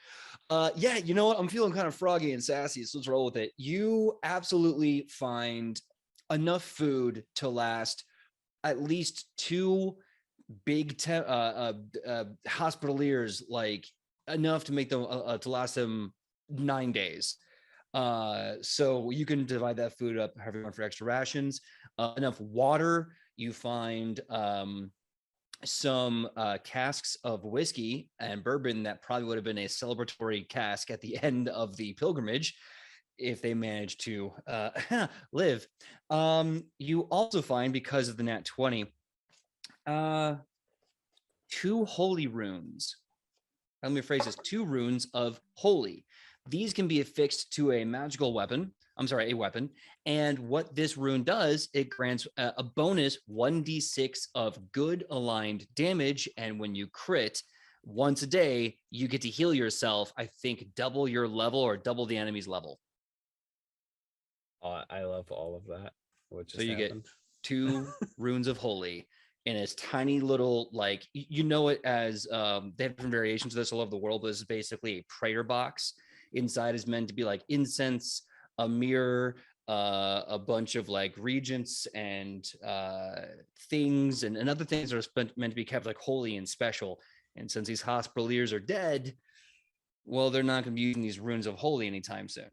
Yeah, you know what? I'm feeling kind of froggy and sassy, so let's roll with it. You absolutely find enough food to last at least 2 big hospitaliers, like enough to make them to last them 9 days. So you can divide that food up however you want for extra rations. Enough water. You find some casks of whiskey and bourbon that probably would have been a celebratory cask at the end of the pilgrimage if they managed to live. You also find, because of the nat 20, 2 holy runes. Let me rephrase this: 2 runes of holy. These can be affixed to a magical weapon. A weapon. And what this rune does, it grants a bonus 1d6 of good aligned damage. And when you crit once a day, you get to heal yourself, I think, double your level or double the enemy's level. Oh, I love all of that. So you get 2 runes of holy in its tiny little, like, you know it as, they have different variations of this all over the world, but this is basically a prayer box. Inside is meant to be like incense, a mirror, a bunch of like regents and things and other things that are meant to be kept like holy and special. And since these hospitaliers are dead, well, they're not going to be using these runes of holy anytime soon.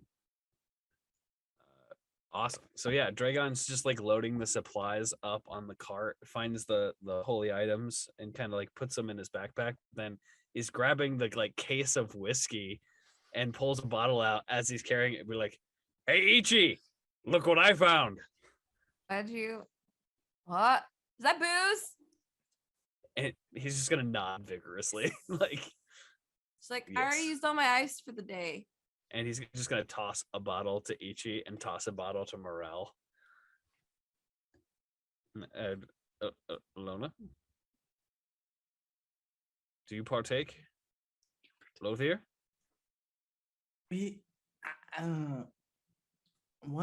Awesome. So yeah, Dragon's just like loading the supplies up on the cart, finds the holy items and kind of like puts them in his backpack, then is grabbing the like case of whiskey and pulls a bottle out as he's carrying it. We're like, "Hey Ichi, look what I found." What? Is that booze? And he's just gonna nod vigorously. Like, She's like, I already Yes. used all my ice for the day. and he's just gonna toss a bottle to Ichi and toss a bottle to Morel. And Alona, do you partake? Lothier? We, one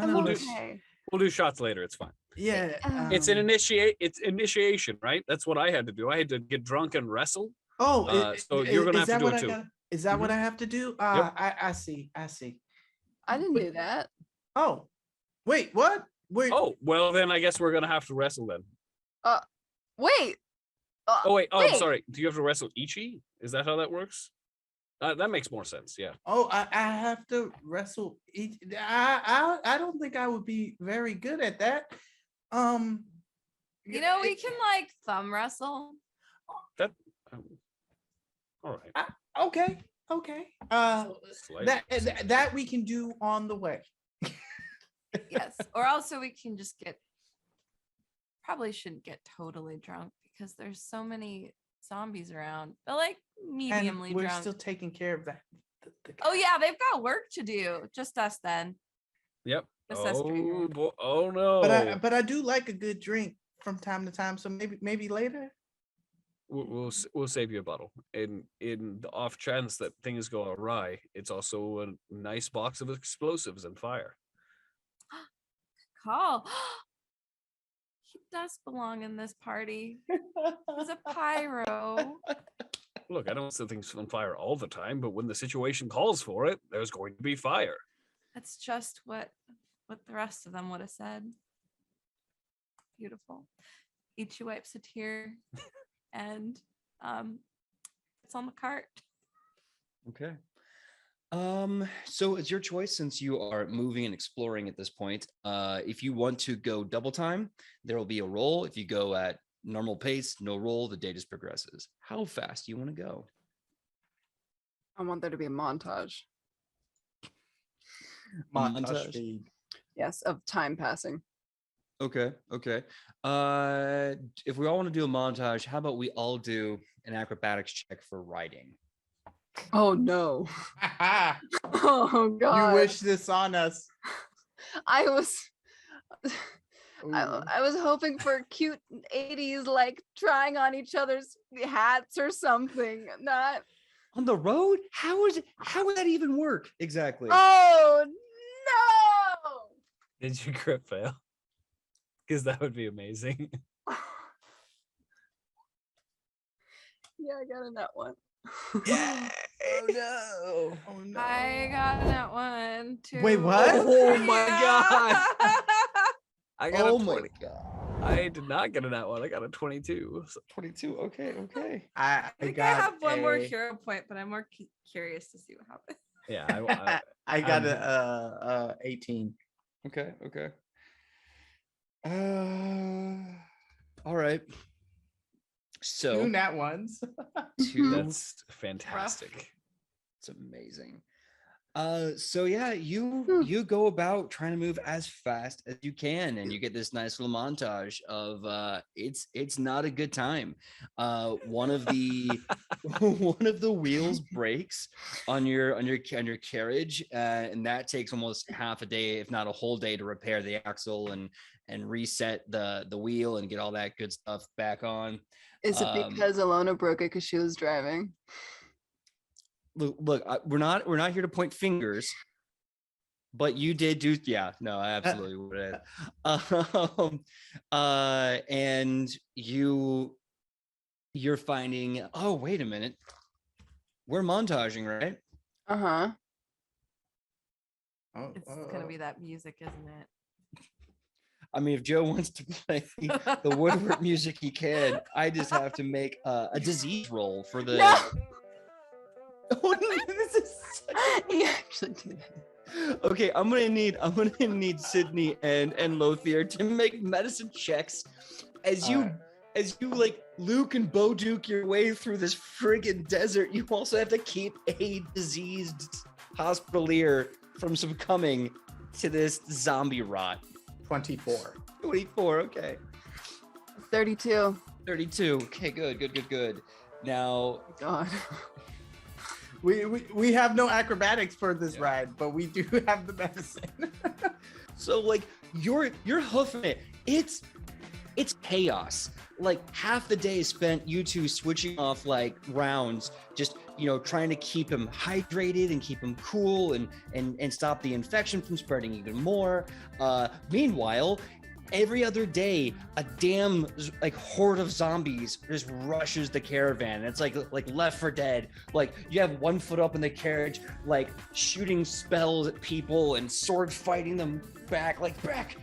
I'm of do- us, okay. We'll do shots later. It's fine. yeah. It's an initiation, right? That's what I had to do. I had to get drunk and wrestle. Oh, So you're gonna is have to that do what it I too. got? Is that what I have to do? I see. I didn't do that. Oh, wait, what? Wait. Oh, well then I guess we're gonna have to wrestle then. Wait. Oh wait, I'm Wait. sorry. Do you have to wrestle Ichi? Is that how that works? That makes more sense. Yeah. Oh, I have to wrestle. I don't think I would be very good at that. You know, we can like thumb wrestle. All right. Okay. Slight- That we can do on the way. Yes. Or also we can just probably shouldn't get totally drunk because there's so many zombies around. But like And mediumly we're drunk. still taking care of that. Oh yeah, they've got work to do. Just us then. Yep. Just us three here. Oh no. But I do like a good drink from time to time. So maybe later. We'll save you a bottle. In the off chance that things go awry, it's also a nice box of explosives and fire. Call. He does belong in this party. He's a pyro. Look, I don't set things on fire all the time, but when the situation calls for it, there's going to be fire. That's just what the rest of them would have said. Beautiful. Ichi wipes a tear and it's on the cart. Okay. So it's your choice since you are moving and exploring at this point. If you want to go double time, there will be a roll. If you go at normal pace, no roll, the day just progresses. How fast do you want to go? I want there to be a montage. Montage. speed. Yes, of time passing. Okay. If we all want to do a montage, how about we all do an acrobatics check for riding? Oh no. Oh god. You wish this on us. I was Ooh. I was hoping for cute 80s like trying on each other's hats or something. Not On the road? How would that even work exactly? Oh no. Did you crit fail? Because that would be amazing. Yeah, I got in that one. Yeah. Oh no. Oh no. I got that one too. Wait, what? Oh my god. I got Oh a my 20. god. I did not get in that one. I got a 22. So 22. Okay. I I think I got have one more a- hero point, but I'm more curious to see what happens. yeah, I got I'm- a 18. Okay. All right. So Two nat ones. that's fantastic. it's amazing. So yeah, you go about trying to move as fast as you can, and you get this nice little montage of it's not a good time. One of the one of the wheels breaks on your carriage, and that takes almost half a day, if not a whole day, to repair the axle and reset the wheel and get all that good stuff back on. Is it because Alona broke it because she was driving? Look, we're not here to point fingers, but you did do, yeah, no, I absolutely would. And you're finding, oh, wait a minute, we're montaging, right? Uh-huh. Oh, It's gonna be that music, isn't it? I mean, if Joe wants to play the Woodward music, he can. I just have to make a disease roll for the. No! This is He actually did. okay. I'm gonna need Sydney and Lothier to make medicine checks as you Alright. as you like Luke and Boduke your way through this friggin' desert. You also have to keep a diseased hospitalier from succumbing to this zombie rot. 24. 24. Okay. 32. 32. Okay. Good. Now. God. We have no acrobatics for this Yeah. ride, but we do have the medicine. So like you're hoofing it. It's chaos. Like half the day is spent you two switching off like rounds, just trying to keep him hydrated and keep him cool and stop the infection from spreading even more. Meanwhile, every other day, a damn like horde of zombies just rushes the caravan. It's like Left 4 Dead. Like you have one foot up in the carriage, like shooting spells at people and sword fighting them back, like back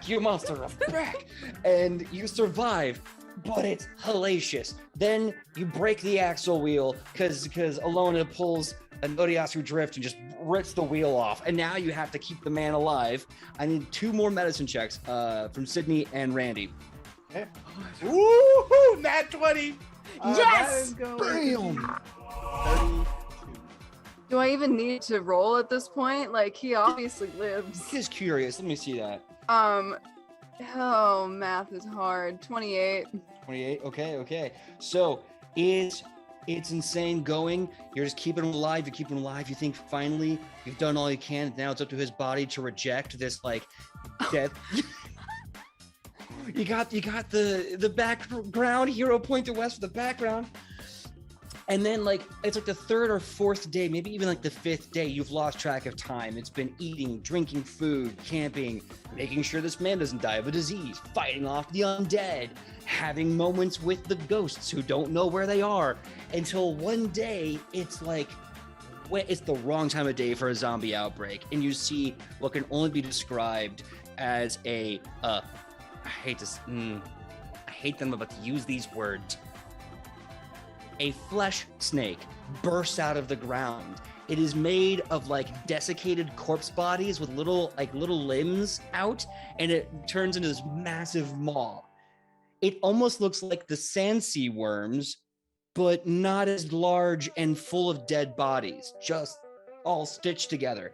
you monster, back, and you survive. But it's hellacious. Then you break the axle wheel because Alona pulls an Oriasu drift and just rips the wheel off. And now you have to keep the man alive. I need 2 more medicine checks from Sydney and Randy. Okay. Woohoo! Nat 20. That Yes! is going Bam! to be 32. Do I even need to roll at this point? Like, he obviously lives. Just curious. Let me see that. Oh, math is hard. 28. 28. Okay. So it's insane going. You're just keeping him alive. You're keeping him alive. You think finally you've done all you can. Now it's up to his body to reject this like death. You got the background hero point to west for the background. And then like it's like the 3rd or 4th day, maybe even like the 5th day, you've lost track of time. It's been eating, drinking food, camping, making sure this man doesn't die of a disease, fighting off the undead, having moments with the ghosts who don't know where they are, until one day it's like it's the wrong time of day for a zombie outbreak, and you see what can only be described as I hate them I'm about to use these words. A flesh snake bursts out of the ground. It is made of like desiccated corpse bodies with little limbs out, and it turns into this massive maw. It almost looks like the sand sea worms, but not as large and full of dead bodies, just all stitched together.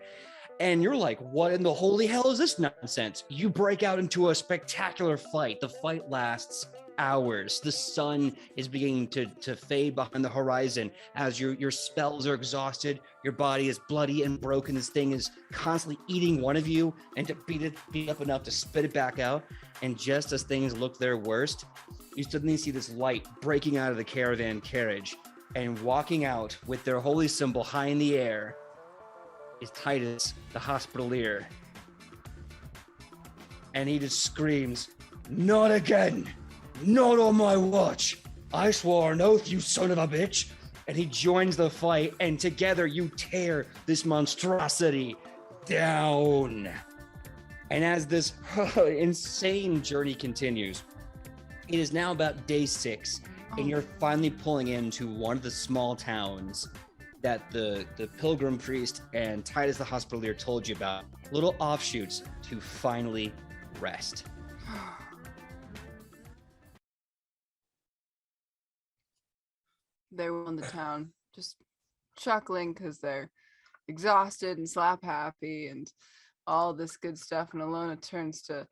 And you're like, what in the holy hell is this nonsense? You break out into a spectacular fight. The fight lasts hours. The sun is beginning to fade behind the horizon as your spells are exhausted. Your body is bloody and broken. This thing is constantly eating one of you, and to beat up enough to spit it back out. And just as things look their worst, you suddenly see this light breaking out of the caravan carriage, and walking out with their holy symbol high in the air is Titus, the hospitalier. And he just screams, "Not again! Not on my watch! I swore an oath, you son of a bitch!" And he joins the fight, and together you tear this monstrosity down. And as this insane journey continues, it is now about day 6, and you're finally pulling into one of the small towns that the pilgrim priest and Titus the hospitalier told you about. Little offshoots to finally rest. They were in the town, just chuckling because they're exhausted and slap happy and all this good stuff. And Alona turns to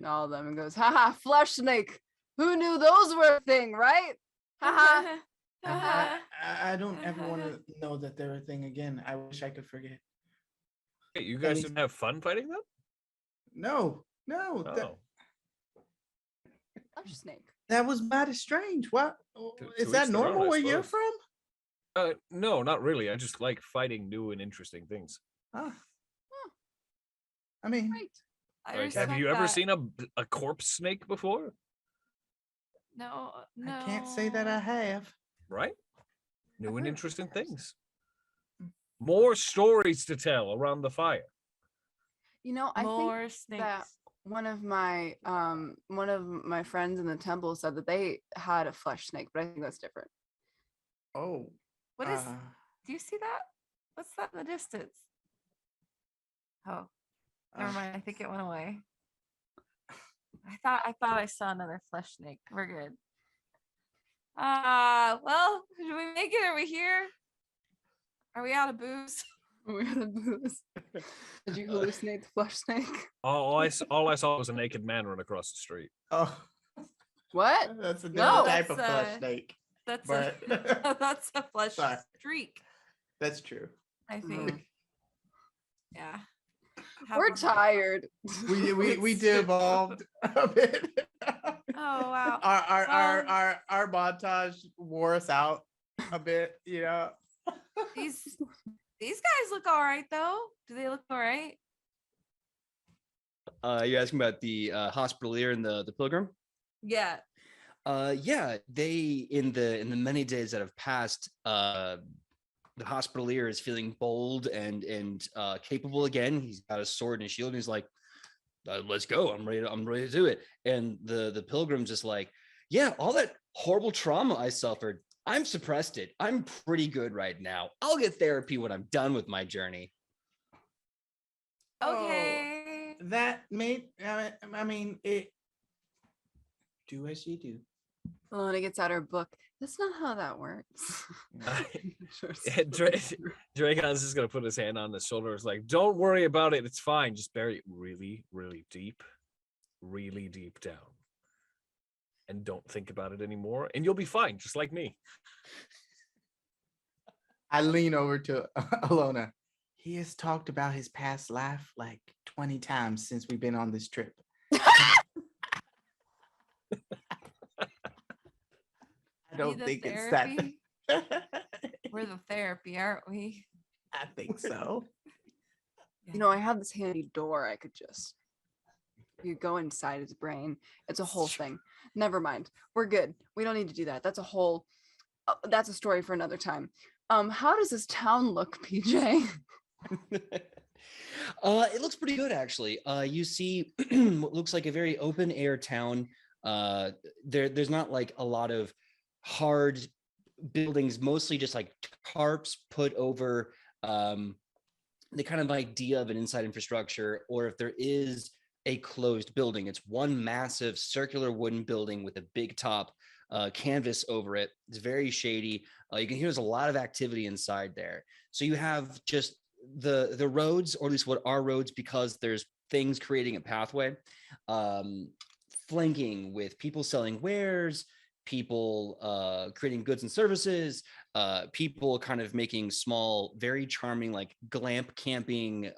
all of them and goes, "Haha, flesh snake! Who knew those were a thing, right? Haha." I don't ever want to know that they're a thing again. I wish I could forget. Hey, you guys didn't have fun fighting them? No. Oh. Flesh snake. That was mighty strange. What is to that each their own, normal I where you're suppose. from? No, not really. I just like fighting new and interesting things. Ah. I mean, Right. I Like, have you respect ever that. seen a corpse snake before? No. I can't say that I have. Right? New and heard of interesting those. things. More stories to tell around the fire. You know, I More think snakes. that one of my friends in the temple said that they had a flesh snake, but I think that's different. Oh. What is? Do you see that? What's that in the distance? Oh, never mind. I think it went away. I thought I saw another flesh snake. We're good. Well, did we make it? Are we here? Are we out of booze? We're the booze. Did you hallucinate the flesh snake? All I saw was a naked man run across the street. Oh, What? that's a No, different type of that's, flesh snake. That's But a that's a flesh Sorry. streak. that's true. I think. Yeah. We're Happens. tired. We devolved a bit. Oh wow. Our montage wore us out a bit, you know. These guys look all right though. Do they look all right? You asking about the hospitalier and the pilgrim? Yeah. Yeah, they in the many days that have passed, the hospitalier is feeling bold and capable again. He's got a sword and a shield, and he's like, let's go. I'm ready to do it. And the pilgrim's just like, yeah, all that horrible trauma I suffered, I'm suppressed it. I'm pretty good right now. I'll get therapy when I'm done with my journey. Okay. That made I mean it. Do as you do. Alona gets out her book. That's not how that works. Dragon's just gonna put his hand on his shoulder. It's like, don't worry about it. It's fine. Just bury it really, really deep down, and don't think about it anymore, and you'll be fine, just like me. I lean over to Alona. He has talked about his past life like 20 times since we've been on this trip. I don't think it's that. We're the therapy, aren't we? I think so. You know, I have this handy door I could just. You go inside his brain. It's a whole thing. Never mind. We're good. We don't need to do that. That's a whole. That's a story for another time. How does this town look, PJ? It looks pretty good actually. You see what looks like a very open air town. There's not like a lot of hard buildings, mostly just like tarps put over the kind of idea of an inside infrastructure, or if there is a closed building, it's one massive circular wooden building with a big top, canvas over it. It's very shady. You can hear there's a lot of activity inside there. So you have just the roads, or at least what are roads, because there's things creating a pathway, flanking with people selling wares, people creating goods and services, people kind of making small, very charming, like glamp camping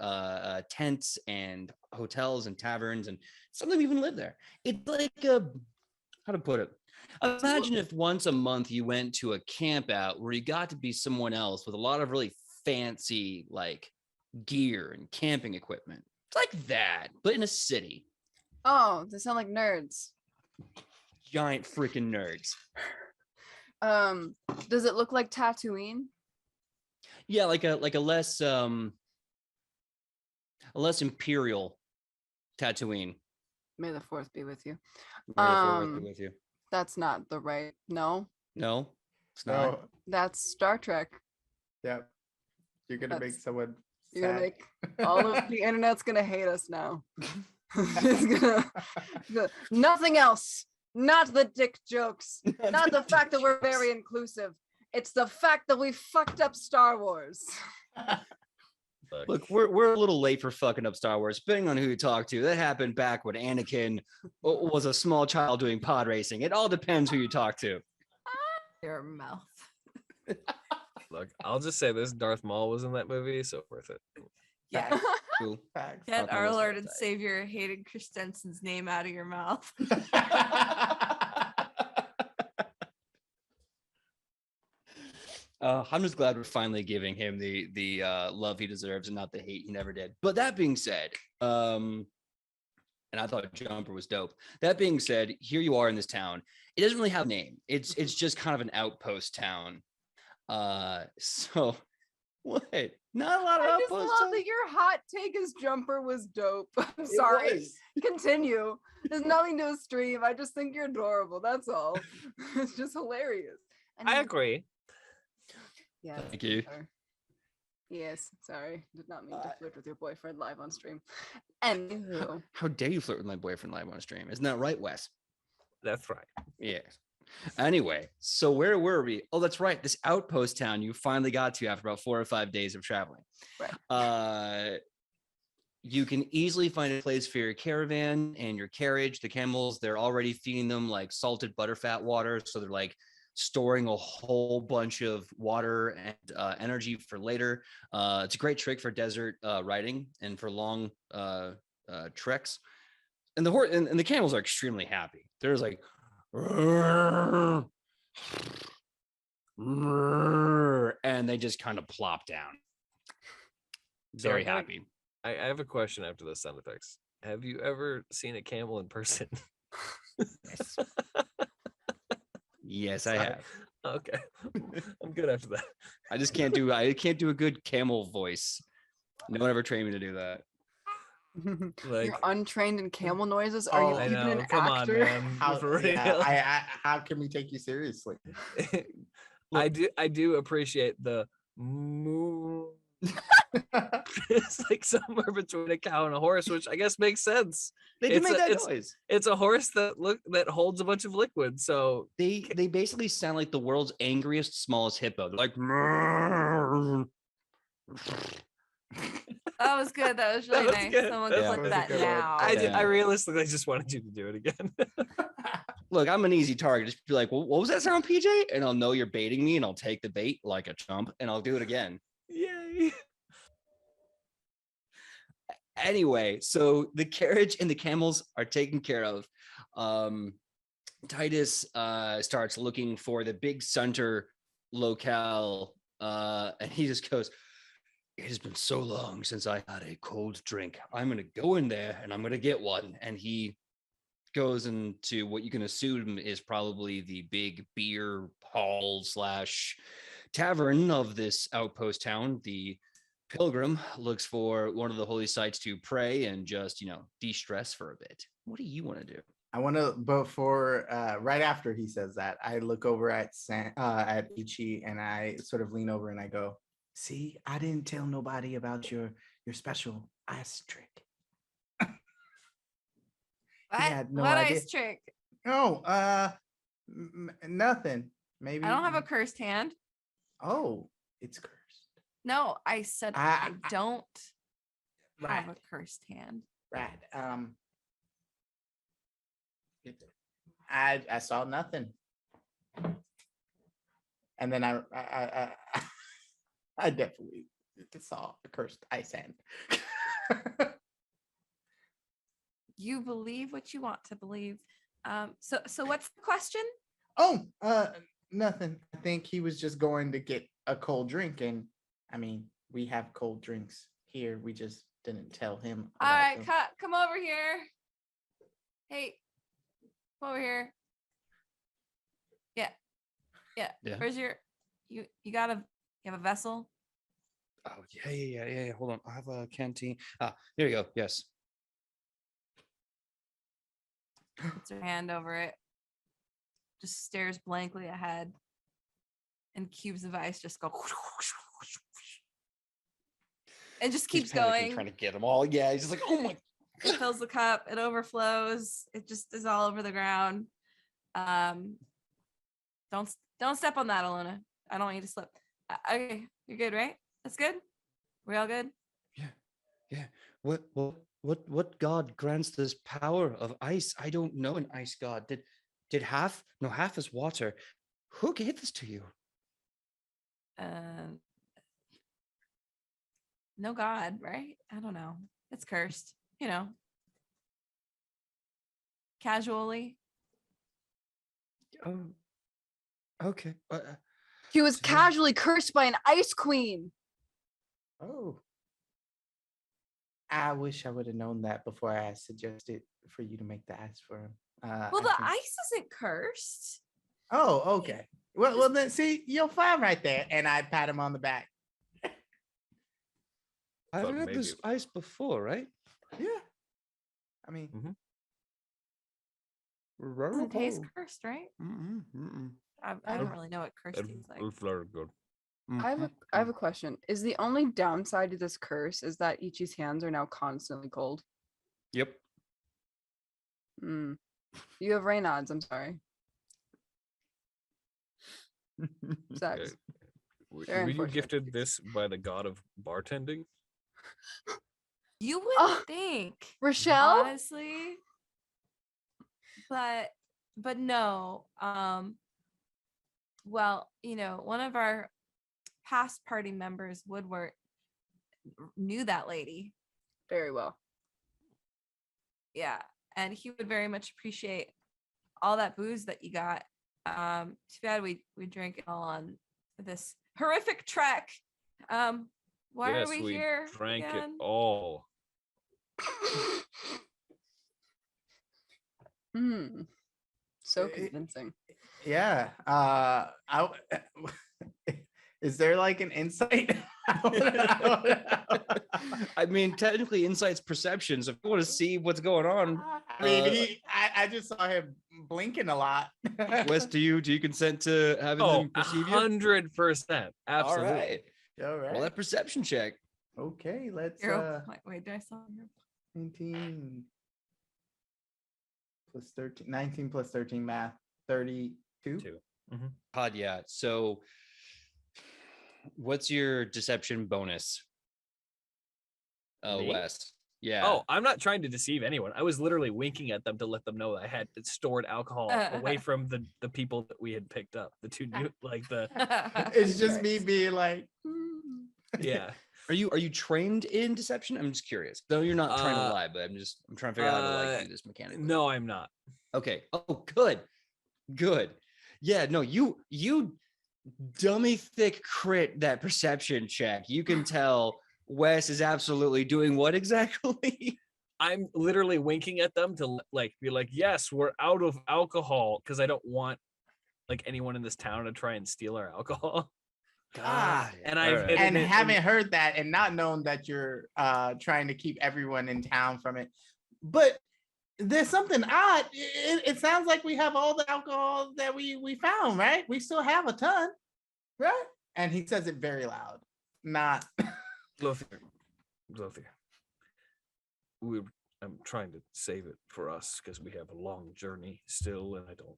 tents and hotels and taverns, and some of them even live there. It's like how to put it? Imagine if once a month you went to a camp out where you got to be someone else with a lot of really fancy like gear and camping equipment. It's like that, but in a city. Oh, they sound like nerds. Giant freaking nerds. Does it look like Tatooine? Yeah, like a less imperial Tatooine. May the fourth be with you. May the fourth be with you. That's not the right. No, No, it's not. No. that's Star Trek. Yep. You're gonna make That's- someone You're gonna sad. make all of the internet's gonna hate us now. It's nothing else. Not the dick jokes. Not the fact that we're very inclusive. It's the fact that we fucked up Star Wars. Look, we're a little late for fucking up Star Wars, depending on who you talk to. That happened back when Anakin was a small child doing pod racing. It all depends who you talk to. Your mouth. Look, I'll just say this: Darth Maul was in that movie, so worth it. Yeah. Cool. Facts. Get Fuck on our this Lord and website. Savior Hayden Christensen's name out of your mouth. I'm just glad we're finally giving him the love he deserves and not the hate he never did. But that being said, and I thought Jumper was dope. That being said, here you are in this town. It doesn't really have a name. It's just kind of an outpost town. So what? Not a lot of I just outposts. love that your hot take as Jumper was dope. I'm sorry. Continue. There's nothing to a stream. I just think you're adorable. That's all. It's just hilarious. I agree. Yeah. Thank you. Yes, sorry. Did not mean to flirt with your boyfriend live on stream. Anywho. How dare you flirt with my boyfriend live on stream? Isn't that right, Wes? That's right. Yes. Anyway, so where were we? Oh, that's right. This outpost town you finally got to after about 4 or 5 days of traveling. Right. You can easily find a place for your caravan and your carriage. The camels, they're already feeding them like salted butterfat water. So they're like storing a whole bunch of water and energy for later. It's a great trick for desert riding and for long treks. And the horse and the camels are extremely happy. There's like, and they just kind of plop down. So Very happy. I have a question after those sound effects. Have you ever seen a camel in person? Yes. Yes, I Sorry. have. Okay. I'm good after that. I can't do a good camel voice. No one ever trained me to do that. Like, You're untrained in camel noises. Are you Oh, I even know. an Come actor? on, man. How, For yeah, real. how can we take you seriously? I do appreciate the moo. It's like somewhere between a cow and a horse, which I guess makes sense. They can It's make a- that noise. It's a horse that holds a bunch of liquid. So They basically sound like the world's angriest, smallest hippo. They're like, That was good. That was really was nice. good. Someone That clip was a that good one. now. Yeah. I realistically just wanted you to do it again. look, I'm an easy target. Just be like, well, what was that sound, PJ? And I'll know you're baiting me, and I'll take the bait like a chump, and I'll do it again. Yay. Anyway, so the carriage and the camels are taken care of. Titus starts looking for the big center locale, and he just goes, it has been so long since I had a cold drink. I'm going to go in there and I'm going to get one. And he goes into what you can assume is probably the big beer hall / tavern of this outpost town. The pilgrim looks for one of the holy sites to pray and just, de-stress for a bit. What do you want to do? I want to, before, right after he says that, I look over at Ichi and I sort of lean over and I go, see, I didn't tell nobody about your special ice trick. What? had no What idea. ice trick? No, nothing. Maybe I don't have a cursed hand. Oh, it's cursed. No, I said I don't Right, have a cursed hand. right. I saw nothing, and then I definitely saw a cursed ice hand. You believe what you want to believe. So what's the question? Oh, nothing. I think he was just going to get a cold drink, and I mean, we have cold drinks here. We just didn't tell him. All about right, them. come over here. Hey, come over here. Yeah. Yeah. Where's your you have a vessel? Oh, yeah. Hold on. I have a canteen. There you go. Yes. Puts her hand over it. Just stares blankly ahead. And cubes of ice just go. It just keeps He's panicking, going. trying to get them all. Yeah, he's just like, oh my. It fills the cup. It overflows. It just is all over the ground. Don't step on that, Alona. I don't want you to slip. Okay, you're good, right? That's good. We all good? Yeah. What god grants this power of ice? I don't know an ice god. Did half? No, half is water. Who gave this to you? No god, right? I don't know. It's cursed, casually. Oh, okay. He was So- casually cursed by an ice queen. Oh. I wish I would have known that before I suggested for you to make the ice for him. Well, I the think- ice isn't cursed. Oh, okay. Well, then see, you're fine right there. And I pat him on the back. I've Thought had maybe this ice before, right? Yeah. I mean, Doesn't taste cursed, right? Mm-mm. I don't really know what cursed tastes like. It's very good. I have Mhm. a question. Is the only downside to this curse is that Ichi's hands are now constantly cold? Yep. Hmm. You have Raynaud's, I'm sorry. Sucks. Were Very you unfortunate. gifted this by the god of bartending? You would Oh, think, Rochelle? honestly, but no. Well, one of our past party members, Woodward, knew that lady. Very well. Yeah, and he would very much appreciate all that booze that you got. Too bad we drank it all on this horrific trek. Why Yes, are we we here drank it again? all. Hmm. So Eh, convincing. Yeah. Is there like an insight? I mean, technically, insight's perception. So if you want to see what's going on, I mean, I just saw him blinking a lot. Wes, do you consent to having Oh, them perceive you? 100%. Absolutely. All right. All right. Roll that perception check. Okay, let's Wait, did I saw your 19 plus 13, 19 plus 13 math, 32. God, yeah. So, what's your deception bonus? Me? Wes. Yeah. Oh, I'm not trying to deceive anyone. I was literally winking at them to let them know I had stored alcohol away from the people that we had picked up. The two new, like the It's just me being like, yeah. Are you trained in deception? I'm just curious. Though you're not trying to Uh, lie, but I'm trying to figure out how to like do this mechanically. No, I'm not. Okay. Oh, good. Yeah. No, you dummy thick crit that perception check. You can tell Wes is absolutely doing what exactly? I'm literally winking at them to like be like, yes, we're out of alcohol because I don't want like anyone in this town to try and steal our alcohol. Ah, And I've hidden and it in- haven't heard that and not known that you're trying to keep everyone in town from it. But there's something odd. It sounds like we have all the alcohol that we found, right? We still have a ton, right? And he says it very loud. Not Lothier. I'm trying to save it for us because we have a long journey still, and I don't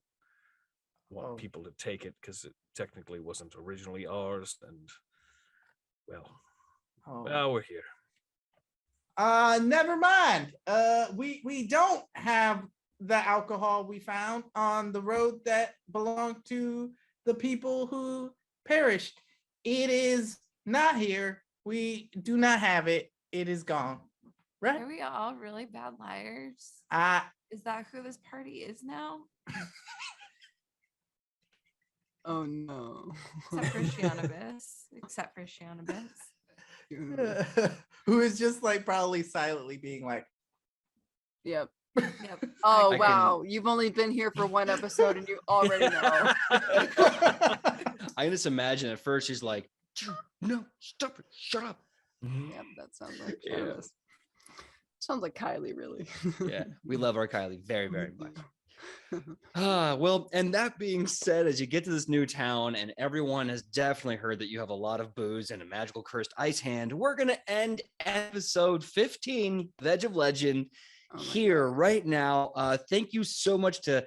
want people to take it because it technically wasn't originally ours. And well, we're here. Never mind. We don't have the alcohol we found on the road that belonged to the people who perished. It is not here. We do not have it. It is gone. Right? Are we all really bad liars? Is that who this party is now? Oh no. Except for Shianabis. Who is just like probably silently being like, Yep. Yep. Oh I wow. You've only been here for one episode and you already know. I just imagine at first she's like, no, stop it, shut up. Yep, that sounds like Yeah. Travis. Sounds like Kylie, really. Yeah, we love our Kylie very, very much. Well, and that being said, as you get to this new town and everyone has definitely heard that you have a lot of booze and a magical cursed ice hand, we're going to end episode 15 of Edge of Legend here right now. Thank you so much to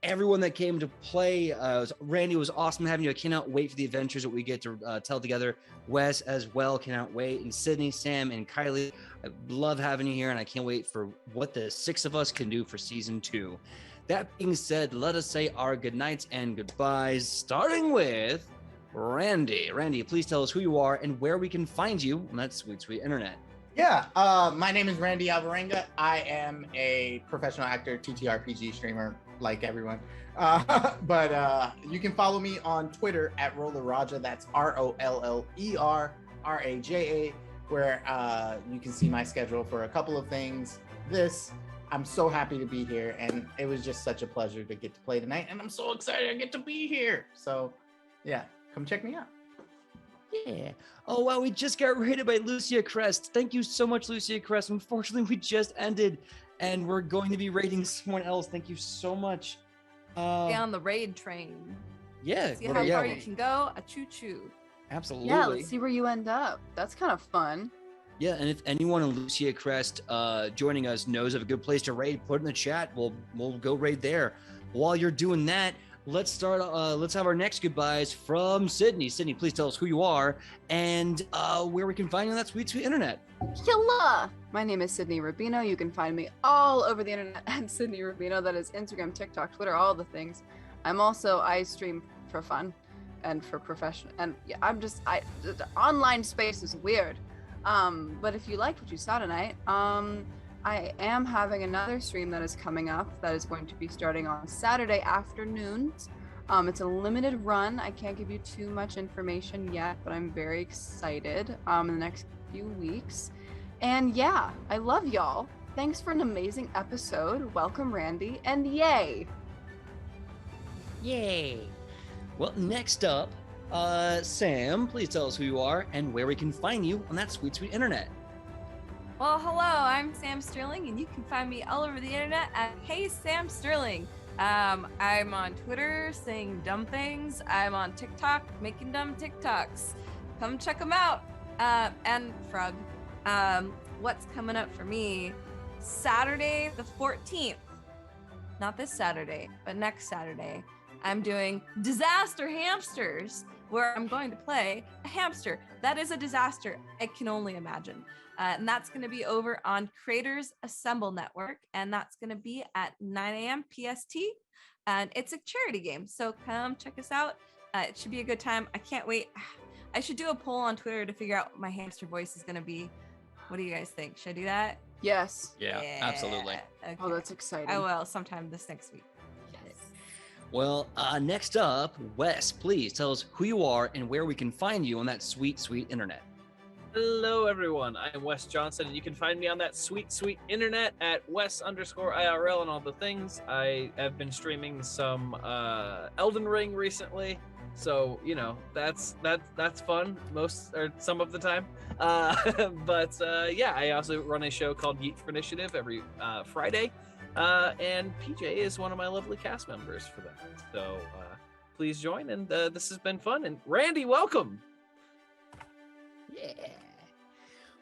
everyone that came to play. Randy, it was awesome having you. I cannot wait for the adventures that we get to tell together. Wes as well, cannot wait. And Sydney, Sam, and Kylie, I love having you here, and I can't wait for what the 6 of us can do for season 2. That being said, let us say our good nights and goodbyes, starting with Randy. Randy, please tell us who you are and where we can find you on that sweet, sweet internet. Yeah, my name is Randy Alvarenga. I am a professional actor, TTRPG streamer, like everyone. But you can follow me on Twitter at RollerRaja. That's ROLLERRAJA, where you can see my schedule for a couple of things. I'm so happy to be here, and it was just such a pleasure to get to play tonight, and I'm so excited I get to be here. So, yeah, come check me out. Yeah. Oh, wow. We just got rated by Lucia Crest. Thank you so much, Lucia Crest. Unfortunately, we just ended and we're going to be rating someone else. Thank you so much. Stay on the raid train. Yeah. See well, how yeah, far well, you can go. A choo choo. absolutely. Yeah, let's see where you end up. That's kind of fun. Yeah, and if anyone in Lucia Crest joining us knows of a good place to raid, put it in the chat. We'll go raid there. While you're doing that, let's start. Let's have our next goodbyes from Sydney. Sydney, please tell us who you are and where we can find you on that sweet, sweet internet. Killa! My name is Sidney Rubino. You can find me all over the internet at Sidney Rubino. That is Instagram, TikTok, Twitter, all the things. I stream for fun and for profession. And yeah, the online space is weird. But if you liked what you saw tonight, I am having another stream that is coming up that is going to be starting on Saturday afternoons. It's a limited run. I can't give you too much information yet, but I'm very excited in the next few weeks. And yeah, I love y'all. Thanks for an amazing episode. Welcome, Randy, and yay! Yay! Well, next up, Sam, please tell us who you are and where we can find you on that sweet, sweet internet. Well, hello, I'm Sam Sterling, and you can find me all over the internet at Hey Sam Sterling. I'm on Twitter saying dumb things. I'm on TikTok making dumb TikToks. Come check them out. And Frog. What's coming up for me? Saturday the 14th. Not this Saturday, but next Saturday. I'm doing Disaster Hamsters, where I'm going to play a hamster. That is a disaster. I can only imagine. And that's going to be over on Creators Assemble Network. And that's going to be at 9 a.m. PST. And it's a charity game. So come check us out. It should be a good time. I can't wait. I should do a poll on Twitter to figure out what my hamster voice is going to be. What do you guys think? Should I do that? Yes. Yeah, absolutely. Okay. Oh, that's exciting. I will sometime this next week. Yes. Well, next up, Wes, please tell us who you are and where we can find you on that sweet, sweet internet. Hello, everyone. I'm Wes Johnson, and you can find me on that sweet, sweet internet at Wes_IRL and all the things. I have been streaming some Elden Ring recently, so you know that's fun most or some of the time. But yeah, I also run a show called Yeet for Initiative every Friday, and PJ is one of my lovely cast members for that. So please join, and this has been fun. And Randy, welcome. Yeah.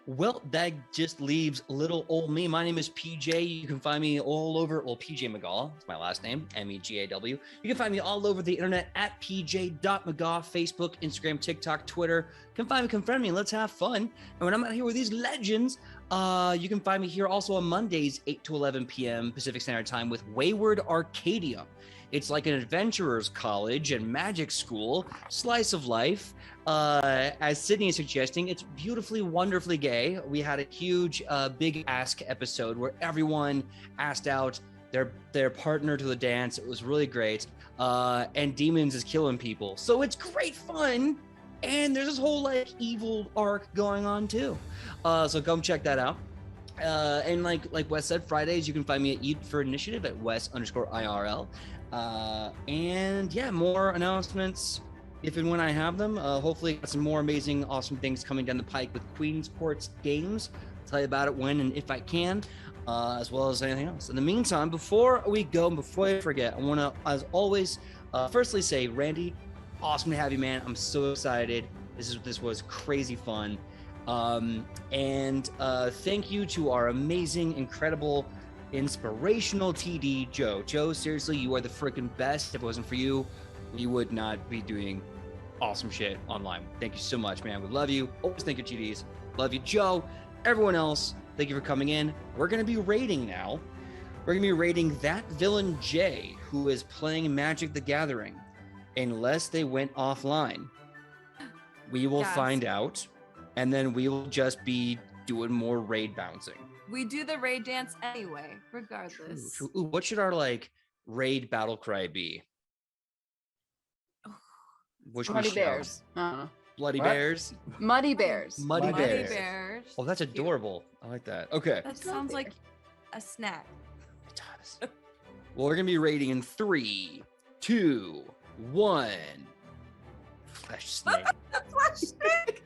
Well, that just leaves little old me. My name is PJ. You can find me all over, well, PJ Megaw. That's my last name, Megaw. You can find me all over the internet at pj.megaw, Facebook, Instagram, TikTok, Twitter. Come find me, come friend me, and let's have fun. And when I'm out here with these legends, you can find me here also on Mondays, 8 to 11 p.m. Pacific Standard Time with Wayward Arcadia. It's like an adventurer's college and magic school, slice of life. As Sydney is suggesting, it's beautifully, wonderfully gay. We had a huge Big Ask episode where everyone asked out their partner to the dance. It was really great. And Demons is killing people. So it's great fun. And there's this whole like evil arc going on too. So come check that out. And like Wes said, Fridays you can find me at Eat for Initiative at Wes_IRL. And yeah, more announcements if and when I have them. Hopefully got some more amazing, awesome things coming down the pike with Queensport's Games. I'll tell you about it when and if I can, as well as anything else. In the meantime, before we go and before I forget, I want to, as always, firstly say, Randy, awesome to have you, man. I'm so excited. This was crazy fun. And thank you to our amazing, incredible, inspirational TD, Joe. Joe, seriously, you are the freaking best. If it wasn't for you, we would not be doing awesome shit online. Thank you so much, man. We love you. Always think of TDs. Love you, Joe. Everyone else, thank you for coming in. We're going to be raiding now. We're going to be raiding that villain Jay, who is playing Magic the Gathering, unless they went offline. We will find out, and then we will just be doing more raid bouncing. We do the raid dance anyway, regardless. True. Ooh, what should our like raid battle cry be? Which Muddy Bears. Bloody What? Bears. Muddy Bears. Muddy Muddy Bears. Bears. Oh, that's adorable. I like that. Okay. That sounds like a snack. It does. Well, we're gonna be raiding in 3, 2, 1. Flesh snake. Flesh snake.